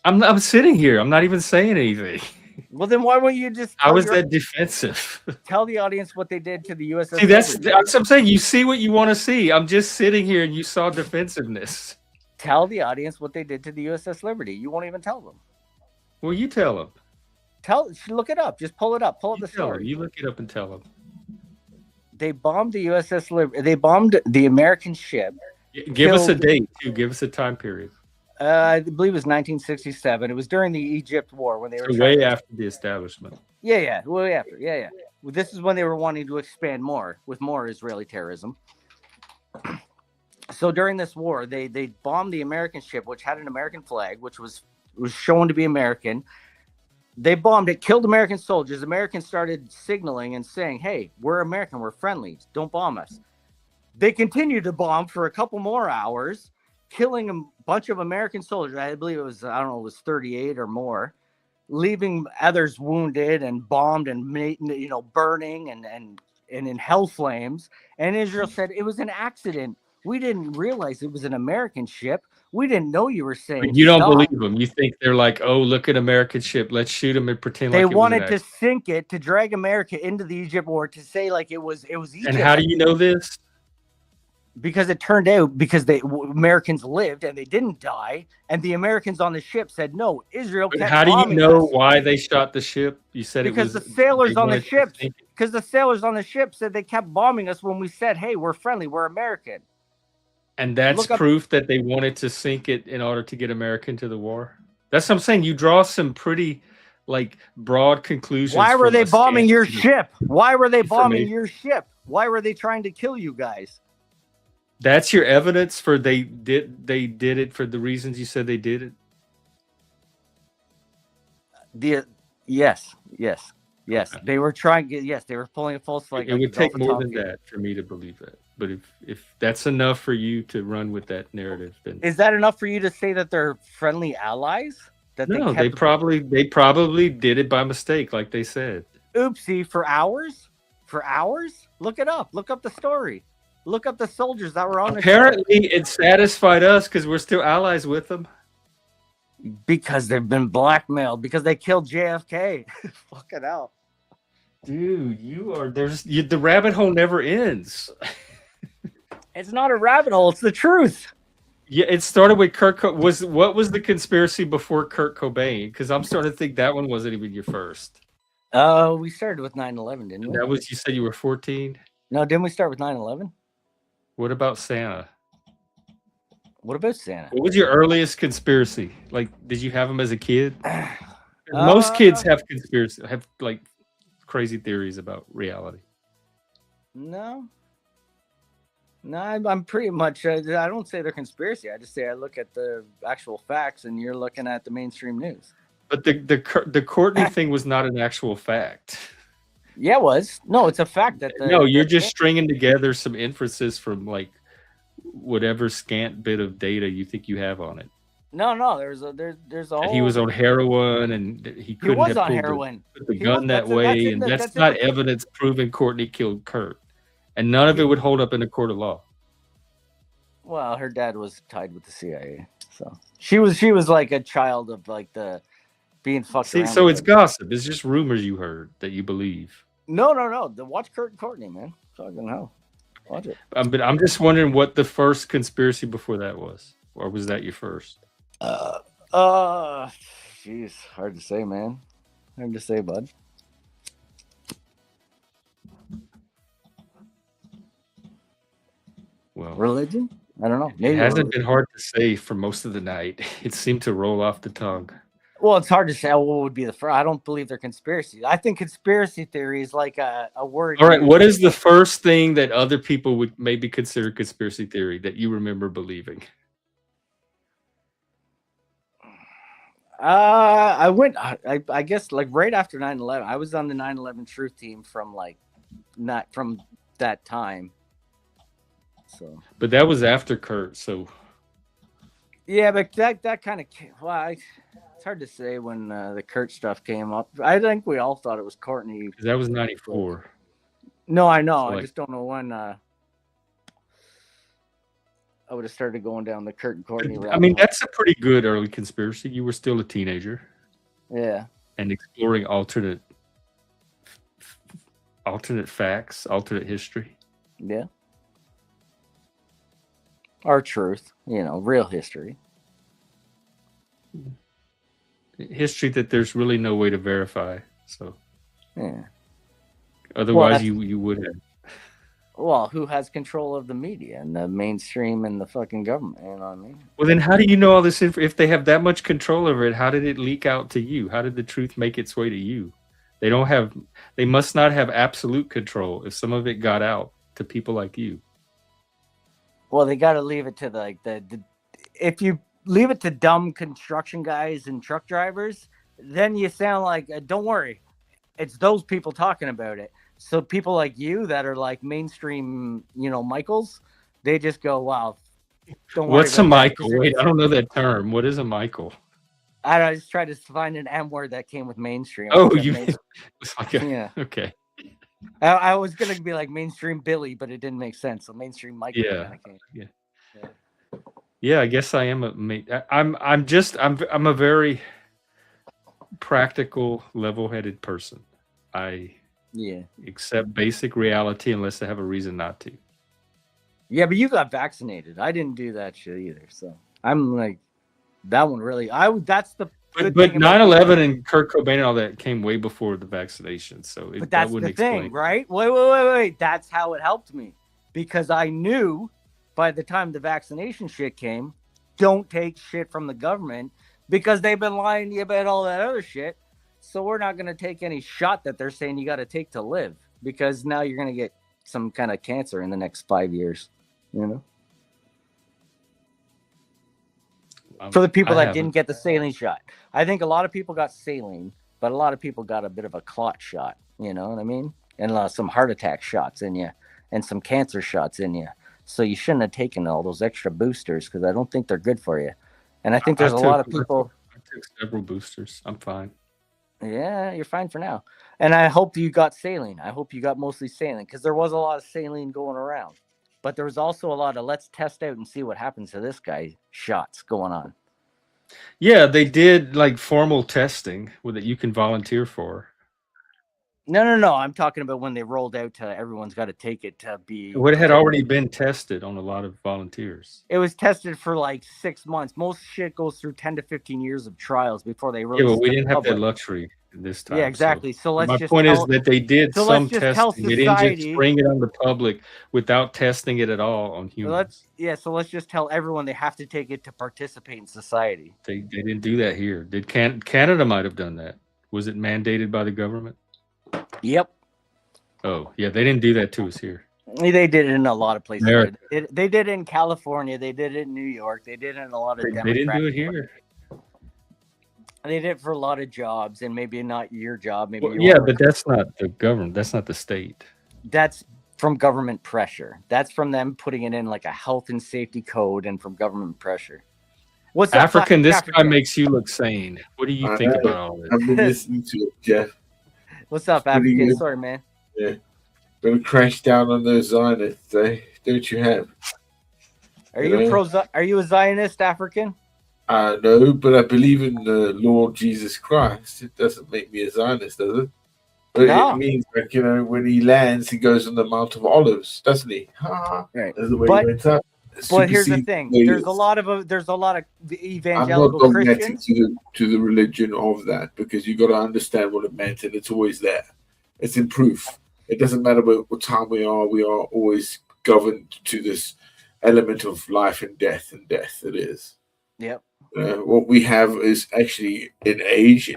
I'm sitting here. I'm not even saying anything. Well, then why won't you just? How is that defensive? Tell the audience what they did to the USS. See, that's what I'm saying. You see what you want to see. I'm just sitting here, and you saw defensiveness. Tell the audience what they did to the USS Liberty. You won't even tell them. Well, you tell them. Look it up. Just pull it up. Pull up the story. You look it up and tell them. They bombed the USS Liberty. They bombed the American ship. Give us a date too. Give us a time period. I believe it was 1967. It was during the Egypt War when they were way after the establishment. Yeah, way after. Yeah. Well, this is when they were wanting to expand more with more Israeli terrorism. So during this war, they bombed the American ship, which had an American flag, which was shown to be American. They bombed it, killed American soldiers. Americans started signaling and saying, "Hey, we're American. We're friendly. Don't bomb us." They continued to bomb for a couple more hours, killing a bunch of American soldiers. I believe it was 38 or more, leaving others wounded and bombed and burning and in hell flames. And Israel said it was an accident. We didn't realize it was an American ship. We didn't know you were saying. But you don't believe them. You think they're like, oh, look at American ship. Let's shoot them and pretend they like wanted to sink it, to drag America into the Egypt war, to say like it was Egypt. And how do you know this? Because it turned out Americans lived and they didn't die, and the Americans on the ship said no. Israel. But how do you know why they shot the ship? You said because it was the sailors on the ship. Because the sailors on the ship said they kept bombing us when we said, "Hey, we're friendly, we're American." And that's proof that they wanted to sink it in order to get America into the war. That's what I'm saying. You draw some pretty like broad conclusions. Why were from they a bombing scant your bit of ship? Why were they bombing information. your ship? Why were they trying to kill you guys? That's your evidence for they did it for the reasons you said they did it? Yes. Okay. They were trying. Yes, they were pulling a false flag. It would take more than that for me to believe that. But if that's enough for you to run with that narrative, then Is that enough for you to say that they're friendly allies? That no, they probably did it by mistake, like they said. Oopsie, for hours? For hours? Look it up. Look up the story. Look up the soldiers that were on the ship. Apparently, it satisfied us because we're still allies with them. Because they've been blackmailed. Because they killed JFK. Fucking hell. Dude, the rabbit hole never ends. It's not a rabbit hole. It's the truth. Yeah, it started with what was the conspiracy before Kurt Cobain? Because I'm starting to think that one wasn't even your first. We started with 9/11, didn't we? That was, you said you were 14? No, didn't we start with 9/11? What about Santa? What about Santa? What was your earliest conspiracy? Like, did you have them as a kid? Most kids have like crazy theories about reality. No, I'm pretty much. I don't say they're conspiracy. I just say I look at the actual facts, and you're looking at the mainstream news. But the Courtney thing was not an actual fact. Yeah, it was. No, it's a fact that. You're just stringing together some inferences from like whatever scant bit of data you think you have on it. No. There's a whole. He was on heroin, and he couldn't was have on pulled heroin. the gun that way, and that's not evidence proving Courtney killed Kurt, and none of it would hold up in a court of law. Well, her dad was tied with the CIA, so she was like a child of like the being fucked. See, so it's gossip. It's just rumors you heard that you believe. No. Watch Kurt and Courtney, man. Fucking hell. Watch it. But I'm just wondering what the first conspiracy before that was, or was that your first? Jeez, hard to say, man. Hard to say, bud. Well, religion? I don't know. Maybe it hasn't been hard to say for most of the night. It seemed to roll off the tongue. Well, it's hard to say what would be the first. I don't believe they're conspiracy. I think conspiracy theory is like a word. All right, what is the first thing that other people would maybe consider conspiracy theory that you remember believing? I guess like right after 9/11. I was on the 9/11 truth team from that time. So, but that was after Kurt, so yeah, but that kind of it's hard to say when the Kurt stuff came up. I think we all thought it was Courtney. That was 94. No, I know. So I just don't know when I would have started going down the Kurt and Courtney route. I mean, that's a pretty good early conspiracy. You were still a teenager. Yeah. And exploring alternate facts, alternate history. Yeah. Our truth, real history. History that there's really no way to verify. So, yeah. Otherwise, you would have. Well, who has control of the media and the mainstream and the fucking government? You know what I mean? Well, then how do you know all this if they have that much control over it? How did it leak out to you? How did the truth make its way to you? They must not have absolute control if some of it got out to people like you. Well, they got to leave it to if you leave it to dumb construction guys and truck drivers, then you sound like, don't worry, it's those people talking about it. So people like you that are like mainstream, Michaels, they just go, wow. Don't worry. What's a Michael? Wait, I don't know that term. What is a Michael? I just tried to find an M word that came with mainstream. Oh, yeah. Okay. I was gonna be like mainstream Billy, but it didn't make sense. So mainstream Michael. Yeah. I guess I am I'm a very practical, level-headed person. I accept basic reality unless I have a reason not to. Yeah, but you got vaccinated. I didn't do that shit either. So I'm like, that one really. That's the. But 9/11 and Kurt Cobain and all that came way before the vaccination, so but that's the thing, right? Wait. That's how it helped me, because I knew by the time the vaccination shit came, don't take shit from the government because they've been lying to you about all that other shit. so we're not going to take any shot that they're saying you got to take to live, because now you're going to get some kind of cancer in the next 5 years, you know? For the people that didn't get the saline shot. I think a lot of people got saline, but a lot of people got a bit of a clot shot, you know what I mean? And some heart attack shots in you and some cancer shots in you. So you shouldn't have taken all those extra boosters, because I don't think they're good for you. And I think there's a lot of people. I took several boosters. I'm fine. Yeah, you're fine for now. And I hope you got saline. I hope you got mostly saline, because there was a lot of saline going around. But there was also a lot of let's test out and see what happens to this guy shots going on. Yeah, they did like formal testing that you can volunteer for. No. I'm talking about when they rolled out to everyone's got to take it to be. It had already been tested on a lot of volunteers. It was tested for like 6 months. Most shit goes through 10 to 15 years of trials before they release. Yeah, but we didn't have that luxury this time. Yeah, exactly. So let's my just point is that they did some testing. They didn't just bring it on the public without testing it at all on humans. So let's just tell everyone they have to take it to participate in society. They didn't do that here. Did Canada might have done that? Was it mandated by the government? Yep. Oh, yeah, they didn't do that to us here. They did it in a lot of places. They did it in California. They did it in New York. They did it in a lot of They didn't do it here. They did it for a lot of jobs, and maybe not your job. Maybe but that's not the government. That's not the state. That's from government pressure. That's from them putting it in like a health and safety code, and from government pressure. What's African? This guy makes you look sane. What do you think about all this? I've been listening to it, Jeff. What's up, African? Sorry, man. Yeah. Gonna crash down on those Zionists, eh? Don't you have? Are you a Zionist, African? No, but I believe in the Lord Jesus Christ. It doesn't make me a Zionist, does it? But it means, like, you know, when he lands, he goes on the Mount of Olives, doesn't he? Right. That's the way he went up. But here's the thing: there's a lot of evangelical I'm not Christians to the religion of that, because you got to understand what it meant, and it's always there. It's in proof. It doesn't matter what time we are always governed to this element of life and death, it is. Yep. What we have is actually in age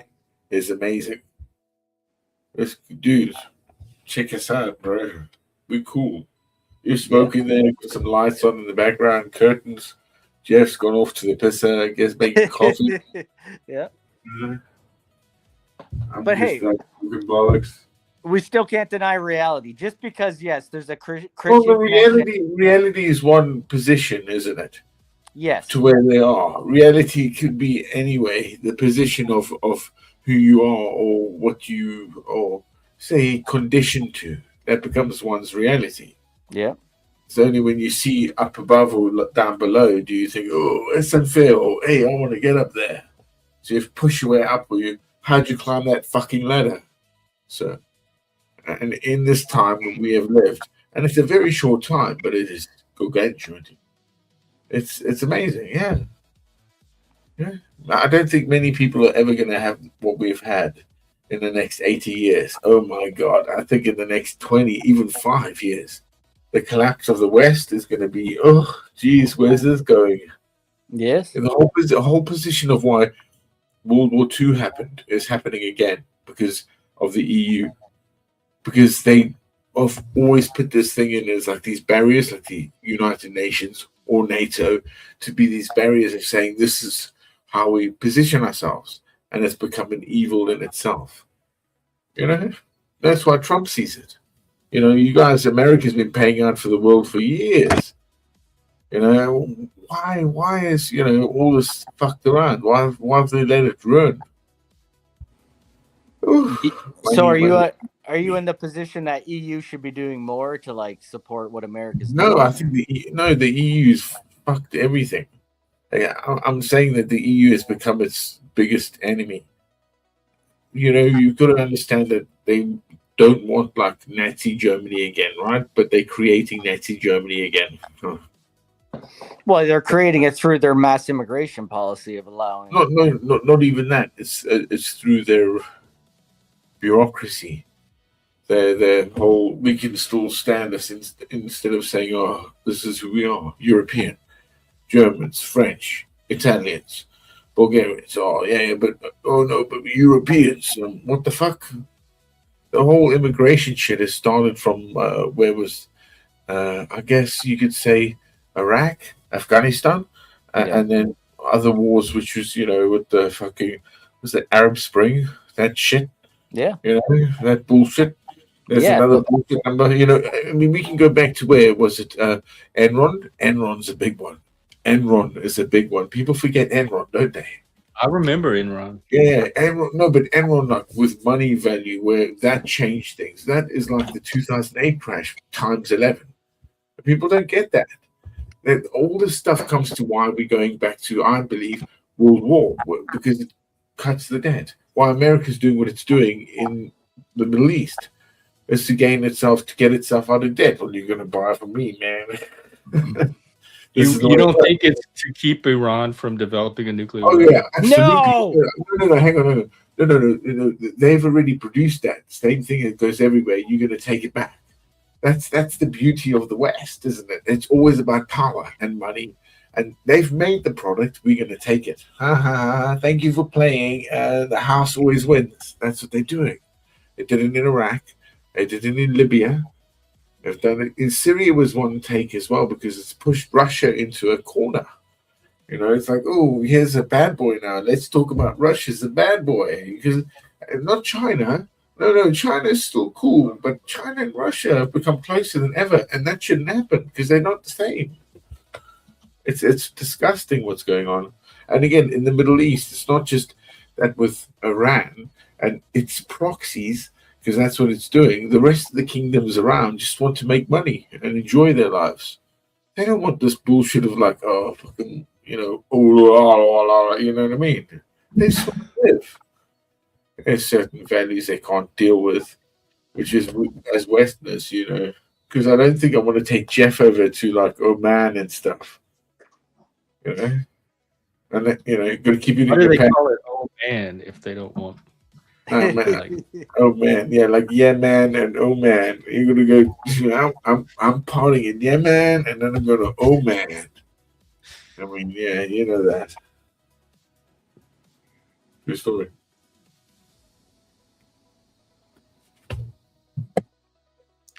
is amazing. Dude, check us out, bro. We're cool. You're smoking there, got some lights on in the background, curtains. Jeff's gone off to the pisser, I guess, making coffee. Yeah. But hey, bollocks. We still can't deny reality. Just because, yes, there's a Christian. Well, the reality is one position, isn't it? Yes. To where they are. Reality could be anyway the position of who you are, or what you are, say, conditioned to. That becomes one's reality. Yeah. It's only when you see up above or down below do you think, oh, it's unfair, or hey, I want to get up there. So you have to push your way up, or how'd you climb that fucking ladder? So, and in this time that we have lived, and it's a very short time, but it is gargantuan. It's amazing, yeah. I don't think many people are ever going to have what we've had in the next 80 years. Oh my God. I think in the next 20, even 5 years, the collapse of the West is going to be, oh, geez, where's this going? Yes. And the whole position of why World War II happened is happening again because of the EU. Because they have always put this thing in as like these barriers, like the United Nations or NATO, to be these barriers of saying this is how we position ourselves. And it's become an evil in itself. You know, that's why Trump sees it. You know, you guys, America's been paying out for the world for years. You know, why is, you know, all this fucked around? Why have they let it run? Ooh, so are you in the position that EU should be doing more to like support what America's doing? No, I think the EU's fucked everything. I'm saying that the EU has become its biggest enemy. You know, you've got to understand that they don't want like Nazi Germany again, right? But they're creating Nazi Germany again. Well, they're creating it through their mass immigration policy of allowing. Not even that. It's through their bureaucracy. Their whole, we can still stand us instead of saying, oh, this is who we are: European, Germans, French, Italians, Bulgarians. Oh yeah, but oh no, but Europeans. What the fuck? The whole immigration shit has started from where was I guess you could say Iraq, Afghanistan, Yeah. and then other wars, which was with the fucking was the Arab Spring, that shit, Yeah. that bullshit. There's Yeah, another but- bullshit number. I mean, we can go back to where was it? Enron. Enron's a big one. Enron is a big one. People forget Enron, don't they? I remember Enron. Yeah, Enron. No, but Enron, like with money value, where that changed things. That is like the 2008 crash times 11. People don't get that. All this stuff comes to why we're going back to, I believe, World War, because it cuts the debt. Why America's doing what it's doing in the Middle East is to get itself out of debt. Well, you're going to buy from me, man. You don't think it's to keep Iran from developing a nuclear Oh weapon? yeah, absolutely. No! No, hang on, no. They've already produced that. Same thing. It goes everywhere. You're going to take it back. That's the beauty of the West, isn't it? It's always about power and money, and they've made the product. We're going to take it. Thank you for playing. The house always wins. That's what they're doing. They did it in Iraq. They did it in Libya. They've done it in Syria. Was one take as well because it's pushed Russia into a corner. It's like, oh, here's a bad boy now. Let's talk about Russia's a bad boy because not China. No, China is still cool, but China and Russia have become closer than ever, and that shouldn't happen because they're not the same. It's disgusting what's going on. And again, in the Middle East, it's not just that with Iran and its proxies, because that's what it's doing. The rest of the kingdoms around just want to make money and enjoy their lives. They don't want this bullshit of like, oh, fucking, you know what I mean? They just want to live. There's certain values they can't deal with, which is as Westerners, because I don't think I want to take Jeff over to like Oman and stuff, and then, you've got to keep it Why in do your they pants. call it "oh man" if they don't want? Oh man, Like, oh man, yeah, like yeah man and oh man. You're gonna go. I'm partying in yeah man, and then I'm gonna oh man. I mean, yeah, you know that. True story.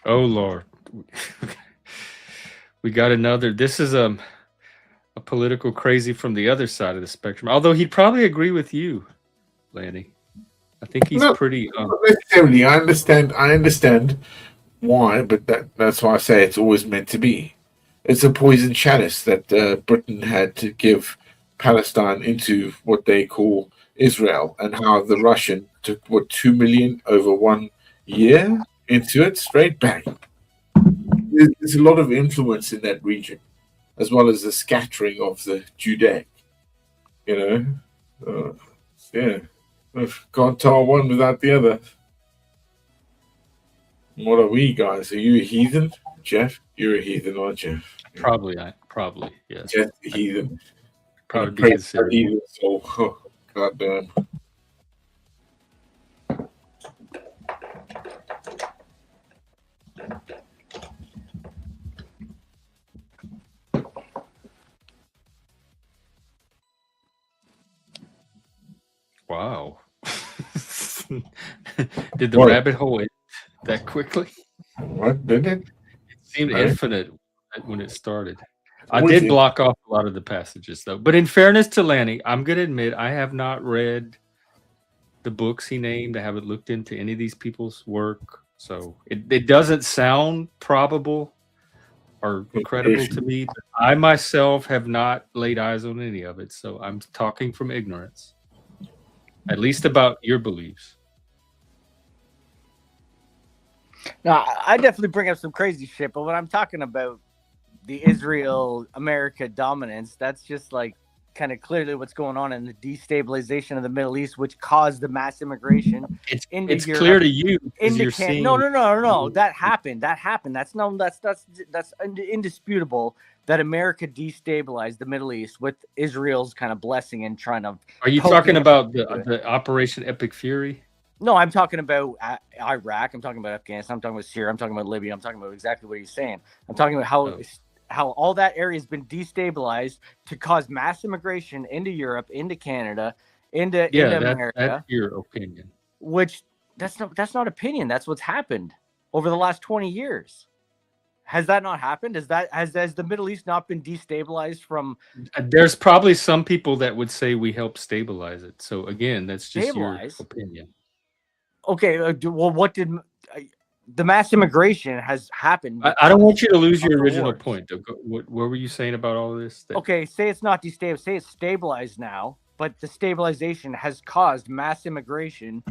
oh Lord, we got another. This is a political crazy from the other side of the spectrum. Although he'd probably agree with you, Lanny. I think he's No, pretty. not necessarily. I understand why, but that's why I say it's always meant to be. It's a poison chalice that Britain had to give Palestine into what they call Israel, and how the Russian took 2 million over 1 year into it straight bang. There's a lot of influence in that region, as well as the scattering of the Judaic. Yeah, can't tell one without the other. What are we, guys? Are you a heathen, Jeff? You're a heathen, aren't you? Probably, yes. Jeff, the heathen. Probably be Pray for considered. heathen soul. Oh, goddamn. Wow. Did the What? rabbit hole end that quickly? What did it? It seemed Right. infinite when it started. I Always did in- block off a lot of the passages, though. But in fairness to Lanny, I'm going to admit I have not read the books he named. I haven't looked into any of these people's work. So it doesn't sound probable or credible to me. But I myself have not laid eyes on any of it. So I'm talking from ignorance, at least about your beliefs. No, I definitely bring up some crazy shit, but when I'm talking about the Israel-America dominance, that's just like kind of clearly what's going on in the destabilization of the Middle East, which caused the mass immigration. It's clear to you because you're seeing. No. That happened. That's indisputable that America destabilized the Middle East with Israel's kind of blessing and trying to. Are you talking about the Operation Epic Fury? No, I'm talking about Iraq. I'm talking about Afghanistan. I'm talking about Syria. I'm talking about Libya. I'm talking about exactly what he's saying. I'm talking about how how all that area has been destabilized to cause mass immigration into Europe, into Canada, into America. That's your opinion. Which that's not opinion. That's what's happened over the last 20 years. Has that not happened? Has the Middle East not been destabilized from? There's probably some people that would say we helped stabilize it. So again, that's just your opinion. Okay, well, what did the mass immigration has happened? I don't want you to lose your original point. What were you saying about all this? Okay, say it's not destabilized. Say it's stabilized now, but the stabilization has caused mass immigration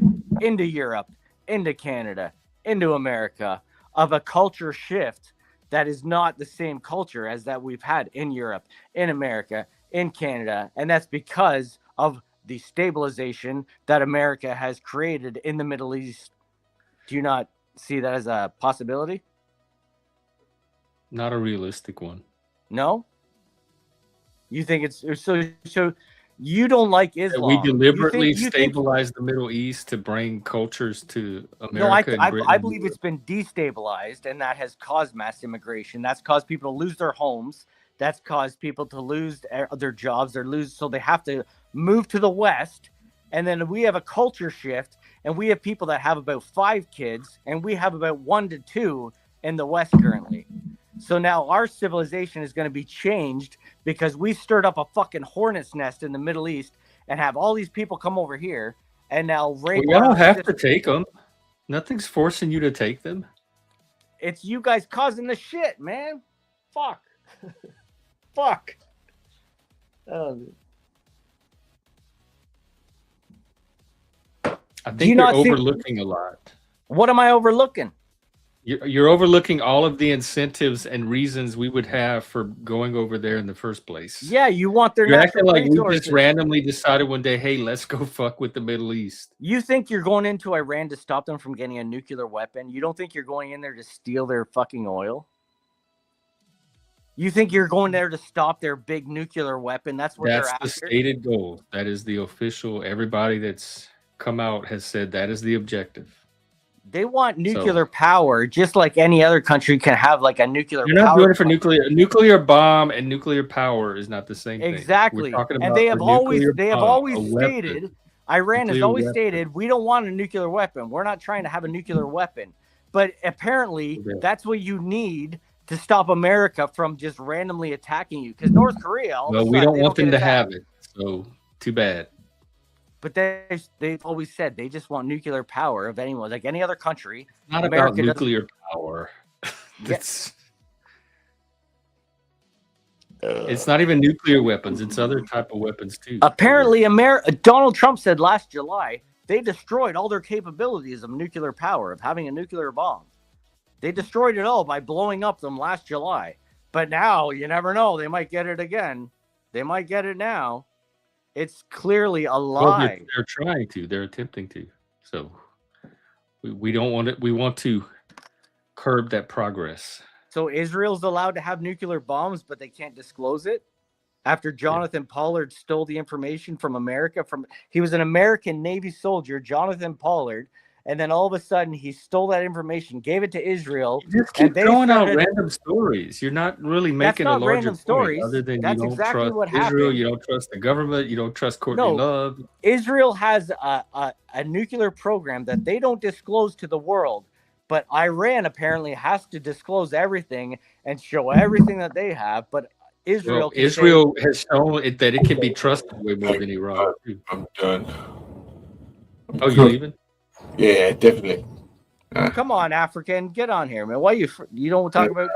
into Europe, into Canada, into America, of a culture shift that is not the same culture as that we've had in Europe, in America, in Canada, and that's because of the stabilization that America has created in the Middle East. Do you not see that as a possibility? Not a realistic one. No? You think it's so you don't like Islam? We deliberately stabilized the Middle East to bring cultures to America. No, I believe it's been destabilized, and that has caused mass immigration. That's caused people to lose their homes. That's caused people to lose their jobs. So they have to move to the West. And then we have a culture shift, and we have people that have about 5 kids, and we have about 1 to 2 in the West currently. So now our civilization is going to be changed because we stirred up a fucking hornet's nest in the Middle East and have all these people come over here and now rape. You don't have to take them. Nothing's forcing you to take them. It's you guys causing the shit, man. Fuck. Fuck. I think you're overlooking a lot. What am I overlooking? You're overlooking all of the incentives and reasons we would have for going over there in the first place. Yeah, you want their You're natural acting like resources. we just randomly decided one day, hey, let's go fuck with the Middle East. You think you're going into Iran to stop them from getting a nuclear weapon? You don't think you're going in there to steal their fucking oil? You think you're going there to stop their big nuclear weapon? That's what they're after? That's the stated goal. That is the official. Everybody that's come out has said that is the objective. They want nuclear power, just like any other country can have like a nuclear power. You're not doing it for nuclear. A nuclear bomb and nuclear power is not the same thing. Exactly. And they have always stated, Iran has always stated, we don't want a nuclear weapon. We're not trying to have a nuclear weapon. But apparently that's what you need to stop America from just randomly attacking you. Because North Korea, we don't want them to have it. So too bad. But they've always said they just want nuclear power of anyone, like any other country. It's not about nuclear power. It's not even nuclear weapons. It's other type of weapons too. Apparently, Donald Trump said last July they destroyed all their capabilities of nuclear power, of having a nuclear bomb. They destroyed it all by blowing up them last July. But now, you never know. They might get it again. They might get it now. It's clearly a lie. Well, they're trying to. They're attempting to. So we don't want it. We want to curb that progress. So Israel's allowed to have nuclear bombs, but they can't disclose it? After Jonathan Pollard stole the information from America. He was an American Navy soldier, Jonathan Pollard. And then all of a sudden, he stole that information, gave it to Israel. You just keep throwing out random stories. You're not really making a larger point other than you don't trust Israel, you don't trust the government, you don't trust Courtney Love. Israel has a nuclear program that they don't disclose to the world, but Iran apparently has to disclose everything and show everything that they have. But Israel has shown that it can be trusted way more than Iran. I'm done. Oh, you leaving? Yeah, definitely. Come on, African, get on here, man. Why you don't talk about?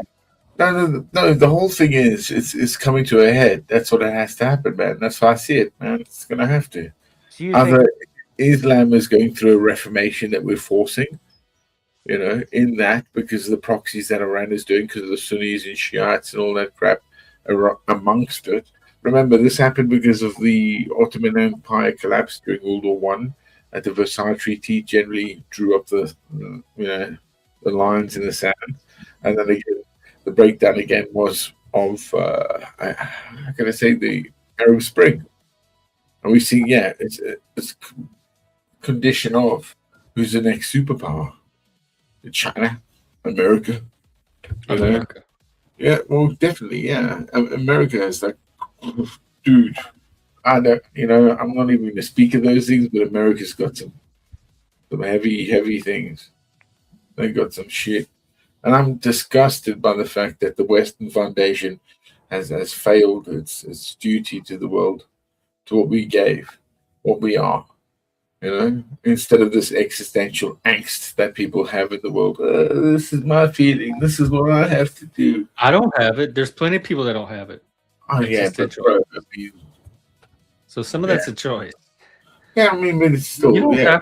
No. The whole thing is it's coming to a head. That's what it has to happen, man. That's how I see it, man. It's gonna have to. So Islam is going through a reformation that we're forcing, in that because of the proxies that Iran is doing, because of the Sunnis and Shiites and all that crap amongst it. Remember, this happened because of the Ottoman Empire collapse during World War One. At the Versailles Treaty, generally drew up the lines in the sand, and then again, the breakdown again was of how can I say, the Arab Spring, and we see it's condition of who's the next superpower, China, America. Yeah, well, definitely, yeah. America is like, dude, I don't, I'm not even going to speak of those things, but America's got some heavy things. They got some shit. And I'm disgusted by the fact that the Western Foundation has failed its duty to the world, to what we gave, what we are. Instead of this existential angst that people have in the world. This is my feeling. This is what I have to do. I don't have it. There's plenty of people that don't have it. Oh yeah, but Existential. bro, I mean, So some of that's a choice. yeah, I mean, but it's still. You don't yeah.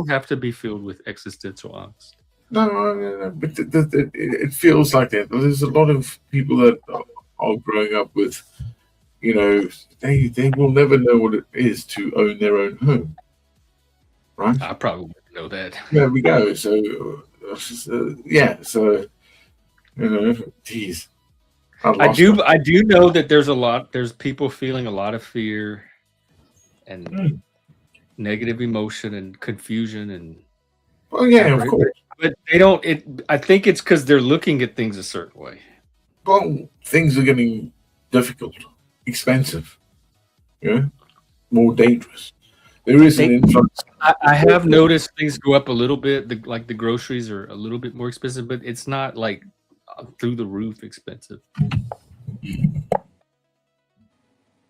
have to be filled with existential angst. No, but it feels like that. There's a lot of people that are growing up with, they will never know what it is to own their own home, right? I probably wouldn't know that. There we go. So, yeah. So, geez. I do know that there's people feeling a lot of fear and negative emotion and confusion and. Well, yeah, of course. But they don't. I think it's because they're looking at things a certain way. Well, things are getting difficult, expensive, more dangerous. There is an influx. I have noticed things go up a little bit. Like the groceries are a little bit more expensive, but it's not like through the roof expensive.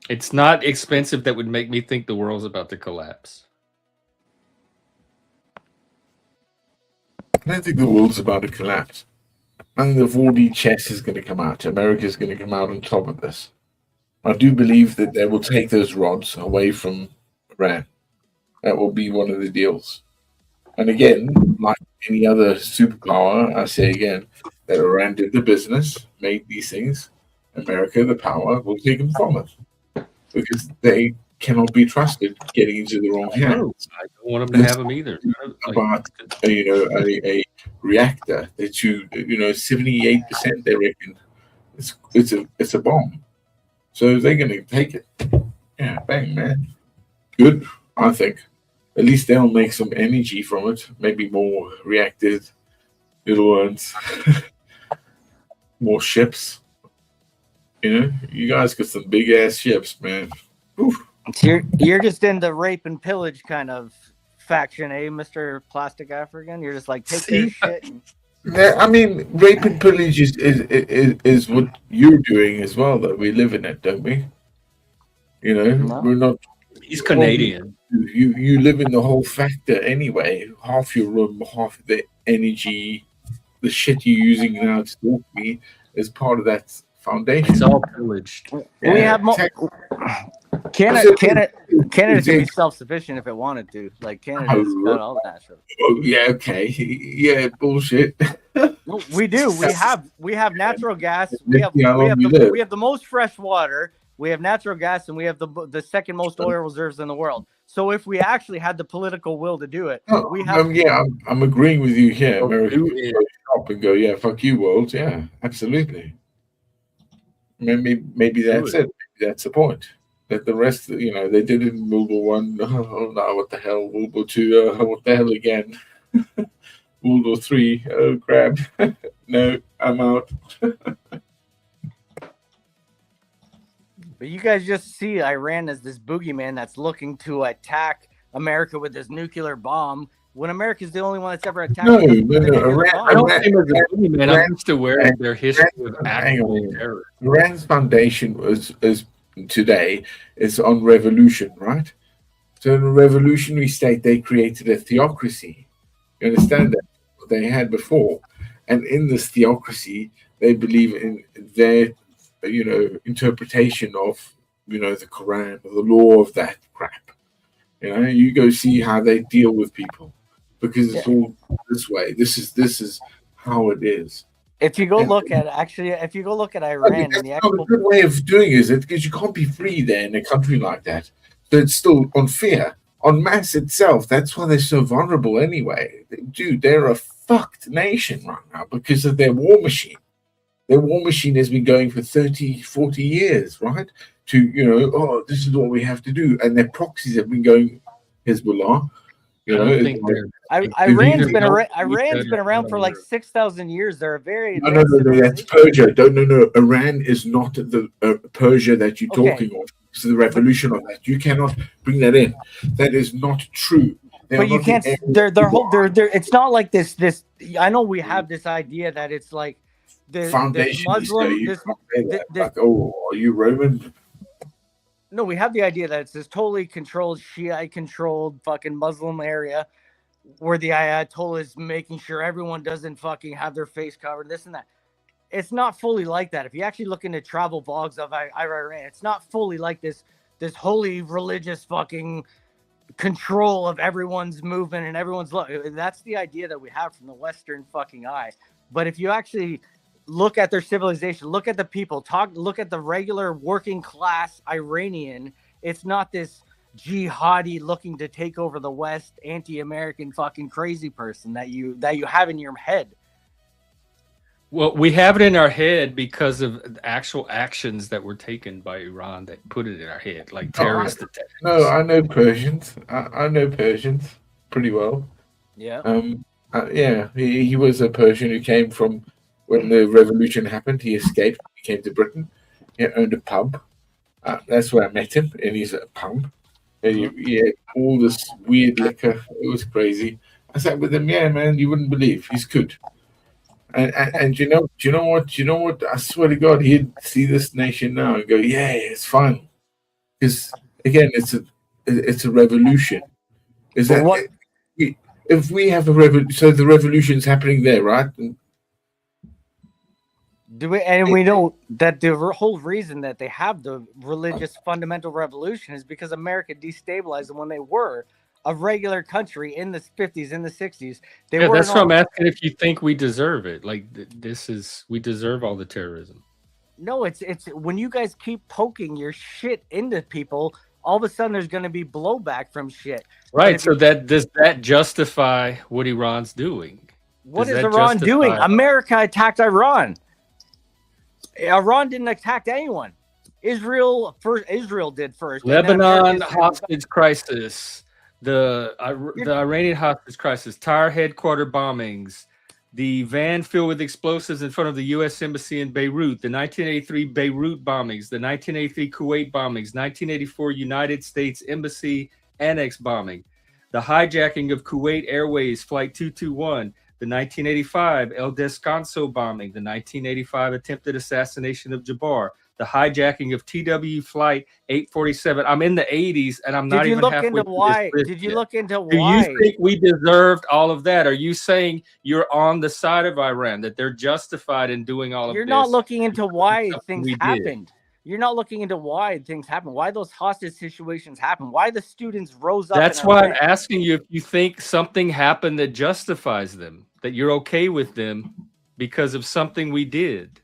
It's not expensive that would make me think the world's about to collapse. I don't think the world's about to collapse. I think the 4D chess is going to come out. America's going to come out on top of this. I do believe that they will take those rods away from Iran. That will be one of the deals. And again, like any other superpower, I say again, that Iran did the business, made these things. America, the power, will take them from it. Because they cannot be trusted getting into the wrong hands. I don't want them to have them either. About a reactor that 78% they reckon it's a bomb, so they're going to take it. Yeah, bang, man. Good, I think. At least they'll make some energy from it. Maybe more reactors, little ones, more ships. You guys got some big ass ships, man. Oof. You're just in the rape and pillage kind of faction, eh, Mr. Plastic African? You're just like, take their shit. Yeah, I mean, rape and pillage is what you're doing as well, though. We live in it, don't we? No. We're not. He's Canadian. You live in the whole factor anyway. Half your room, half the energy, the shit you're using now to talk to me is part of that foundation. It's all pillaged. We have more. Canada can be self-sufficient if it wanted to. Like Canada's got all that shit. Oh, yeah, okay. Yeah, bullshit. We do. We have natural gas. We have the most fresh water. We have natural gas, and we have the second most oil reserves in the world. So if we actually had the political will to do it, we have. I'm agreeing with you here. America stop and go, yeah, fuck you, world. Yeah, absolutely. Maybe that's it. Maybe that's the point. That the rest, they did it in World War One. Oh no, what the hell? World War Two. What the hell again? World War Three. Oh crap! No, I'm out. But you guys just see Iran as this boogeyman that's looking to attack America with this nuclear bomb. When America's the only one that's ever attacked. No. I don't think it's a boogeyman. I'm just aware of their history of actual terror. Iran's foundation is today is on revolution, right? So in a revolutionary state, they created a theocracy. You understand that? What they had before. And in this theocracy, they believe in their, interpretation of, the Quran, or the law of that crap. You go see how they deal with people because it's all this way. This is how it is. If you go look at Iran and the actual a good way of doing it, because you can't be free there in a country like that. So it's still on fear, on mass itself. That's why they're so vulnerable anyway. Dude, they're a fucked nation right now because of their war machine. Their war machine has been going for 30, 40 years, right? To, this is what we have to do. And their proxies have been going, Hezbollah, You I know, don't it's think like, they're. Iran's been don't Iran's speak been that around or for not like aware. 6,000 years. They're a very no, advanced that's civilization. Persia. No. Iran is not the Persia that you're Okay. talking of. It's the revolution of that. You cannot bring that in. That is not true. They are But you not the can't. area Their people whole. They're. It's not like this. I know we have this idea that it's like this foundation is there. Muslim. You This. can't say that. This. Like, oh, are you Roman? No, we have the idea that it's this totally controlled Shiite controlled fucking Muslim area where the Ayatollah is making sure everyone doesn't fucking have their face covered, this and that. It's not fully like that. If you actually look into travel vlogs of Iran, it's not fully like this holy religious fucking control of everyone's movement and everyone's look. That's the idea that we have from the Western fucking eye. But if you actually look at their civilization, look at the people, look at the regular working class Iranian, it's not this jihadi looking to take over the West, anti-American fucking crazy person that you have in your head. Well, we have it in our head because of actual actions that were taken by Iran that put it in our head, like terrorist attacks. No, I know Persians. I know Persians pretty well. Yeah. Yeah, he was a Persian who came from when the revolution happened. He escaped. He came to Britain. He owned a pub. That's where I met him, in his pub. And he had all this weird liquor. It was crazy. I sat with him. Yeah, man, you wouldn't believe. He's good. And you know what? I swear to God, he'd see this nation now and go, yeah, it's fine. Because again, it's a revolution. Is But that what- if we have a revolution? So the revolution's happening there, right? And we know that the whole reason that they have the religious fundamental revolution is because America destabilized them when they were a regular country in the 50s, in the 60s. That's why I'm asking if you think we deserve it. Like we deserve all the terrorism. No, it's when you guys keep poking your shit into people, all of a sudden there's going to be blowback from shit. Right. So does that justify what Iran's doing? What is Iran doing? America attacked Iran. Iran didn't attack anyone. Israel did first. Lebanon hostage crisis, the Iranian hostage crisis, Tyre headquarter bombings, the van filled with explosives in front of the U.S. Embassy in Beirut, the 1983 Beirut bombings, the 1983 Kuwait bombings, 1984 United States Embassy Annex bombing, the hijacking of Kuwait Airways Flight 221, the 1985 El Descanso bombing, the 1985 attempted assassination of Jabbar, the hijacking of TW Flight 847. I'm in the 80s, and I'm not even halfway through this list Did you yet. look into Do why? you think we deserved all of that? Are you saying you're on the side of Iran, that they're justified in doing all of this? You're not looking into why things happened. You're not looking into why things happen, why those hostage situations happen, why the students rose up. That's why I'm asking you if you think something happened that justifies them, that you're okay with them because of something we did.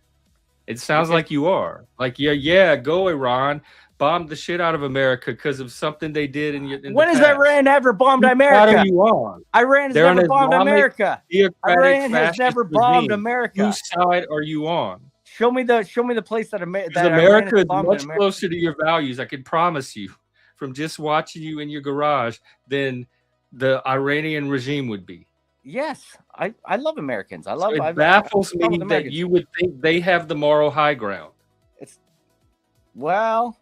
It sounds like you are. Like, yeah, go Iran, bomb the shit out of America because of something they did in when has Iran ever bombed America? Are you on? Iran has never bombed America. Iran has never bombed America. Whose side are you on? Show me the place that America is much closer to your values, I can promise you, from just watching you in your garage, than the Iranian regime would be. Yes, I love Americans. It baffles me that you would think they have the moral high ground. Well,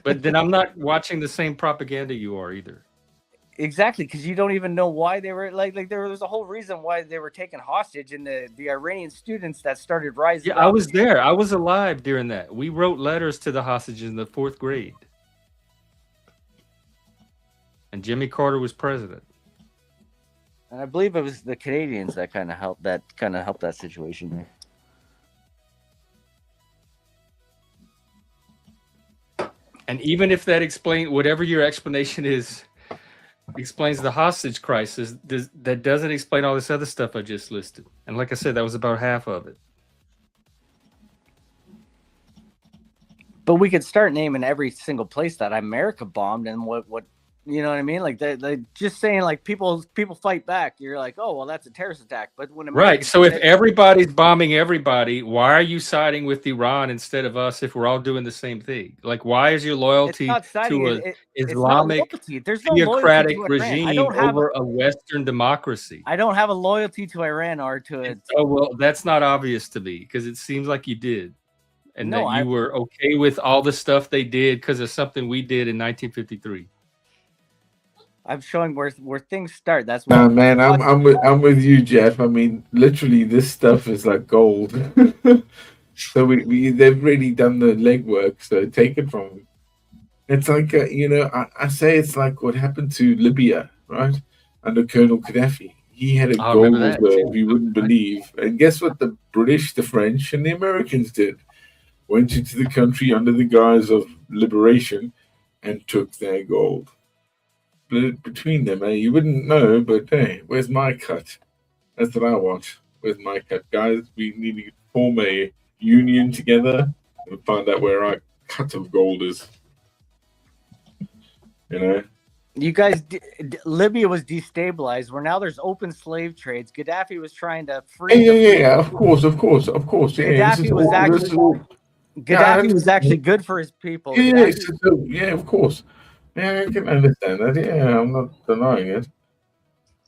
but then I'm not watching the same propaganda you are either. Exactly, because you don't even know why they were like there was a whole reason why they were taken hostage, and the Iranian students that started rising. Yeah, I was there. I was alive during that. We wrote letters to the hostages in the 4th grade, and Jimmy Carter was president. And I believe it was the Canadians that kind of helped that situation. And even if that explains whatever your explanation is, explains the hostage crisis, that doesn't explain all this other stuff I just listed. And like I said, that was about half of it. But we could start naming every single place that America bombed and what You know what I mean? Like they just saying like people fight back. You're like, oh well, that's a terrorist attack. But when Right. So if everybody's bombing everybody, why are you siding with Iran instead of us if we're all doing the same thing? Like, why is your it's loyalty not siding, to an it's not Islamic loyalty. There's no loyalty theocratic to Iran. regime over a Western democracy? I don't have a loyalty to Iran or to it. Oh, well, that's not obvious to me because it seems like you did. And No, that you were okay with all the stuff they did because of something we did in 1953. I'm showing where things start. That's Nah, what man, I'm with you, Jeff. I mean, literally, this stuff is like gold. So they've really done the legwork. So take it from them. It's like I say it's like what happened to Libya, right? Under Colonel Gaddafi. He had a I gold remember that, reserve too. you wouldn't believe. And guess what the British, the French, and the Americans did? Went into the country under the guise of liberation and took their gold. Between them, you wouldn't know, but hey, where's my cut? That's what I want. Where's my cut, guys? We need to form a union together and find out where our cut of gold is. You know, you guys, Libya was destabilized. Where now there's open slave trades. Gaddafi was trying to free. Yeah. Of course. Yeah, Gaddafi was actually good for his people. Yeah, of course. Yeah, I can understand that. Yeah, I'm not denying it.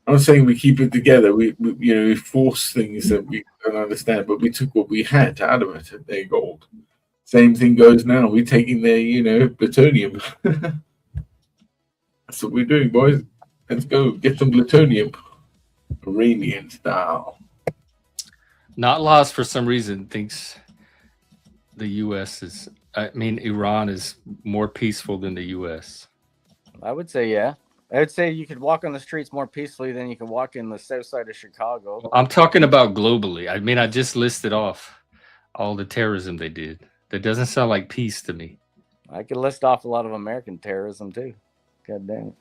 I'm not saying we keep it together. We force things that we don't understand, but we took what we had out of it. Their gold. Same thing goes now. We're taking their, plutonium. That's what we're doing, boys. Let's go get some plutonium, Iranian style. Not Lost for some reason thinks the U.S. Iran is more peaceful than the U.S. I would say, yeah. I would say you could walk on the streets more peacefully than you could walk in the south side of Chicago. I'm talking about globally. I just listed off all the terrorism they did. That doesn't sound like peace to me. I could list off a lot of American terrorism too. God damn it.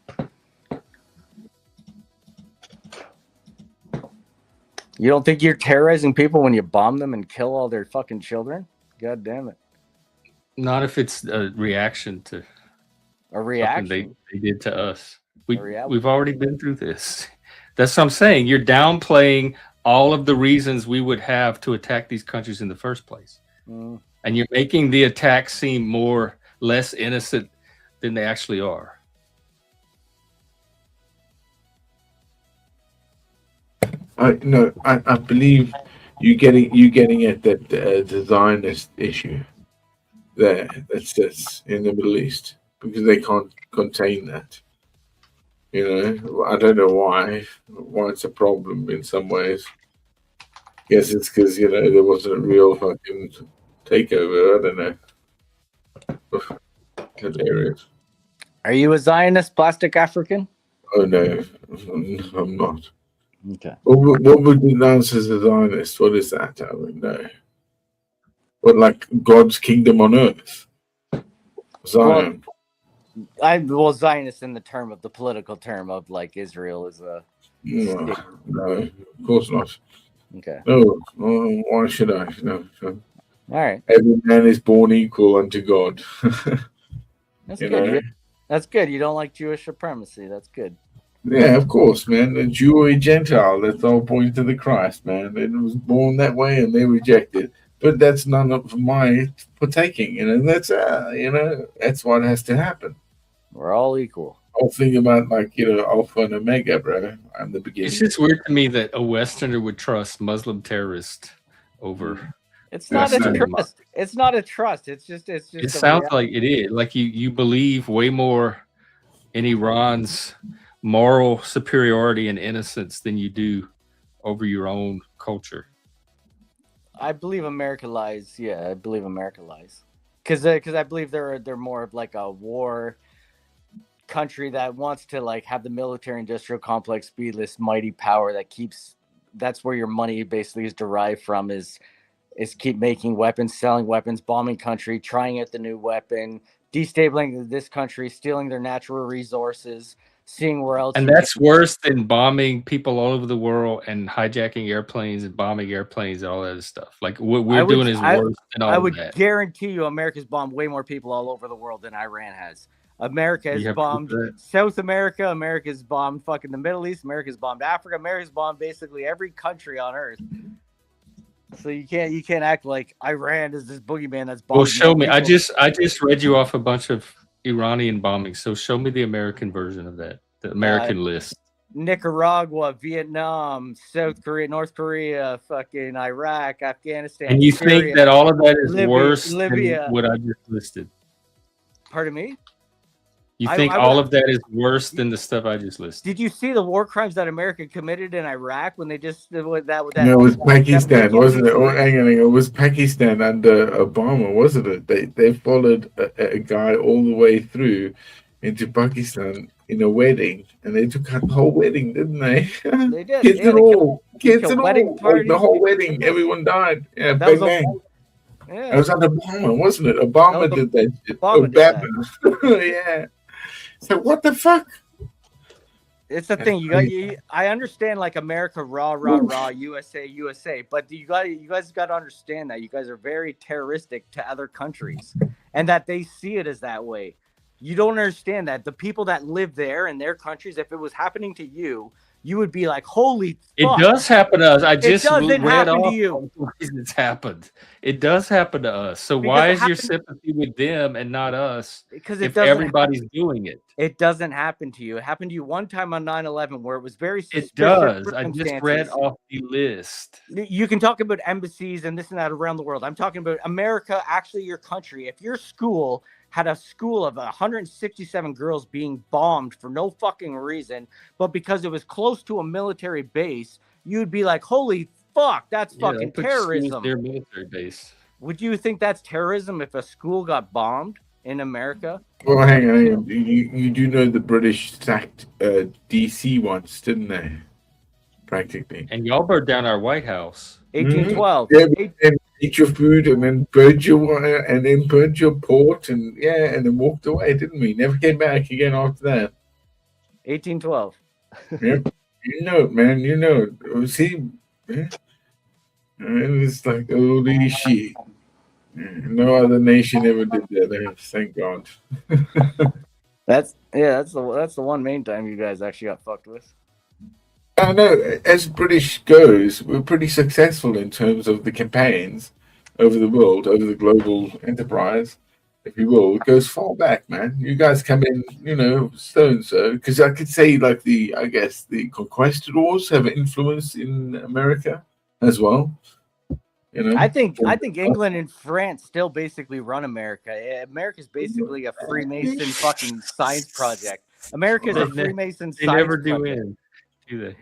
You don't think you're terrorizing people when you bomb them and kill all their fucking children? God damn it. Not if it's a reaction to a reaction they did to us. We've already been through this. That's what I'm saying. You're downplaying all of the reasons we would have to attack these countries in the first place. And you're making the attack seem less innocent than they actually are. I believe you getting at that the Zionist issue there that sits in the Middle East because they can't contain that. I don't know why it's a problem in some ways. Guess it's because there wasn't a real fucking takeover. I don't know. Hilarious. Are you a Zionist plastic African? Oh no, I'm not. Okay. What would you announce as a Zionist? What is that? I don't know. What, like God's kingdom on earth? Zion. Well, Zionist in the term of the political term of like Israel is a. No, of course not. Okay. No, why should I? No. All right. Every man is born equal unto God. That's good. That's good. You don't like Jewish supremacy. That's good. Yeah, of course, man. A Jew or a Gentile, that's all pointing to the Christ, man. It was born that way and they rejected. But that's none of my partaking. That's that's what has to happen. We're all equal. I'll think about Alpha and Omega, bro. I'm the beginning. It's just weird to me that a Westerner would trust Muslim terrorists over. It's not a trust. It's not a trust. It's just. It sounds like it is. Like you believe way more in Iran's moral superiority and innocence than you do over your own culture. I believe America lies. Yeah, I believe America lies. Because I believe they're more of like a war country that wants to like have the military industrial complex be this mighty power that keeps. That's where your money basically is derived from. Is keep making weapons, selling weapons, bombing country, trying out the new weapon, destabilizing this country, stealing their natural resources, seeing where else. And that's worse than bombing people all over the world and hijacking airplanes and bombing airplanes and all that stuff. Like what we're doing is worse than all that. I would guarantee you America's bombed way more people all over the world than Iran has. America You has have proof of bombed that? South America. America's bombed fucking the Middle East. America's bombed Africa. America's bombed basically every country on Earth. So you can't act like Iran is this boogeyman that's bombing. Well, show me. I people. just read you off a bunch of Iranian bombings. So show me the American version of that, the American list. Nicaragua, Vietnam, South Korea, North Korea, fucking Iraq, Afghanistan. And you Syria, think that all of that is Libya- worse Libya. than what I just listed? Pardon me? You I- think I all would- of that is worse than the stuff I just listed? Did you see the war crimes that America committed in Iraq when they just did that? No, it was Pakistan, wasn't it? Or Hang on, it was Pakistan under Obama, wasn't it? They followed a guy all the way through into Pakistan in a wedding, and they took out the whole wedding, didn't they? They did. Kids Yeah, and they all, kids killed and wedding all. Like, parties. the whole wedding, everyone died. Yeah, That bang was a- bang. Yeah. It was under Obama, wasn't it? Obama No, did that shit. Obama did Obama. Yeah. So what the fuck? It's the thing I understand like America raw USA, but you guys got to understand that you guys are very terroristic to other countries and that they see it as that way. You don't understand that the people that live there in their countries, if it was happening to you, you would be like, holy fuck. It does happen to us. I just doesn't read happen to off you. all the reasons it's happened. It does happen to us. So Because why it is your happened- sympathy with them and not us Because it if doesn't everybody's doing it? It doesn't happen to you. It happened to you one time on 9/11 where it was very suspicious. It does. I just circumstances. read off the list. You can talk about embassies and this and that around the world. I'm talking about America, actually your country. If your school had a school of 167 girls being bombed for no fucking reason, but because it was close to a military base, you'd be like, holy fuck, that's fucking terrorism. Their military base. Would you think that's terrorism if a school got bombed in America? Well, hang on. You do know the British sacked DC once, didn't they? Practically. And y'all burned down our White House. 1812. Yeah, and eat your food and then burned your wire and then burned your port and then walked away, didn't we? Never came back again after that. 1812. Yep. You know it, man. You know it. See? Yeah. And it's like, holy shit. No other nation ever did that. Thank God. That's the one main time you guys actually got fucked with. I know, as British goes, we're pretty successful in terms of the campaigns over the world, over the global enterprise, if you will. It goes far back, man. You guys come in, so and so. Because I could say, like, the conquistadors have influence in America as well. I think England and France still basically run America. America's basically a Freemason fucking science project. America's a Freemason They science never do project. in, do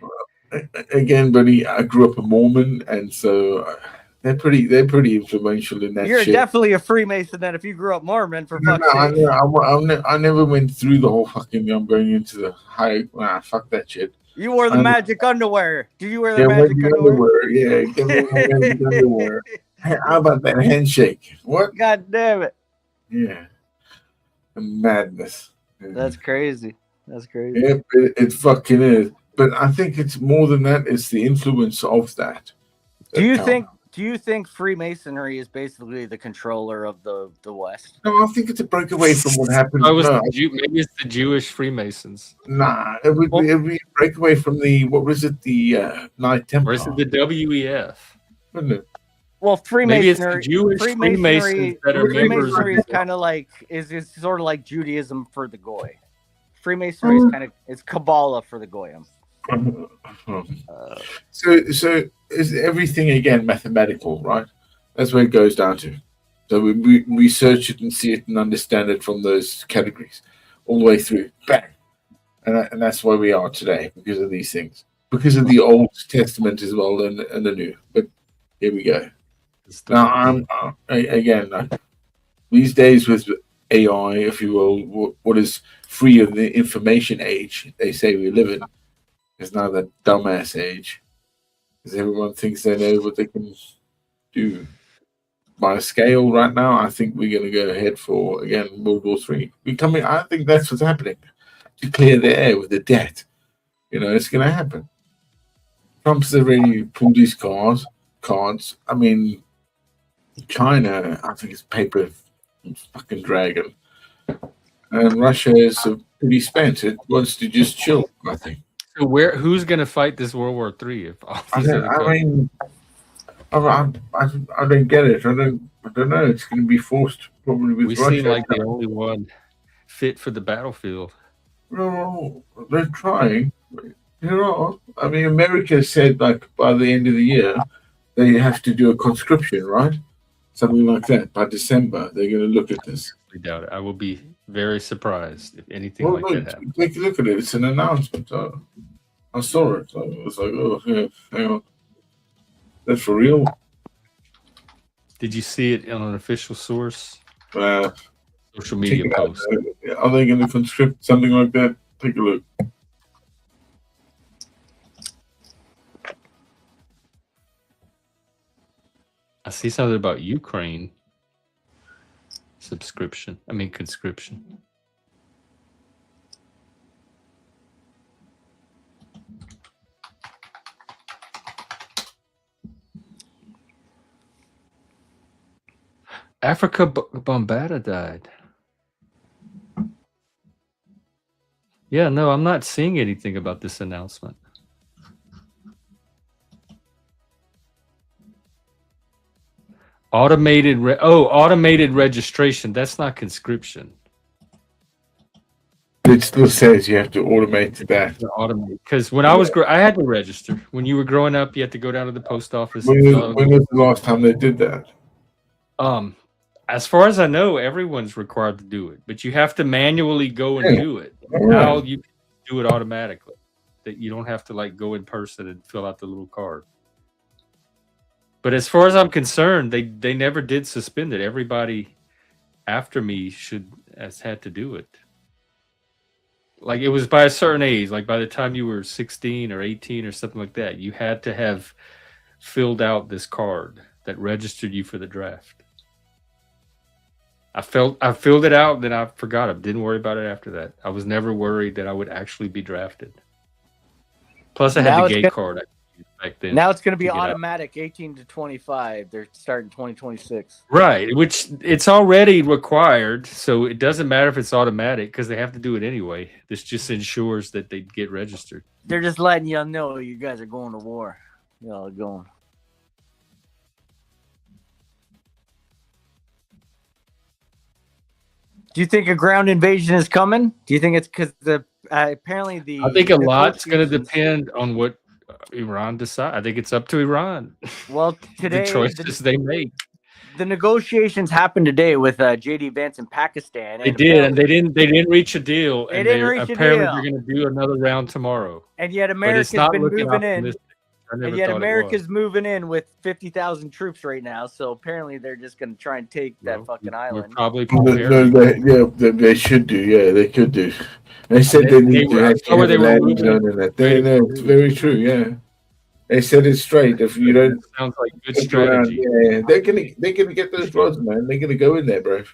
they? Again, buddy, I grew up a Mormon, and so they're pretty influential in that. You're shit. definitely a Freemason then if you grew up Mormon, for fuck's I sake. I never went through the whole fucking. I'm going into the high. Fuck that shit. You wore the I'm- magic underwear. Do you wear the Yeah, magic magic underwear? Yeah, give me my magic underwear. Hey, how about that handshake? What? God damn it. Yeah, madness. Yeah. That's crazy. That's crazy. Yeah, it fucking is. But I think it's more than that. It's the influence of that. Do you counts. think Freemasonry is basically the controller of the West? No, I think it's a breakaway from what happened. Maybe it's the Jewish Freemasons. Nah, it would be a breakaway from the Knight Templar. Or is it the WEF? Wouldn't it? Well, Maybe it's the Freemasonry, Jewish Freemasons that are members. Freemasonry is kind of like is sort of like Judaism for the goy. Freemasonry is kind of it's Kabbalah for the goyim. So is everything again mathematical, right? That's where it goes down to. So we research it and see it and understand it from those categories all the way through. Bang. And that's why we are today, because of these things. Because of the Old Testament as well and the New. But here we go. Now, I'm again, these days with AI, if you will, what is free of the information age they say we live in, is now the dumbass age. Because everyone thinks they know what they can do. By scale right now, I think we're going to go ahead for, again, World War III. I think that's what's happening. To clear the air with the debt. It's going to happen. Trump's already pulled his cards. I mean, China, I think it's paper fucking dragon. and Russia is pretty spent. It wants to just chill, I think. So who's going to fight this World War III if all these other I countries? mean, I don't get it. I don't know. It's going to be forced probably with We Russia. seem like the only one fit for the battlefield. No, they're trying. I mean, America said like by the end of the year they have to do a conscription, right? Something like that. By December, they're going to look at this. I doubt it. I will be very surprised if anything Well, like look, that happens. take a look at it. It's an announcement. I saw it. I was like, oh, yeah, hang on. That's for real? Did you see it on an official source? Uh, Social media check it out. post. Are they going to conscript something like that? Take a look. I see something about Ukraine conscription. Africa Bombada died. Yeah, no, I'm not seeing anything about this announcement. Automated registration. That's not conscription. It still says you have to automate that. Automate, because when I was I had to register. When you were growing up, you had to go down to the post office. When was the last time they did that? As far as I know, everyone's required to do it, but you have to manually go and do it. Now you can do it automatically. That you don't have to like go in person and fill out the little card. But as far as I'm concerned, they never did suspend it. Everybody after me has had to do it. Like it was by a certain age, like by the time you were 16 or 18 or something like that, you had to have filled out this card that registered you for the draft. I filled it out, then I forgot it. Didn't worry about it after that. I was never worried that I would actually be drafted. Plus, I had the gate card back then. Now it's going to be automatic, 18 to 25. They're starting 2026. Right, which it's already required, so it doesn't matter if it's automatic because they have to do it anyway. This just ensures that they get registered. They're just letting y'all know you guys are going to war. Y'all are going. Do you think a ground invasion is coming? Do you think it's because apparently the? I think a lot's going to depend on what Iran decides. I think it's up to Iran. Well, today the choices they make. The negotiations happened today with JD Vance in Pakistan. They did, and they didn't reach a deal. They didn't reach a deal. Apparently, they're going to do another round tomorrow. And yet, America's been moving in. And yet, America's moving in with 50,000 troops right now. So apparently, they're just going to try and take that fucking island. Probably they should do. Yeah, they could do. They said they need to actually have a landing zone in that. It's very true. Yeah, they said it straight. If you don't, sounds like good strategy. Yeah, they're gonna get those rods, man. They're gonna go in there, bro.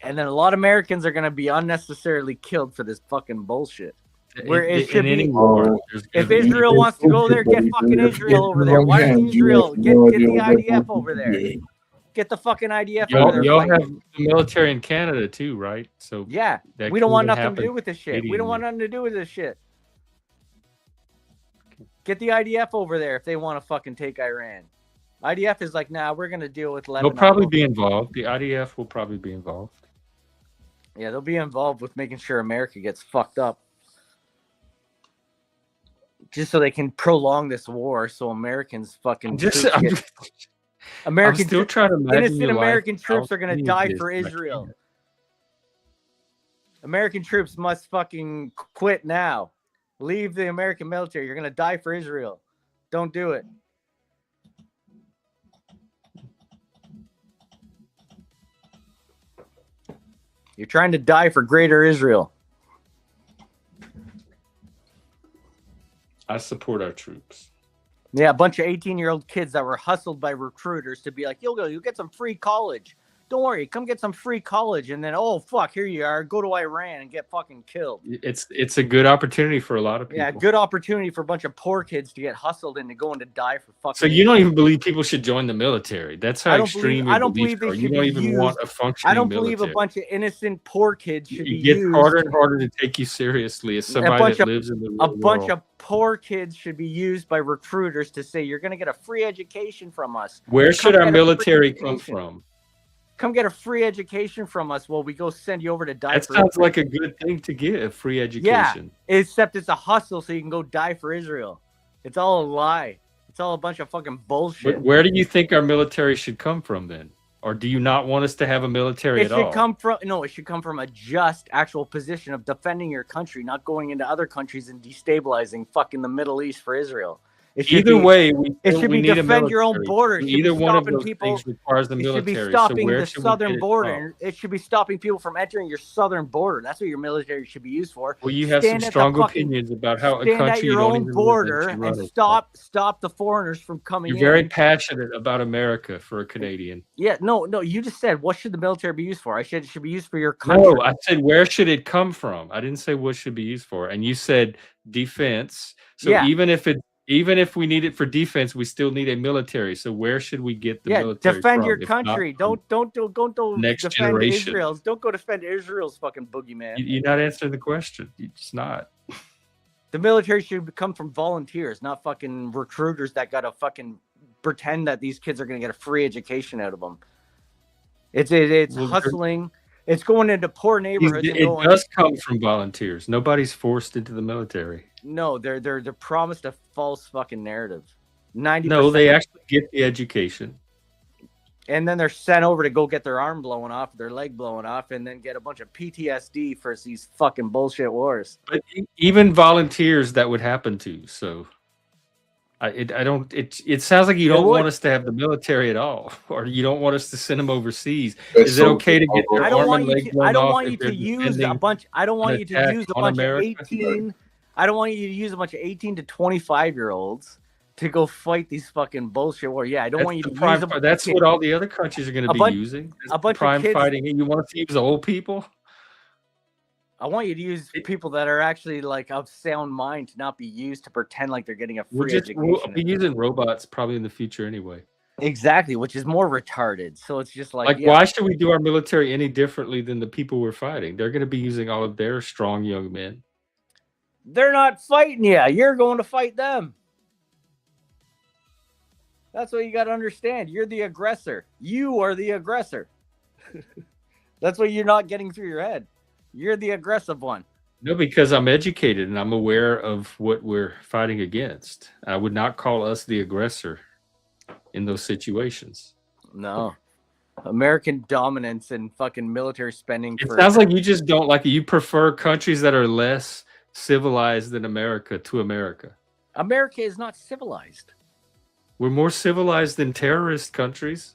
And then a lot of Americans are going to be unnecessarily killed for this fucking bullshit. Where it should be. If Israel wants to go there, get fucking Israel over there. Why doesn't Israel get the IDF over there? Get the fucking IDF over there. Y'all have the military in Canada too, right? So yeah, we don't want nothing to do with this shit. We don't want nothing to do with this shit. Get the IDF over there if they want to fucking take Iran. IDF is like, nah, we're gonna deal with Lebanon. They'll probably be involved. The IDF will probably be involved. Yeah, they'll be involved with making sure America gets fucked up. Just so they can prolong this war, so Americans fucking American still trying to imagine innocent American troops are gonna die for Israel. American troops must fucking quit now. Leave the American military. You're gonna die for Israel. Don't do it. You're trying to die for greater Israel. I support our troops. Yeah, a bunch of 18-year-old kids that were hustled by recruiters to be like, you'll get some free college. Don't worry, come get some free college, and then oh fuck, here you are. Go to Iran and get fucking killed. It's a good opportunity for a lot of people. Yeah, good opportunity for a bunch of poor kids to get hustled into going to die for fucking. So you don't even believe people should join the military? That's how extreme I don't your believe beliefs they are. should You don't be even used. want a functioning I don't military. believe a bunch of innocent poor kids should be It gets used. harder and harder to take you seriously as somebody that lives in the real A bunch world. of poor kids should be used by recruiters to say you're going to get a free education from us. Where should our get a free military come education. from? Come get a free education from us while we go send you over to die That for sounds Israel. like a good thing to get, a free Yeah, education. except it's a hustle so you can go die for Israel. It's all a lie. It's all a bunch of fucking bullshit. But where do you think our military should come from then? Or do you not want us to have a military It at should all? it should come from a just actual position of defending your country, not going into other countries and destabilizing fucking the Middle East for Israel. It should Either be, way, it should we be need a defend your own military. border. It should Either be one of stopping those people. things requires the It should be military. stopping so where the should we southern get it border. from? It should be stopping people from entering your southern border. That's what your military should be used for. Well, you have Stand some at the strong fucking- opinions about how a Stand country at you your don't own even live in border should run and itself. stop the foreigners from coming You're very in. passionate about America for a Canadian. Yeah, no. You just said what should the military be used for? I said it should be used for your country. No, I said where should it come from? I didn't say what should be used for. And you said defense. So Yeah. even if we need it for defense, we still need a military. So where should we get the military defend from, your if not country. from Don't next defend generation? Israel's. Don't go defend Israel's fucking boogeyman. You're not answering the question. You're just not. The military should come from volunteers, not fucking recruiters that gotta fucking pretend that these kids are gonna get a free education out of them. It's Well, hustling. It's going into poor neighborhoods. and It going, does come from volunteers. Nobody's forced into the military. No, they're promised a false fucking narrative. 90%. No, they actually get the education. And then they're sent over to go get their arm blown off, their leg blown off, and then get a bunch of PTSD for these fucking bullshit wars. But even volunteers, that would happen to. So, I don't. It sounds like you It don't would. want us to have the military at all, or you don't want us to send them overseas. That's Is it so- okay to get their I don't arm want and you leg to. blown I don't off want if you they're to use a defending bunch. I don't want an you to attack use a on bunch America? of 18. I don't want you to use a bunch of 18 to 25-year-olds to go fight these fucking bullshit war. Yeah, I don't That's want you the to prime. use That's what all the other countries are going to A be bunch- using. That's a bunch of prime kids- fighting. And you want us to use old people? I want you to use people that are actually like of sound mind to not be used to pretend like they're getting a free We'll education. be using robots probably in the future anyway. Exactly, which is more retarded. So it's just like, Like, yeah, why should we do our military any differently than the people we're fighting? They're going to be using all of their strong young men. they're not fighting you. You're going to fight them. That's what you got to understand. You're the aggressor. You are the aggressor. That's what you're not getting through your head. You're the aggressive one. No, because I'm educated and I'm aware of what we're fighting against. I would not call us the aggressor in those situations. No. American dominance and fucking military spending. It sounds like you just don't like it. You prefer countries that are less civilized than America to America. America is not civilized. We're more civilized than terrorist countries.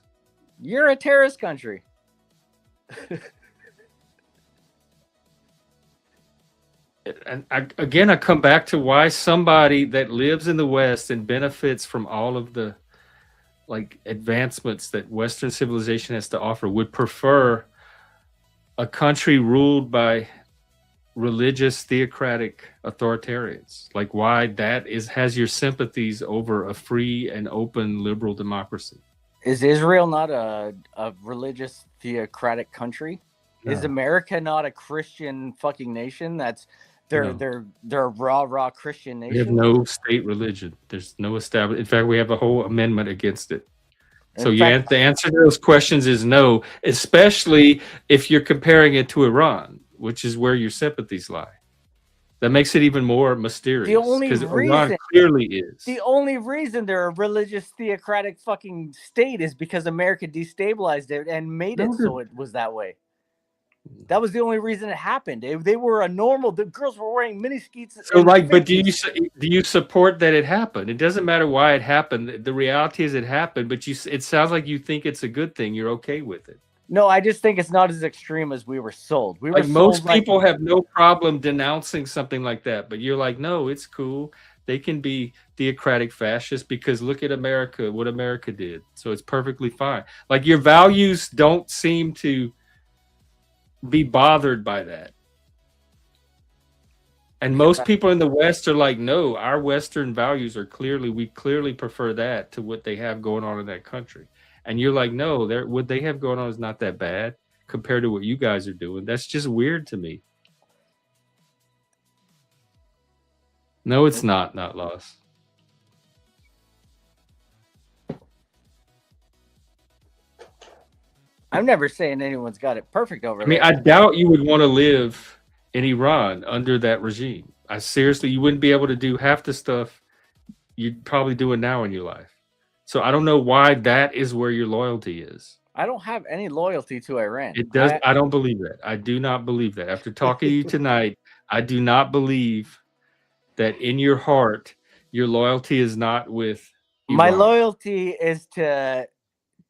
You're a terrorist country. And I come back to why somebody that lives in the West and benefits from all of the like advancements that Western civilization has to offer would prefer a country ruled by religious theocratic authoritarians. Like why that has your sympathies over a free and open liberal democracy. Is Israel not a religious theocratic country? No. Is America not a Christian fucking nation? They're a raw Christian We have nation. no state religion. There's no established. In fact, we have a whole amendment against it. So In yeah, fact- the answer to those questions is no, especially if you're comparing it to Iran, which is where your sympathies lie. That makes it even more mysterious. The only because Iran reason- clearly is. The only reason they're a religious theocratic fucking state is because America destabilized it and made it No, so it was that way. That was the only reason it happened. They were a normal. The girls were wearing mini skirts. So like, but do you support that it happened? It doesn't matter why it happened. The reality is it happened, but it sounds like you think it's a good thing. You're okay with it. No, I just think it's not as extreme as we were sold. We were Like most sold people have no problem denouncing something like that, but you're like, no, it's cool. They can be theocratic fascists because look at America, what America did. So it's perfectly fine. Like your values don't seem to be bothered by that. And most people in the West are like, no, our Western values are we clearly prefer that to what they have going on in that country. And you're like, no, what they have going on is not that bad compared to what you guys are doing. That's just weird to me. No, it's not lost. I'm never saying anyone's got it perfect over there. I mean, I doubt you would want to live in Iran under that regime. I seriously, you wouldn't be able to do half the stuff you'd probably doing now in your life. So I don't know why that is where your loyalty is. I don't have any loyalty to Iran. It does. I don't believe that. I do not believe that. After talking to you tonight, I do not believe that in your heart, your loyalty is not with Iran. My loyalty is to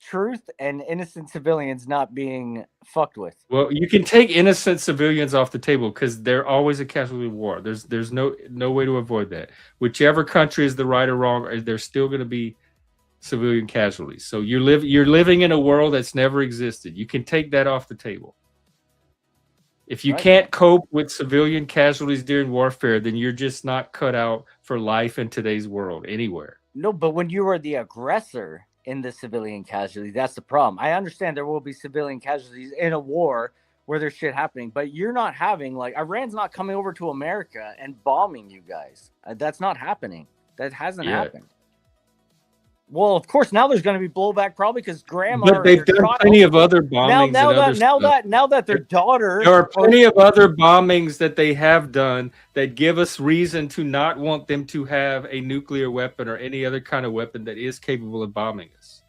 truth and innocent civilians not being fucked with. Well, you can take innocent civilians off the table because they're always a casualty of war. There's no way to avoid that. Whichever country is the right or wrong, there's still going to be civilian casualties. So you're living in a world that's never existed. You can take that off the table. If you can't cope with civilian casualties during warfare, then you're just not cut out for life in today's world anywhere. No, but when you are the aggressor in the civilian casualty, that's the problem. I understand there will be civilian casualties in a war where there's shit happening, but you're not having, like, Iran's not coming over to America and bombing you guys. That's not happening. That hasn't happened. Well, of course, now there's going to be blowback probably because grandma. But they've done plenty of other bombings. Now that their daughter. There are plenty of other bombings that they have done that give us reason to not want them to have a nuclear weapon or any other kind of weapon that is capable of bombing us.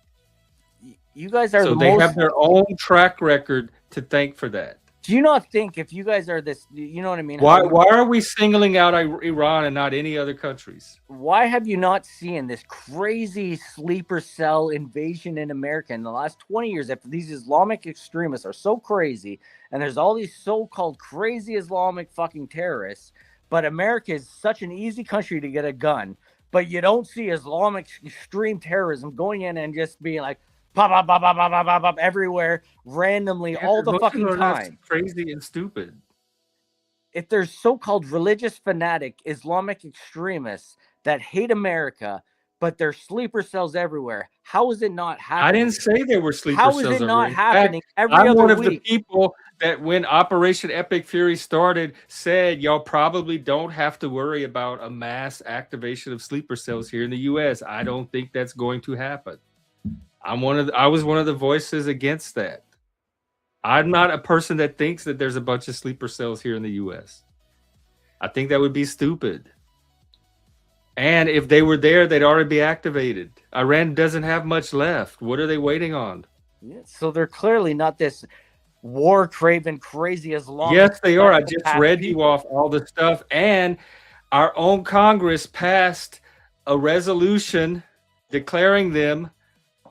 You guys are so they have their own track record to thank for that. Do you not think if you guys are this, you know what I mean? Why are we singling out Iran and not any other countries? Why have you not seen this crazy sleeper cell invasion in America in the last 20 years? If these Islamic extremists are so crazy and there's all these so-called crazy Islamic fucking terrorists, but America is such an easy country to get a gun, but you don't see Islamic extreme terrorism going in and just being like, pop, pop, pop, pop, pop, pop, pop, everywhere, randomly, all the fucking time. Crazy and stupid. If there's so-called religious fanatic Islamic extremists that hate America, but there's sleeper cells everywhere, how is it not happening? I didn't say there were sleeper cells everywhere. How is it not happening every I'm other one of week? the people that when Operation Epic Fury started said y'all probably don't have to worry about a mass activation of sleeper cells here in the U.S. I don't think that's going to happen. I was one of the voices against that. I'm not a person that thinks that there's a bunch of sleeper cells here in the U.S. I think that would be stupid. And if they were there, they'd already be activated. Iran doesn't have much left. What are they waiting on? Yeah, so they're clearly not this war-craven, crazy Islamic. Yes, they are. I just read you off all the stuff. And our own Congress passed a resolution declaring them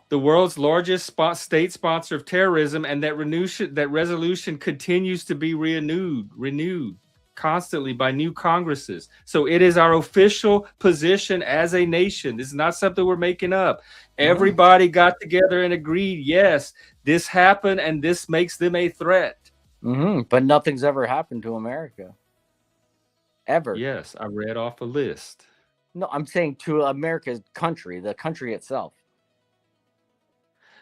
the world's largest state sponsor of terrorism, and that resolution continues to be renewed constantly by new Congresses. So it is our official position as a nation. This is not something we're making up. Everybody got together and agreed, yes, this happened, and this makes them a threat. But nothing's ever happened to America. Ever. Yes, I read off a list. No, I'm saying to America's country, the country itself.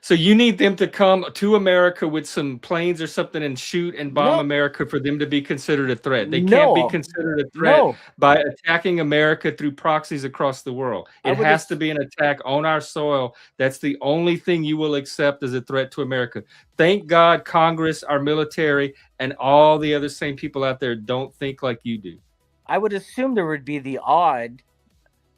So you need them to come to America with some planes or something and shoot and bomb America for them to be considered a threat. They can't be considered a threat by attacking America through proxies across the world. It has to be an attack on our soil. That's the only thing you will accept as a threat to America. Thank God Congress, our military, and all the other same people out there don't think like you do. I would assume there would be the odd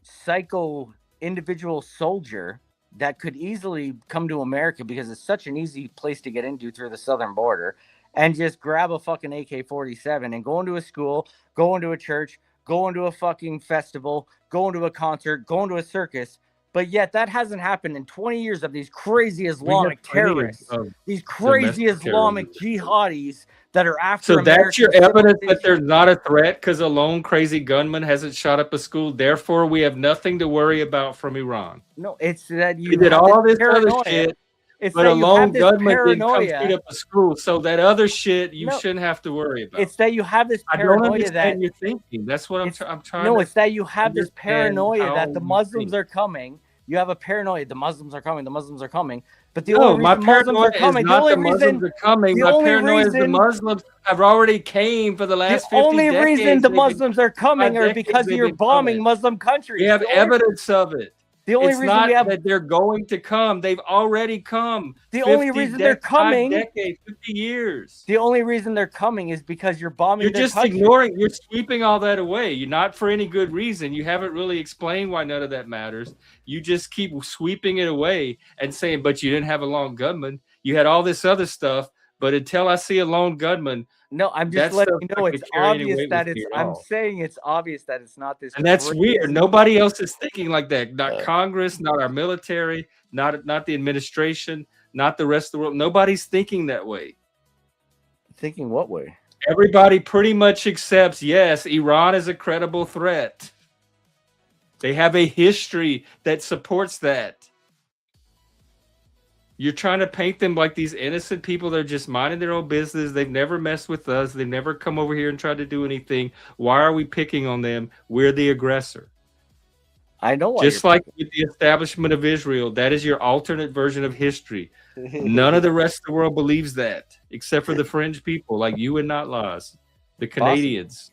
psycho individual soldier that could easily come to America because it's such an easy place to get into through the southern border and just grab a fucking AK-47 and go into a school, go into a church, go into a fucking festival, go into a concert, go into a circus, But yet that hasn't happened in 20 years of these crazy We have Islamic plenty terrorists, of these crazy domestic Islamic terrorism. jihadis that are after So that's your American evidence that civilization. there's not a threat because a lone crazy gunman hasn't shot up a school. Therefore, we have nothing to worry about from Iran. No, it's that We you did have all this this other paranoia. shit, It's but that a you have lone this gunman didn't come shoot paranoia. up a school. So that other shit you No, shouldn't have to worry about. it's that you have this I don't paranoia that understand your thinking. That's what it's I'm trying no, to it's that you have this understand paranoia how that the you Muslims think. are coming. You have a paranoia. The Muslims are coming. The Muslims are coming. But the No, only my reason Muslims paranoia are is coming, the not only the Muslims reason, are coming. the My only paranoia is the reason, Muslims have already came for the the last 50 only reason decades. the They've been Muslims are coming are decades because they've you're been bombing coming. Muslim We countries. have evidence of it. The only It's reason we not have that they're going to come. They've already come. the only 50 reason they're 5 coming. decades, 50 years. The only reason they're coming is because you're bombing You're their just country. ignoring, you're sweeping all that away. You're not for any good reason. You haven't really explained why none of that matters. You just keep sweeping it away and saying, but you didn't have a lone gunman. You had all this other stuff, but until I see a lone gunman, No, I'm just that letting stuff's you not know going it's to carry any obvious weight that with it's. me at I'm all. saying it's obvious that it's not this And that's weird. crazy. Nobody else is thinking like that. Not Congress, not our military, not the administration, not the rest of the world. Nobody's thinking that way. Thinking what way? Everybody pretty much accepts, yes, Iran is a credible threat. They have a history that supports that. You're trying to paint them like these innocent people that are just minding their own business. They've never messed with us. They've never come over here and tried to do anything. Why are we picking on them? We're the aggressor. I know why. Just like with the establishment of Israel, that is your alternate version of history. None of the rest of the world believes that, except for the fringe people like you and not laws, the Canadians.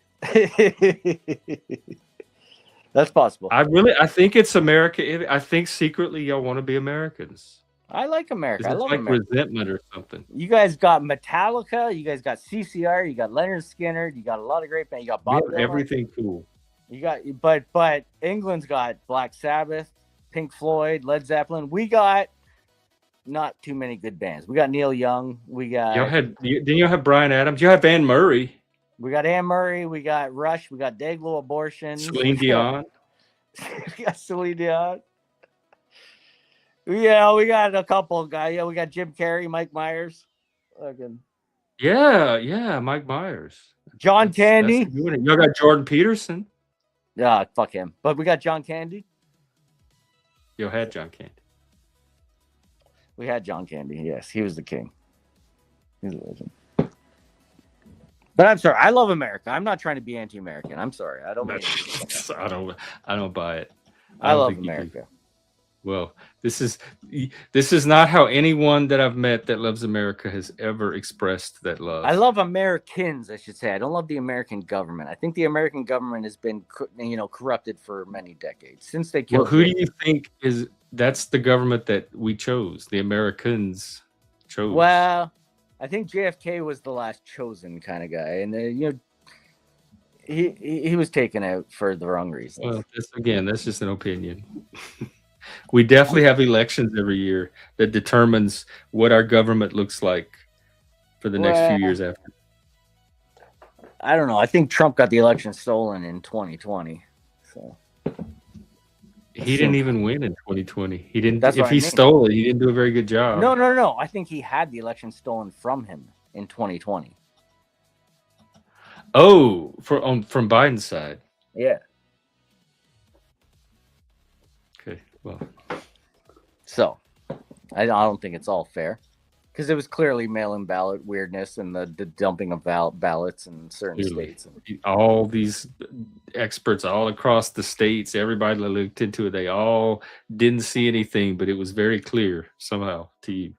That's possible. I think it's America. I think secretly y'all want to be Americans. I like America. I It's love like America. resentment or something. You guys got Metallica. You guys got CCR. You got Leonard Skinner. You got a lot of great bands. You got Bob Dylan. Everything cool. You got, but England's got Black Sabbath, Pink Floyd, Led Zeppelin. We got not too many good bands. We got Neil Young. We got. Didn't you have Bryan Adams? You have Anne Murray. We got Anne Murray. We got Rush. We got Dayglow Abortions. Celine Dion. We got Celine Dion. Yeah, we got a couple of guys. Yeah, we got Jim Carrey, Mike Myers. Yeah, Mike Myers. John Candy. You got Jordan Peterson. Yeah, fuck him. But we got John Candy. You had John Candy. We had John Candy. Yes, he was the king. He's a legend. But I'm sorry. I love America. I'm not trying to be anti-American. I'm sorry. I don't. I don't buy it. I love America. Well, this is not how anyone that I've met that loves America has ever expressed that love. I love Americans, I should say. I don't love the American government. I think the American government has been, corrupted for many decades since they killed. Well, who do you think that's the government that we chose? The Americans chose. Well, I think JFK was the last chosen kind of guy, and he was taken out for the wrong reasons. Well, that's just an opinion. We definitely have elections every year that determines what our government looks like for the next few years after. I don't know. I think Trump got the election stolen in 2020. So he didn't even win in 2020. He didn't. That's if he stole it, he didn't do a very good job. No. I think he had the election stolen from him in 2020. Oh, from Biden's side. Yeah. Okay. Well, so I don't think it's all fair because it was clearly mail-in ballot weirdness and the dumping of ballots in certain states. All these experts all across the states, everybody that looked into it, they all didn't see anything, but it was very clear somehow to you.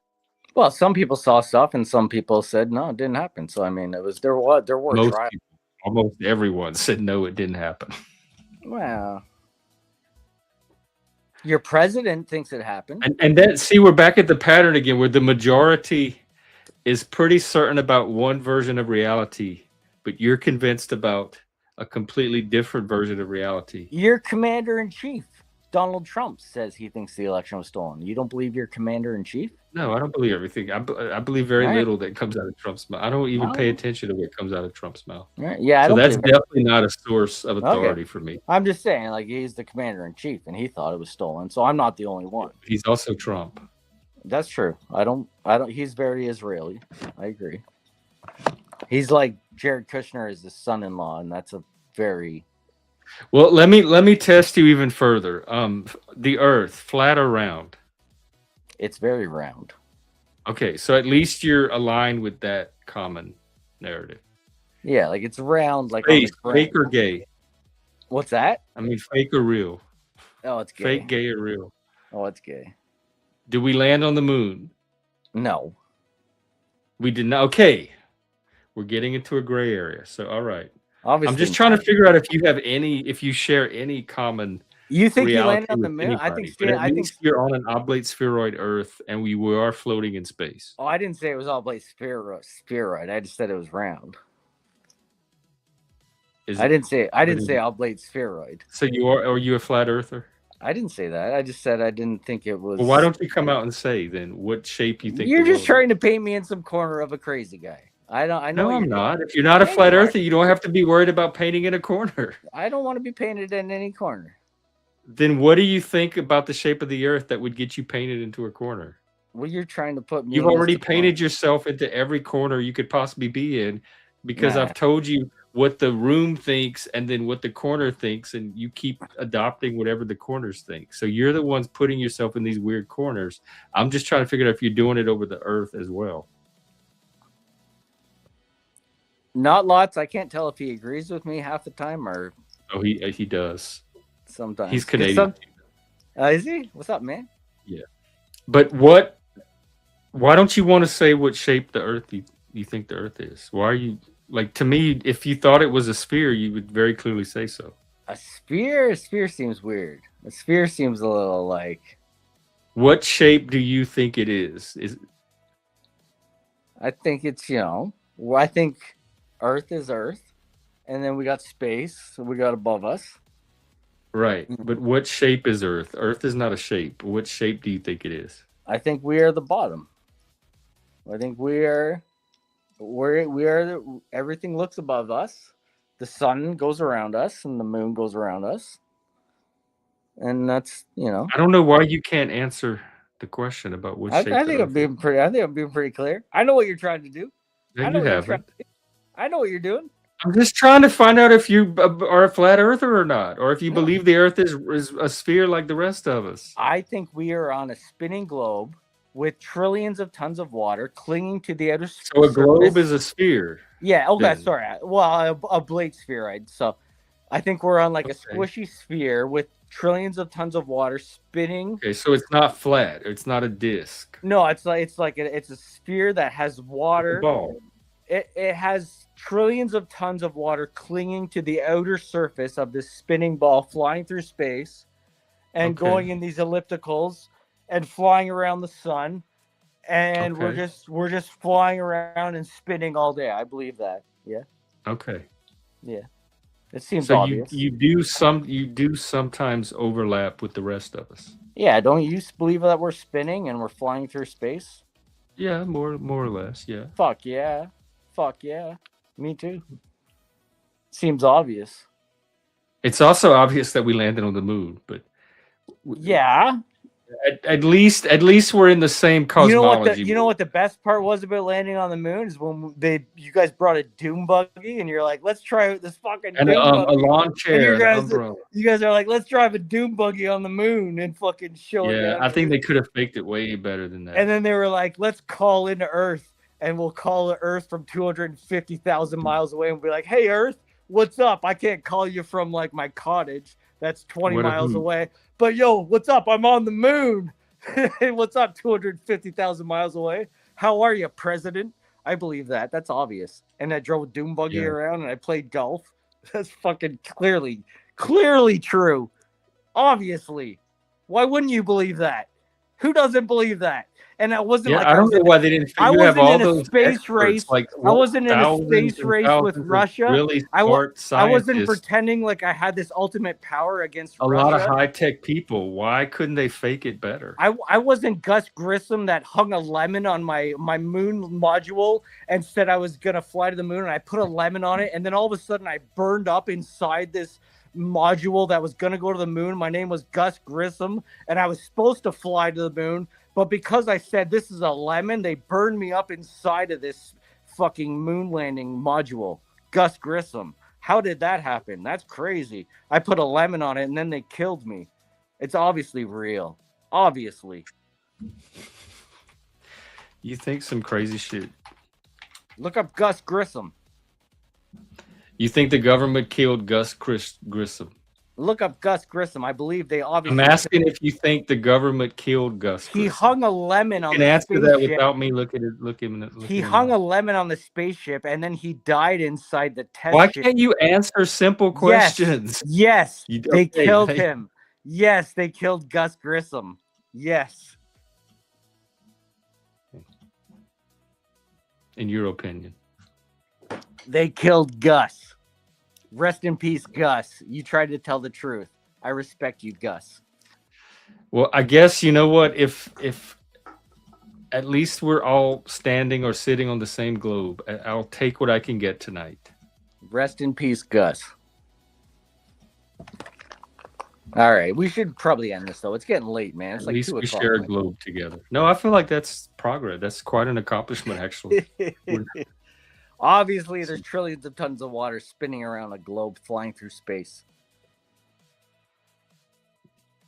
Well, some people saw stuff, and some people said no, it didn't happen. So I mean, there were trials. Almost everyone said no, it didn't happen. Well. Your president thinks it happened. And then, see, we're back at the pattern again where the majority is pretty certain about one version of reality, but you're convinced about a completely different version of reality. You're commander-in-chief. Donald Trump says he thinks the election was stolen. You don't believe your commander in chief? No, I don't believe everything. I believe very Right. little that comes out of Trump's mouth. I don't even pay No. attention to what comes out of Trump's mouth. Right. Yeah, I So don't that's believe definitely not a source of authority for me. I'm just saying, like, he's the commander in chief, and he thought it was stolen. So I'm not the only one. He's also Trump. That's true. I don't. He's very Israeli. I agree. He's like Jared Kushner is his son-in-law, and that's a very. Well, let me test you even further. The Earth, flat or round? It's very round. Okay, so at least you're aligned with that common narrative. Yeah, like it's round, like on the Fake or gay? What's that? I mean, fake or real? Oh, it's gay. Fake, gay, or real? Oh, it's gay. Did we land on the moon? No. We did not. Okay, we're getting into a gray area. So, all right. Obviously, I'm just trying to figure out if you share any common. You think you reality landed on the with moon? anybody, but at least you're on an oblate spheroid Earth, and we are floating in space. Oh, I didn't say it was oblate spheroid. I just said it was round. I didn't say oblate spheroid. So are you a flat earther? I didn't say that. I just said I didn't think it was. Well, why don't you come out and say then what shape you think? You're just trying to paint me in some corner of a crazy guy. I know. No, I'm not. If you're not a flat earther, you don't have to be worried about painting in a corner. I don't want to be painted in any corner. Then what do you think about the shape of the Earth that would get you painted into a corner? Well, you're trying to put me. You've already painted yourself into every corner you could possibly be in, because I've told you what the room thinks and then what the corner thinks, and you keep adopting whatever the corners think. So you're the ones putting yourself in these weird corners. I'm just trying to figure out if you're doing it over the Earth as well. Not lots. I can't tell if he agrees with me half the time or. Oh, he does. Sometimes he's Canadian. Is he? What's up, man? Yeah, but why don't you want to say what shape the Earth you think the Earth is? Why are you like, to me, if you thought it was a sphere, you would very clearly say so. A sphere seems weird. A sphere seems a little like. What shape do you think it is? I think it's I think Earth is Earth, and then we got space. So we got above us. Right, but what shape is Earth? Earth is not a shape. What shape do you think it is? I think we are the bottom. I think we are. Everything looks above us. The sun goes around us, and the moon goes around us, and that's I don't know why you can't answer the question about what shape. I think I'm being pretty clear. I know what you're trying to do. No, you haven't. I know what you're doing. I'm just trying to find out if you are a flat earther or not, or if you believe the Earth is a sphere like the rest of us. I think we are on a spinning globe with trillions of tons of water clinging to the outer surface. So a globe is a sphere. Yeah. Okay. Sorry. Well, a blade spheroid. So I think we're on like a squishy sphere with trillions of tons of water spinning. Okay. So it's not flat. It's not a disc. No, it's a sphere that has water. Like a ball. It has trillions of tons of water clinging to the outer surface of this spinning ball, flying through space and going in these ellipticals and flying around the sun. And we're just flying around and spinning all day. I believe that. Yeah. Okay. Yeah. It seems so obvious. You do sometimes overlap with the rest of us. Yeah. Don't you believe that we're spinning and we're flying through space? Yeah, more or less. Yeah. Fuck yeah. Me too. Seems obvious. It's also obvious that we landed on the moon, but yeah. At least we're in the same cosmology. You know what the best part was about landing on the moon is when you guys brought a doom buggy and you're like, let's try out this fucking and doom a buggy. lawn chair. You guys are like, let's drive a doom buggy on the moon and fucking show it. Yeah, I think they could have faked it way better than that. And then they were like, let's call into Earth and we'll call it Earth from 250,000 miles away and be like, hey Earth, what's up? I can't call you from like my cottage that's 20 miles away. But yo, what's up? I'm on the moon. What's up? 250,000 miles away. How are you, President? I believe that. That's obvious. And I drove a doom buggy around and I played golf. That's fucking clearly true. Obviously. Why wouldn't you believe that? Who doesn't believe that? And I wasn't Yeah, like I I don't was know in why they didn't. I You have wasn't all in a those space experts, race. like I wasn't in a thousands space and race with thousands of Russia. really I smart wasn't scientists. pretending like I had this ultimate power against A lot of Russia. high-tech people. Why couldn't they fake it better? I wasn't Gus Grissom that hung a lemon on my moon module and said I was gonna fly to the moon, and I put a lemon on it, and then all of a sudden I burned up inside this module that was gonna go to the moon. My name was Gus Grissom, and I was supposed to fly to the moon, but because I said this is a lemon, they burned me up inside of this fucking moon landing module. Gus Grissom. How did that happen? That's crazy. I put a lemon on it, and then they killed me. It's obviously real. Obviously. You think some crazy shit. Look up Gus Grissom. You think the government killed Gus Grissom? Look up Gus Grissom. I believe they obviously. I'm asking if you think the government killed Gus He Grissom. hung a lemon on You the can answer that spaceship. without me looking. He hung a lemon on the spaceship, and then he died inside the test Why ship. can't you answer simple questions? Yes, they Okay, killed thank- him. Yes, they killed Gus Grissom. Yes. In your opinion. They killed Gus. Rest in peace, Gus. You tried to tell the truth. I respect you, Gus. Well, I guess you know what? If at least we're all standing or sitting on the same globe, I'll take what I can get tonight. Rest in peace, Gus. All right, we should probably end this though. It's getting late, man. It's At like least 2 we o'clock. share a globe together. No, I feel like that's progress. That's quite an accomplishment, actually. Obviously, there's trillions of tons of water spinning around a globe flying through space.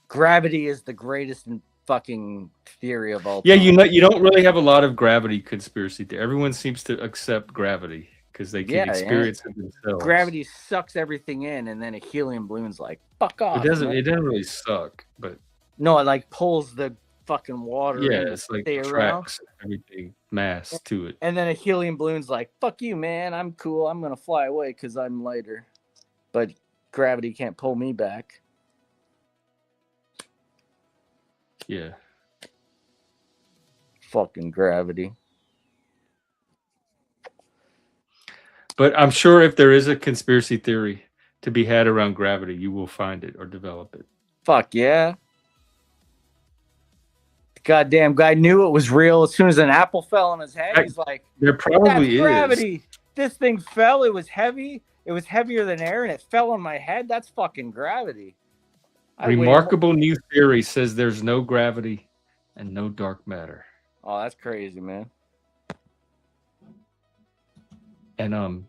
Gravity is the greatest fucking theory of all time. Yeah, you don't really have a lot of gravity conspiracy theory. Everyone seems to accept gravity because they can experience it themselves. Gravity sucks everything in, and then a helium balloon's like, fuck off. It doesn't really suck, but no, it like pulls the fucking water. yeah, in it's like stay tracks everything mass to it. And then a helium balloon's like, fuck you, man. I'm cool. I'm gonna fly away because I'm lighter. But gravity can't pull me back. Yeah. Fucking gravity. But I'm sure if there is a conspiracy theory to be had around gravity, you will find it or develop it. Fuck yeah. The goddamn guy knew it was real as soon as an apple fell on his head. He's like, there probably is gravity. This thing fell. It was heavy. It was heavier than air, and it fell on my head. That's fucking gravity. Remarkable new theory says there's no gravity and no dark matter. Oh, that's crazy, man. And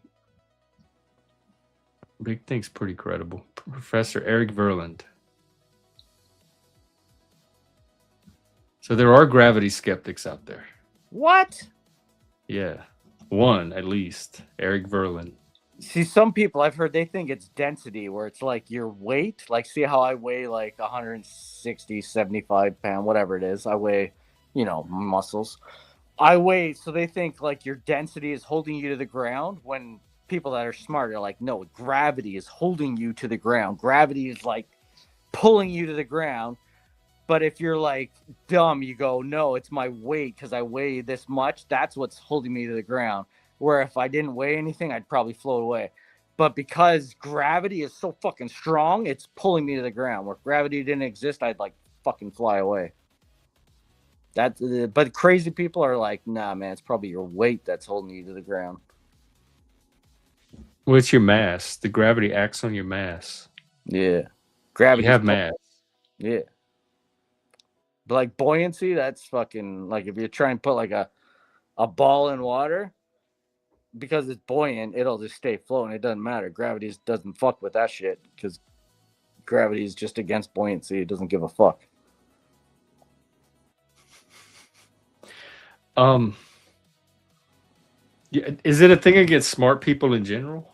Big Thing's pretty credible. Professor Eric Verland. So there are gravity skeptics out there. What? Yeah. One at least. Eric Verland. See, some people I've heard they think it's density, where it's like your weight. Like, see how I weigh like 160, 75 pounds, whatever it is. I weigh, muscles. I weigh, so they think like your density is holding you to the ground, when people that are smart are like, no, gravity is holding you to the ground. Gravity is like pulling you to the ground. But if you're like dumb, you go, no, it's my weight because I weigh this much. That's what's holding me to the ground. Where if I didn't weigh anything, I'd probably float away. But because gravity is so fucking strong, it's pulling me to the ground. Where if gravity didn't exist, I'd like fucking fly away. But crazy people are like, nah, man, it's probably your weight that's holding you to the ground. Well, it's your mass. The gravity acts on your mass. Yeah. Gravity. You have mass. Yeah. But like buoyancy, that's fucking like if you try and put like a ball in water, because it's buoyant, it'll just stay floating. It doesn't matter. Gravity doesn't fuck with that shit because gravity is just against buoyancy. It doesn't give a fuck. Is it a thing against smart people in general?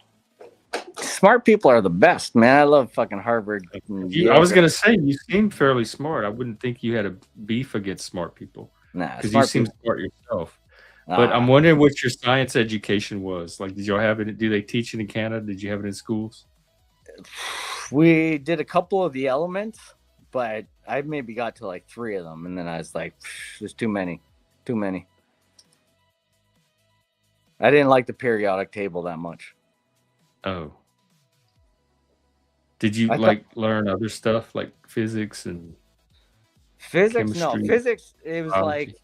Smart people are the best, man. I love fucking Harvard. I was gonna say you seem fairly smart. I wouldn't think you had a beef against smart people. Nah, because you seem smart yourself. But I'm wondering what your science education was. Like, did y'all have it? Do they teach it in Canada? Did you have it in schools? We did a couple of the elements, but I maybe got to like 3 of them, and then I was like, there's too many. Too many. I didn't like the periodic table that much. Oh. Did you learn other stuff like physics and physics? No, chemistry, physics. It was biology? like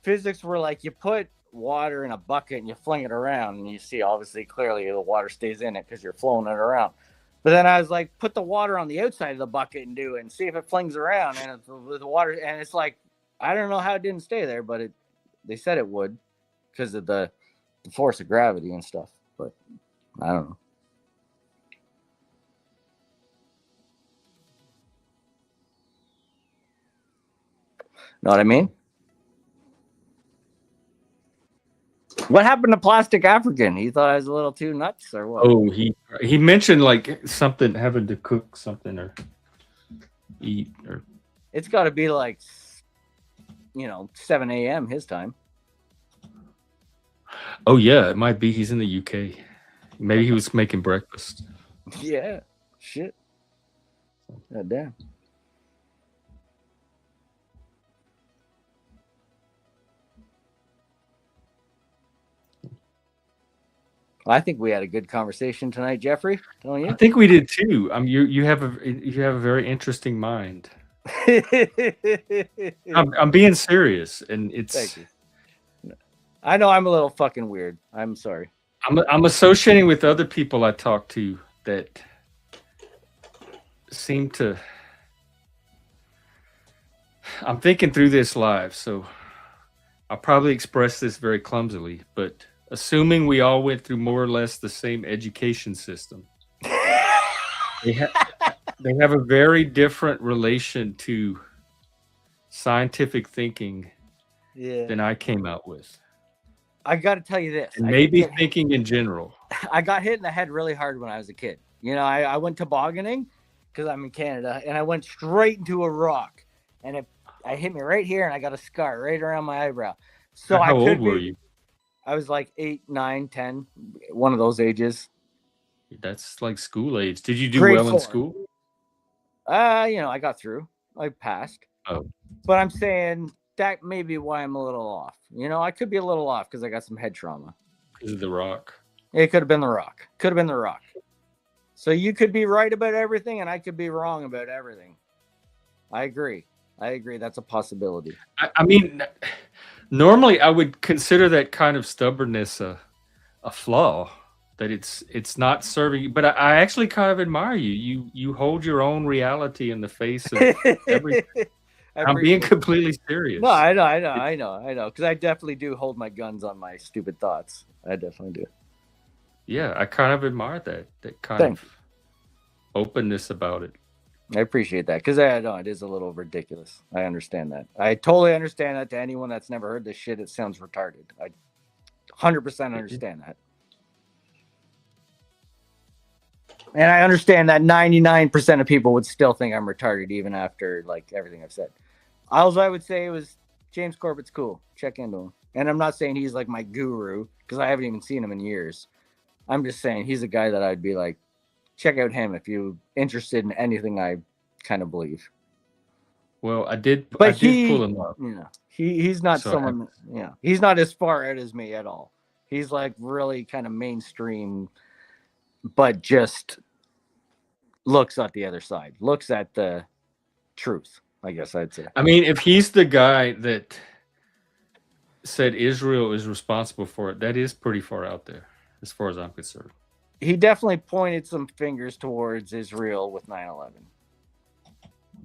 physics were like you put water in a bucket and you fling it around, and you see obviously clearly the water stays in it because you're flowing it around. But then I was like, put the water on the outside of the bucket and do it, and see if it flings around, and with the water, and it's like I don't know how it didn't stay there, but they said it would because of the force of gravity and stuff. But I don't know. Know what I mean? What happened to Plastic African? He thought I was a little too nuts, or what? Oh, he mentioned like something having to cook something or eat or. It's got to be like, 7 a.m. his time. Oh yeah, it might be. He's in the UK. Maybe he was making breakfast. Yeah, shit. God damn. I think we had a good conversation tonight, Jeffrey. Don't you? I think we did too. You have a very interesting mind. I'm being serious, and it's. Thank you. I know I'm a little fucking weird. I'm sorry. I'm associating with other people I talk to that seem to. I'm thinking through this live, so I'll probably express this very clumsily, but assuming we all went through more or less the same education system, they have a very different relation to scientific thinking than I came out with. I got to tell you this. And maybe thinking in general. I got hit in the head really hard when I was a kid. I went tobogganing because I'm in Canada, and I went straight into a rock, and it hit me right here, and I got a scar right around my eyebrow. So How old were you? I was like 8, 9, 10, one of those ages. That's like school age. Did you do Grade well 4. in school? I got through. I passed. Oh. But I'm saying that may be why I'm a little off. I could be a little off because I got some head trauma. Because of the rock. It could have been the rock. Could have been the rock. So you could be right about everything, and I could be wrong about everything. I agree. That's a possibility. I mean, normally I would consider that kind of stubbornness a flaw, that it's not serving you. But I actually kind of admire you. You hold your own reality in the face of everything. I'm being completely serious. No, I know. Because I definitely do hold my guns on my stupid thoughts. I definitely do. Yeah, I kind of admire that kind of openness about it. I appreciate that because I know it is a little ridiculous. I understand that. I totally understand that. To anyone that's never heard this shit, it sounds retarded. I 100% understand that. And I understand that 99% of people would still think I'm retarded even after like everything I've said. All I would say was James Corbett's cool. Check into him. And I'm not saying he's like my guru because I haven't even seen him in years. I'm just saying he's a guy that I'd be like, check out him if you're interested in anything I kind of believe. Well, I did pull him up. He's not someone, he's not as far out as me at all. He's like really kind of mainstream, but just looks at the other side, looks at the truth, I guess I'd say. I mean, if he's the guy that said Israel is responsible for it, that is pretty far out there as far as I'm concerned. He definitely pointed some fingers towards Israel with 9/11.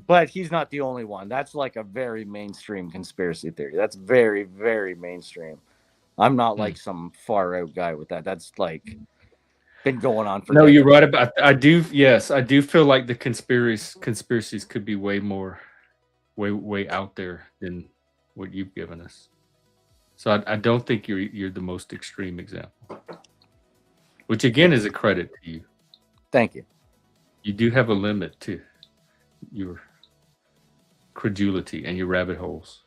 But he's not the only one. That's like a very mainstream conspiracy theory. That's very, very mainstream. I'm not like some far out guy with that. That's like been going on for decades. You're right about I do feel like the conspiracies could be way out there than what you've given us. So I don't think you're the most extreme example. Which again is a credit to you. Thank you. You do have a limit to your credulity and your rabbit holes.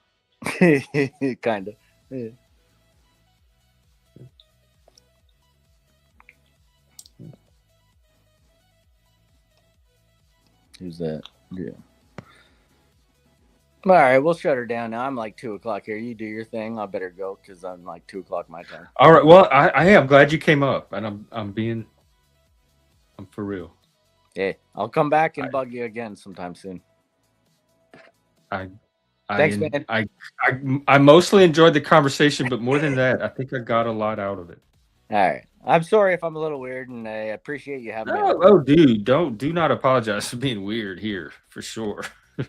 Kind of. Yeah. Who's that? Yeah. All right, we'll shut her down now. I'm like 2:00 here. You do your thing. I better go because I'm like 2:00 my time. All right. Well, I am glad you came up, and I'm for real. Yeah, I'll come back and bug you again sometime soon. Thanks, man. I mostly enjoyed the conversation, but more than that, I think I got a lot out of it. All right. I'm sorry if I'm a little weird, and I appreciate you having me. Oh, dude, do not apologize for being weird here, for sure.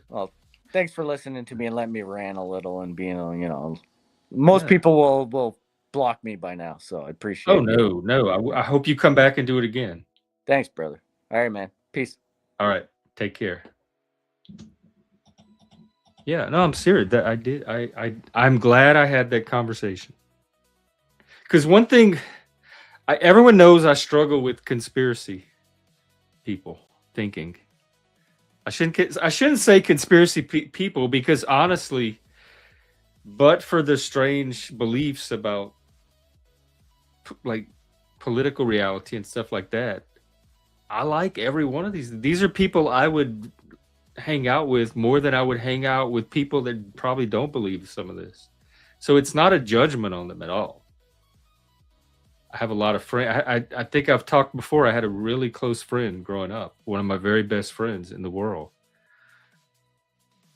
Well, thanks for listening to me and letting me rant a little and being, most people will block me by now, so I appreciate it. Oh, no. I hope you come back and do it again. Thanks, brother. All right, man. Peace. All right. Take care. Yeah, no, I'm serious. That I did. I'm glad I had that conversation. Because one thing, everyone knows I struggle with conspiracy people thinking. I shouldn't say conspiracy people because honestly, but for the strange beliefs about like political reality and stuff like that, I like every one of these. These are people I would hang out with more than I would hang out with people that probably don't believe some of this. So it's not a judgment on them at all. I have a lot of friends. I think I've talked before. I had a really close friend growing up, one of my very best friends in the world.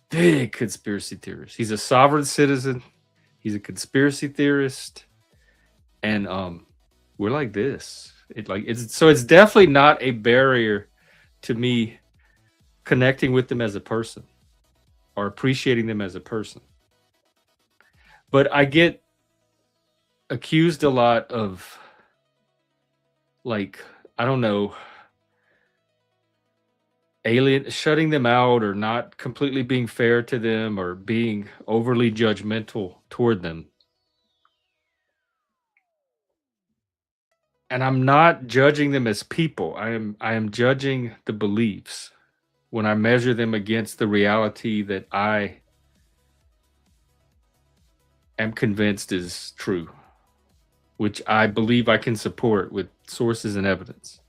Big conspiracy theorist. He's a sovereign citizen. He's a conspiracy theorist, and we're like this. It's definitely not a barrier to me connecting with them as a person or appreciating them as a person. But I get accused a lot of, like, I don't know, shutting them out or not completely being fair to them or being overly judgmental toward them. And I'm not judging them as people. I am judging the beliefs when I measure them against the reality that I am convinced is true, which I believe I can support with sources and evidence.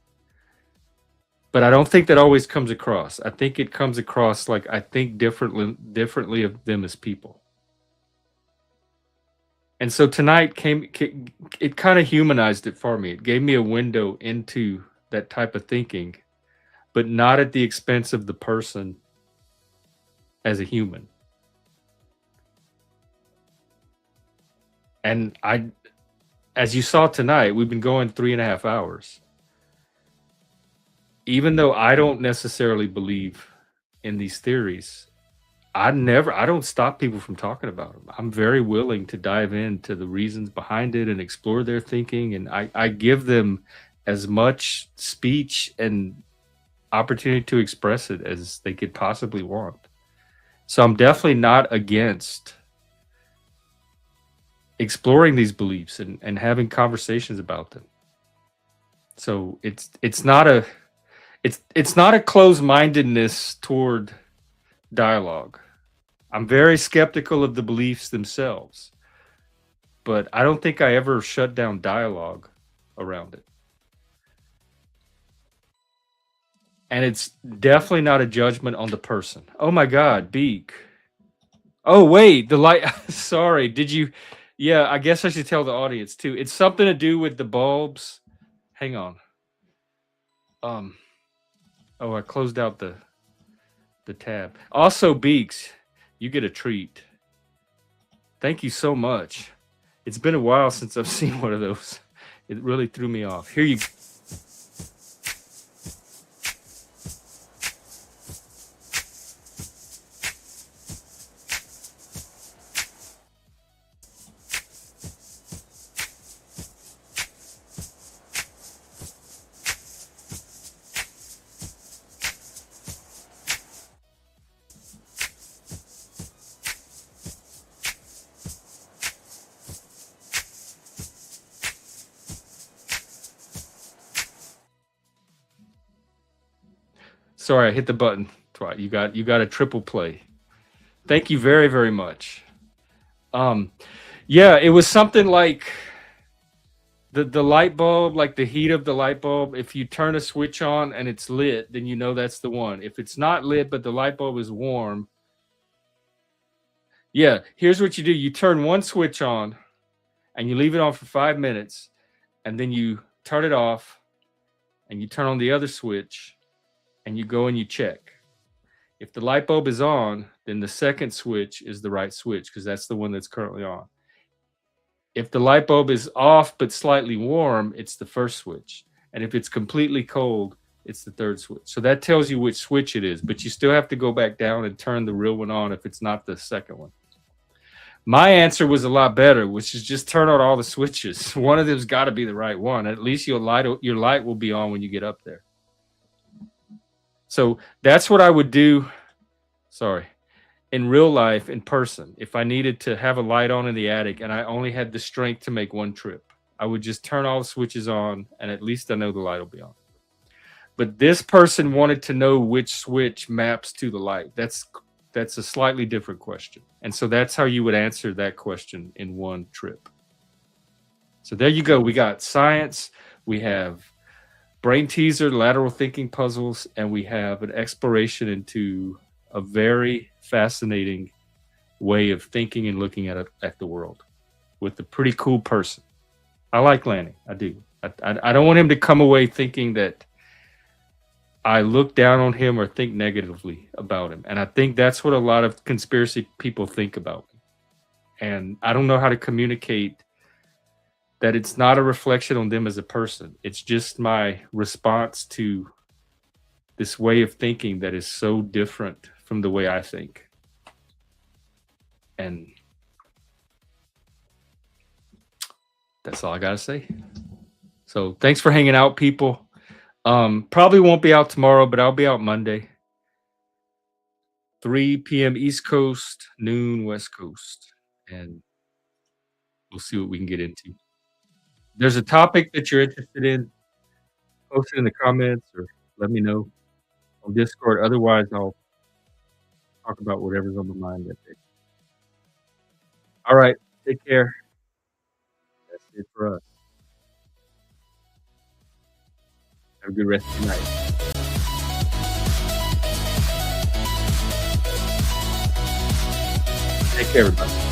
But I don't think that always comes across. I think it comes across like I think differently of them as people. And so tonight it kind of humanized it for me. It gave me a window into that type of thinking, but not at the expense of the person as a human. And as you saw tonight, we've been going 3.5 hours. Even though I don't necessarily believe in these theories, I don't stop people from talking about them. I'm very willing to dive into the reasons behind it and explore their thinking. And I give them as much speech and opportunity to express it as they could possibly want. So I'm definitely not against exploring these beliefs and having conversations about them. So it's not a closed-mindedness toward dialogue. I'm very skeptical of the beliefs themselves, but I don't think I ever shut down dialogue around it. And it's definitely not a judgment on the person. Oh my God, Beak. Oh wait, the light. Sorry, did you? Yeah, I guess I should tell the audience too. It's something to do with the bulbs. Hang on. Oh, I closed out the tab. Also, Beaks, you get a treat. Thank you so much. It's been a while since I've seen one of those. It really threw me off. Here you go. Sorry, I hit the button twice. You got a triple play. Thank you very, very much. Yeah, it was something like the light bulb, like the heat of the light bulb. If you turn a switch on and it's lit, then you know that's the one. If it's not lit but the light bulb is warm, Yeah, here's what you do. You turn one switch on and you leave it on for 5 minutes, and then you turn it off and you turn on the other switch and you go and you check. If the light bulb is on, then the second switch is the right switch because that's the one that's currently on. If the light bulb is off but slightly warm, it's the first switch. And if it's completely cold, it's the third switch. So that tells you which switch it is, but you still have to go back down and turn the real one on if it's not the second one. My answer was a lot better, which is just turn on all the switches. One of them's got to be the right one. At least your light will be on when you get up there. So that's what I would do. Sorry. In real life, in person, if I needed to have a light on in the attic and I only had the strength to make one trip, I would just turn all the switches on and at least I know the light will be on. But this person wanted to know which switch maps to the light. That's a slightly different question. And so that's how you would answer that question in one trip. So there you go. We got science, we have brain teaser, lateral thinking puzzles, and we have an exploration into a very fascinating way of thinking and looking at the world with a pretty cool person. I like Lanny. I do. I don't want him to come away thinking that I look down on him or think negatively about him. And I think that's what a lot of conspiracy people think about me. And I don't know how to communicate that it's not a reflection on them as a person. It's just my response to this way of thinking that is so different from the way I think. And that's all I got to say. So thanks for hanging out, people. Probably won't be out tomorrow, but I'll be out Monday. 3 p.m. East Coast, noon West Coast. And we'll see what we can get into. There's a topic that you're interested in, post it in the comments or let me know on Discord. Otherwise, I'll talk about whatever's on my mind that day. All right. Take care. That's it for us. Have a good rest of the night. Take care, everybody.